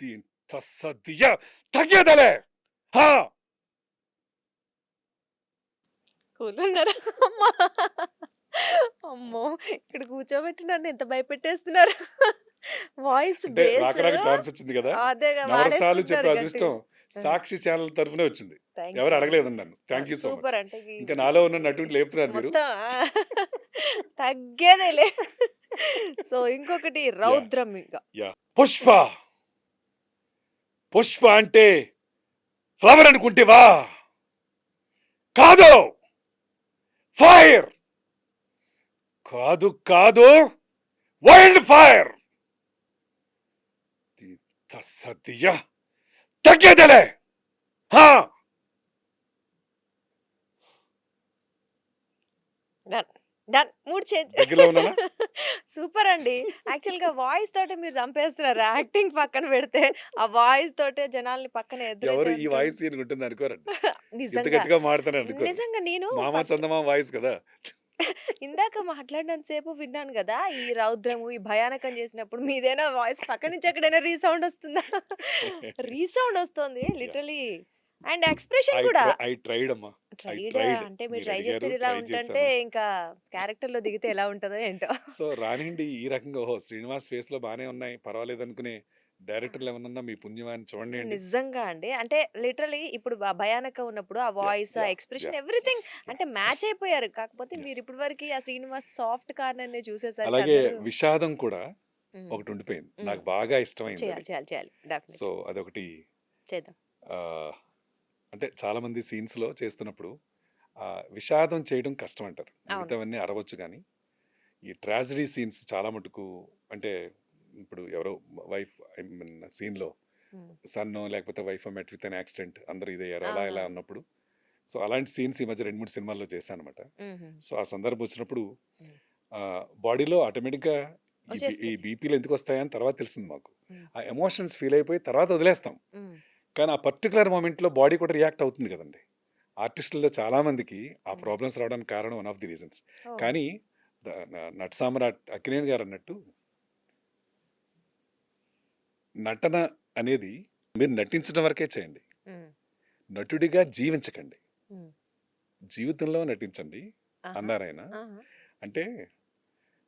దీని తస్సదియ తగ్గేదలే హా. కూల్ ఉన్నారా? అమ్మా! అమ్మో! ఇక్కడ కూర్చోబెట్టి నన్ను ఎంత భయపెట్టేస్తున్నారు. వాయిస్ అంటే బేస్ రాక రాక ఛాన్స్ వచ్చింది కదా, అదేగా నవరసాలు చెప్పే వాడేసుకుంటున్నారు అదృష్టం గట్టిగా. సాక్షి ఛానల్ తరఫునే వచ్చింది. థ్యాంక్ ఎవరు యూ. అడగలేదండి నన్ను. Thank you so much. Super. అంటే ఇంకా నాలో ఉన్న నటుడు లేపుతున్నారు మీరు. మొత్తం తగ్గేదేలే. సో, ఇంకొకటి యా రౌద్రం ఇంకా. యా పుష్ప పుష్ప అంటే ఫ్లవర్ అనుకుంటేవా? కాదు, ఫైర్ కాదు కాదు, వైల్డ్ ఫైర్. సదియ తగ్గేదలే హా. డన్. డన్. Mood change. దగ్గరలో ఉన్నానా? సూపర్ అండి. యాక్చువల్‌గా వాయిస్ తోటే మీరు చంపేస్తున్నారు. యాక్టింగ్ పక్కన పెడితే, ఆ వాయిస్ తోటే జనాల్ని పక్కన ఎవరు ఎదురైతే ఈ వాయిస్ ఈయనకు ఉంటుంది అనుకోరండి. ఇంత నిజంగా. గట్టిగా మాడతాను అనుకోరు. నిజంగా నేను మామ ఫస్ట్ చందమామ వాయిస్ కదా. ఇందాక మాట్లాడినంత సేపు విన్నాను గదా! ఈ రౌద్రము, ఈ భయానకం చేసినప్పుడు మీదేనా వాయిస్ పక్క నుంచి ఎక్కడైనా రీసౌండ్ వస్తుందా? రీసౌండ్ వస్తుంది యా లిటరల్లీ. అండ్ ఎక్స్‌ప్రెషన్ కూడా. ఐ ట్రైడ్ అమ్మా. I tried tried. అంటే మీరు మీరు ట్రై అడిగారు, చేస్తే ఇలా ట్రై ఉంటంటే చేశాను. ఇంకా క్యారెక్టర్‌లో దిగితే ఎలా ఉంటదో ఏంటో. సో రానిండి ఈ రకంగా ఓహో శ్రీనివాస్ ఫేస్ లో బానే ఉన్నాయి పర్వాలేదు అనుకునే డైరెక్టర్లు ఏమన్నా మీ పుణ్యమాన్ని చూడండి అండి. నిజంగా అండి. అంటే లిటరల్లీ ఇప్పుడు భయానక ఉన్నప్పుడు ఆ యా వాయిస్, ఆ yeah yeah expression everything yeah అంటే మ్యాచ్ అయిపోయారు. కాకపోతే ఎస్. మీరు ఇప్పటి వరకి ఆ శ్రీనివాస్ సాఫ్ట్ కార్నర్‌నే చూసేసరికి అలాగే అందరూ విషాదం కూడా హ్మ్. ఒకటి ఉండిపోయింది. హ్మ్. నాకు బాగా ఇష్టమైంది చేయాలి, అది. చేయాలి, చేయాలి. డెఫినెట్‌లీ సో, అదొకటి చేద్దాం. ఆహ్, అంటే చాలామంది సీన్స్‌లో చేస్తున్నప్పుడు విషాదం చేయడం కష్టం అంటారు. అవును. మిగతావన్నీ అరవచ్చు గానీ, ఈ ట్రాజడీ సీన్స్ చాలా మటుకు అంటే ఇప్పుడు ఎవరో వైఫ్ ఐ మీన్ సీన్‌లో హ్మ్. సన్నో లేకపోతే వైఫో మెట్ విత్ ఎన్ యాక్సిడెంట్ అందరూ ఇదయ్యారు. అలా ఇలా అవునవును. అన్నప్పుడు సో, అలాంటి సీన్స్ ఈ మధ్య 2, 3 సినిమాల్లో చేశాననమాట. హుహు. సో, ఆ సందర్భం వచ్చినప్పుడు హ్మ్. బాడీలో ఆటోమేటిక్‌గా ఈ వచ్చేస్తాయి. బీపీలు ఎందుకొస్తాయని తర్వాత తెలిసింది మాకు. హ్మ్. ఆ ఎమోషన్స్ ఫీల్ అయిపోయి తర్వాత వదిలేస్తాం. హ్మ్. కానీ ఆ పర్టిక్యులర్ మొమెంట్‌లో బాడీ కూడా రియాక్ట్ అవుతుంది గదండీ! ఆర్టిస్టుల్లో చాలామందికి ఆ హ్మ్. ప్రాబ్లమ్స్ రావడానికి కారణం వన్ ఆఫ్ ది రీజన్స్. ఓహ్! కానీ నటసామ్రాట్ అక్కినేని గారన్నట్టు నటన అనేది మీరు నటించడం వరకే చేయండి. హ్మ్. నటుడిగా జీవించకండి. హ్మ్. జీవితంలో నటించండి ఆహా! అన్నారాయన. ఆహా! అంటే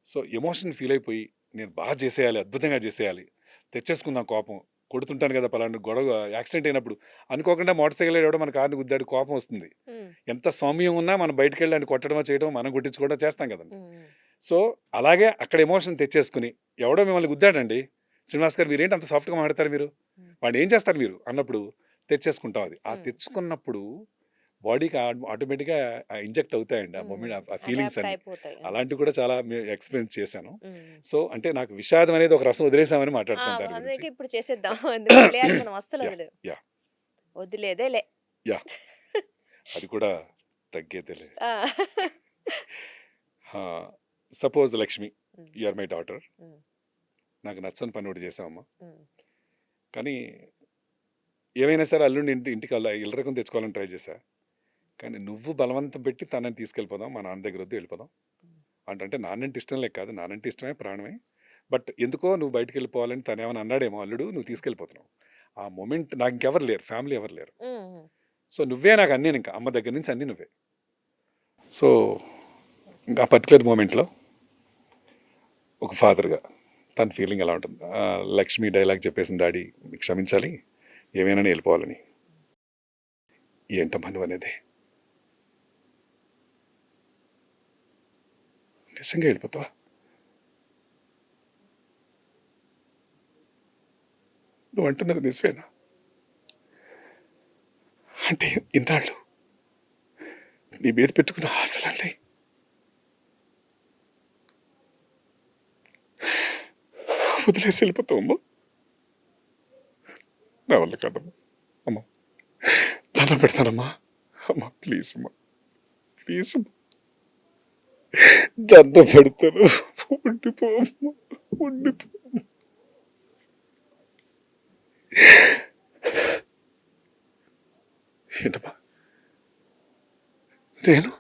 సో, ఎమోషన్ ఫీల్ అయిపోయి నేను చేసేయాలి, అద్భుతంగా చేసేయాలి. తెచ్చేసుకుందాం కోపం. కొడుతుంటాను కదా! పలానా గొడవ యాక్సిడెంట్ అయినప్పుడు అనుకోకుండా మోటార్ సైకిల్ ఎవడో మన కార్‌ని గుద్దాడు కోపం వస్తుంది. హ్మ్. ఎంత సౌమ్యం ఉన్నా మనం బయటికెళ్ళి ఆడిని కొట్టడమో, చేయడమో, మనం కొట్టించుకోవడం చేస్తాం కదండీ! హ్మ్. హ్మ్. సో, అలాగే అక్కడ ఎమోషన్ తెచ్చేసుకొని ఎవడో మిమ్మల్ని గుద్దాడండి. శ్రీనివాస్ గారు మీరేంటి అంత సాఫ్ట్‌గా మాట్లాడతారు మీరు? హ్మ్. వాడిని ఏం చేస్తారు మీరు? అన్నప్పుడు తెచ్చేసుకుంటాం అది. ఆ హ్మ్. తెచ్చుకున్నప్పుడు బాడీకి ఆటోమేటిక్‌గా ఇంజెక్ట్ అవుతాయండి. ఆ హ్మ్. మొమెంట్ ఆ ఫీలింగ్స్ అడాప్ట్ అన్నీ. అయిపోతాయి. ఆ! అలాంటివి కూడా చాలా ఎక్స్‌పీరియన్స్ చేశాను. హ్మ్. సో, అంటే నాకు విషాదం అనేది ఒక రసం వదిలేసామని ఆ! మాట్లాడుతున్నాను దాని గురించి. అందుకే ఇప్పుడు చేసేద్దాం. ఎందుకు వదిలేయాలి మనం అస్సలు యాహ్! వదిలేం. యాహ్! వదిలేదేలే. యాహ్! అది కూడా తగ్గేదేలే. ఆ! ఆ! Suppose Lakshmi, hmm. You are my daughter. Hmm. నాకు నచ్చని పని ఒకటి చేశావమ్మా. హ్మ్. కానీ ఏమైనా సరే అల్లుడిని ఇంటికి ఇల్లరికం తెచ్చుకోవాలని ట్రై చేశా. కానీ నువ్వు బలవంతం పెట్టి తనని తీసుకెళ్ళిపోదాం. మా నాన్న దగ్గర వద్దు వెళ్ళిపోదాం. హ్మ్. అంటే నాన్నంటే ఇష్టం లేక కాదు. నాన్నంటే ఇష్టమే ప్రాణమే. బట్ ఎందుకో నువ్వు బయటికెళ్ళిపోవాలని తనేమన్నా అన్నాడేమో అల్లుడు నువ్వు హ్మ్. తీసుకెళ్ళిపోతున్నావు. ఆ మొమెంట్ నాకు ఇంకెవరు లేరు. ఫ్యామిలీ ఎవరు లేరు. హ్మ్. హ్మ్. సో, నువ్వే నాకు అన్నీనింక. అమ్మ దగ్గర నుంచి అన్నీ నువ్వే. సో, ఇంకా ఆ పర్టిక్యులర్ మొమెంట్‌లో ఒక ఫాదర్‌గా తన ఫీలింగ్ ఎలా ఉంటుంది? లక్ష్మి డైలాగ్ చెప్పేసింది డాడీ క్షమించాలి. ఏమైనా వెళ్ళిపోవాలని. ఏంటమ్మా నువ్వనేది? నిజంగా వెళ్ళిపోతావా? నువ్వు అంటున్నది నిజమేనా? అంటే ఇన్నాళ్ళు నీ మీద పెట్టుకున్న ఆశలన్నీ వదిలేసి వెళ్ళిపోతావమ్మా? నా వల్ల కాదమ్మా. అమ్మా దండం పెడతానమ్మా. అమ్మా ప్లీజ్ అమ్మా. ప్లీజ్ అమ్మా. దండం పెడతాను. ఉండిపో అమ్మా. ఉండిపో. ఏంటమ్మా? నేను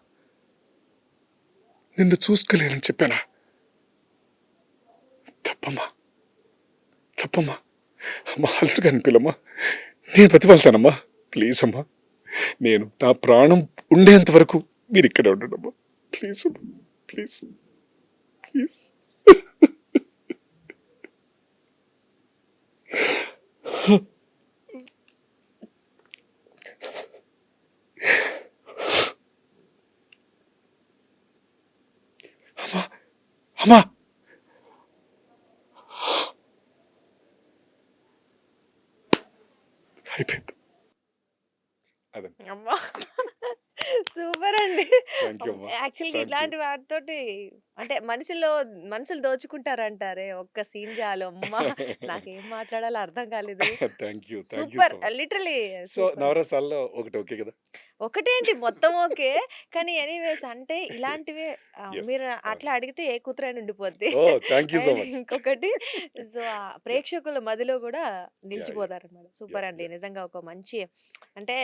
నిన్ను చూసుకోలేనని చెప్పానా? తప్పమ్మా. తప్పమ్మా. అమ్మా అల్లుడు అనిపిల్లమ్మా. నేను బతిమాలుతానమ్మా. ప్లీజ్ అమ్మా. నేను నా ప్రాణం ఉండేంత వరకు మీరు ఇక్కడే ఉండండమ్మా. ప్లీజ్ అమ్మా. ప్లీజ్. ప్లీజ్. అమ్మా. అమ్మా. అయిపోయింది. అదండి. అమ్మా! సూపరండి. థ్యాంక్ యూ అమ్మా. యాక్చువల్‌గా థ్యాంక్ యూ. ఇట్లాంటి వాటితోటి అంటే మనసులు దోచుకుంటారంటారే. ఒక్క సీన్ చాలు. అమ్మా! నాకేం మాట్లాడాలో అర్థం కాలేదు. Thank you. Thank you super. So much. Literally so, super. నవరసాల్లో ఒకటి ఓకే కదా? ఒకటేంటి మొత్తం ఓకే. కానీ ఎనీవేస్ అంటే ఇలాంటివే యెస్. మీరు అవును. అట్లా అడిగితే ఏ కూతురైనా ఉండిపోద్ది. Oh! Thank you so and much. ఇంకొకటి సో, యాహ్! ప్రేక్షకుల మదిలో గూడా యాహ్! యాహ్! నిలిచిపోతారనమాట. Super yeah! అండి. యాహ్! నిజంగా ఒక మంచి అంటే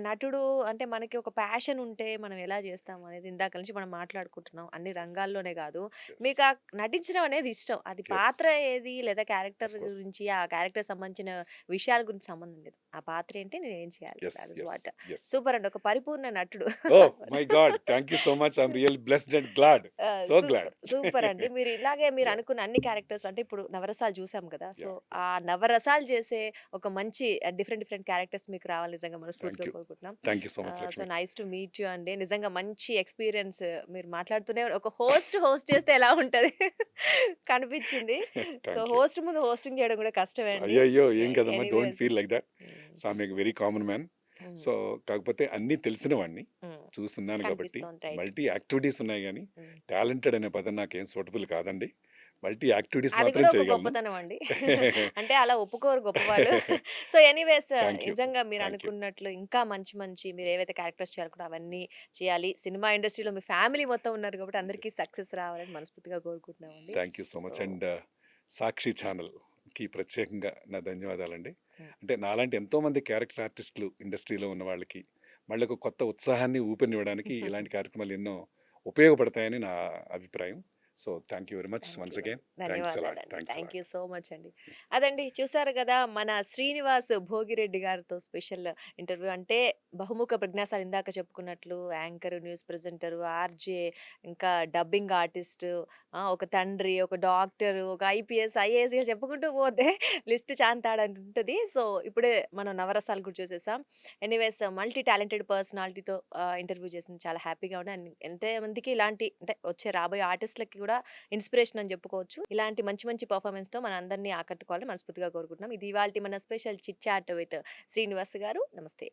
నటుడు అంటే మనకి ఒక ప్యాషన్ ఉంటే మనం ఎలా చేస్తాం అనేది ఇందాక నుంచి మనం మాట్లాడుకుంటున్నాం. అన్ని రంగాల్లోనే గాదు. యెస్. మీకు నటించడం అనేది ఇష్టం. అది యెస్. పాత్ర ఏది లేదా క్యారెక్టర్ ఆఫ్ కోర్స్. గురించి ఆ క్యారెక్టర్ సంబంధించిన విషయాల గురించి సంబంధం లేదు. ఆ పాత్ర ఏంటి? నేనేం చేయాలి? Yes. That is yes. What. Yes. Super అండి. ఒక పరిపూర్ణ నటుడు. Oh my God! Thank you so much. I'm really blessed and glad. So glad. Super అండి. మీరు ఇలాగే మీరు యాహ్! అనుకున్న అన్ని క్యారెక్టర్స్ అంటే ఇప్పుడు నవరసాలు చూసాం కదా! So, yeah! ఆ నవరసాలు చేసే ఒక మంచి డిఫరెంట్ క్యారెక్టర్స్ మీకు రావాలి నిజంగా థాంక్ మనస్ఫూర్తిగా యూ. కోరుకుంటున్నాం. Thank you so much so, Lakshmi. Nice to meet you అండి. నిజంగా మంచి ఎక్స్‌పీరియన్స్ మీరు మాట్లాడుతూనే ఒక హోస్ట్ చేస్తే ఎలా ఉంటది కనిపించింది. So, thank you. హోస్ట్ ముందు హోస్టింగ్ చేయడం కూడా కష్టమే అండి. అయ్యయ్యో! ఏం కాదమ్మా. Don't anyways. Feel like that. Hmm. So, I'm a very common man. Hmm. So, కాకపోతే అన్నీ తెలిసిన వాడిని. హ్మ్. చూసున్నాను కాబట్టి. కనిపిస్తోంది. రైట్. మల్టీ యాక్టివిటీస్ ఉన్నాయి గానీ, హ్మ్. టాలెంటెడ్ అనే పదం నాకేం సూటబుల్ కాదండి. మల్టీ యాక్టివిటీస్ అది మాత్రం కూడా ఒక చేయగలను. గొప్పతనం అండి. అంటే అలా ఒప్పుకోరు గొప్పవాళ్ళు. So, anyways thank you. నిజంగా మీరు థాంక్ యూ. అనుకున్నట్లు ఇంకా మంచి మీరు ఏవైతే క్యారెక్టర్స్ చేయాలనుకున్నారో అవన్నీ చేయాలి. సినిమా ఇండస్ట్రీలో మీ ఫ్యామిలీ మొత్తం ఉన్నారు కాబట్టి అందరికీ సక్సెస్ రావాలని మనస్ఫూర్తిగా కోరుకుంటున్నామండి. Thank you so so much. And Sakshi ఛానల్‌కి ప్రత్యేకంగా నా ధన్యవాదాలండి. హ్మ్. అంటే నాలాంటి ఎంతోమంది క్యారెక్టర్ ఆర్టిస్టులు ఇండస్ట్రీలో ఉన్న వాళ్ళకి మళ్ళీ ఒక కొత్త ఉత్సాహాన్ని, ఊపిరినివ్వడానికి ఇలాంటి కార్యక్రమాలు ఎన్నో ఉపయోగపడతాయని నా అభిప్రాయం. So, thank you very much thank once you. Again. Thanks a lot. ధన్యవాదాలండి. Thanks a thank lot. You so much అండి. అదండి చూసారు గదా! మన శ్రీనివాస్ భోగిరెడ్డి గారితో స్పెషల్ ఇంటర్వ్యూ. అంటే బహుముఖ ప్రజ్ఞాశాలి ఇందాక చెప్పుకున్నట్లు యాంకర్, న్యూస్ ప్రెజెంటర్, ఆర్‌జే, ఇంకా డబ్బింగ్ ఆర్టిస్ట్, ఒక తండ్రి, ఒక డాక్టర్, ఒక ఐపీఎస్, ఐఏఎస్ ఇగ చెప్పుకుంటూ పోతే లిస్ట్ చాంతాడంత ఉంటది. సో, ఇప్పుడే మనం నవరసాలు కూడా చూసేసాం. ఎనీవేస్ మల్టీ టాలెంటెడ్ పర్సనాలిటీతో ఇంటర్వ్యూ చేసింది చాలా హ్యాపీగా ఉంది. అండ్ ఎంతమందికి ఇలాంటి అంటే వచ్చే రాబోయే ఆర్టిస్ట్‌లకి కూడా ఇన్స్పిరేషన్ అని చెప్పుకోవచ్చు. ఇలాంటి మంచి పర్ఫార్మెన్స్‌తో మనందరిని ఆకట్టుకోవాలని మనస్ఫూర్తిగా కోరుకుంటున్నాం. ఇది ఇవాల్టి మన special chit chat with Srinivas గారు. నమస్తే.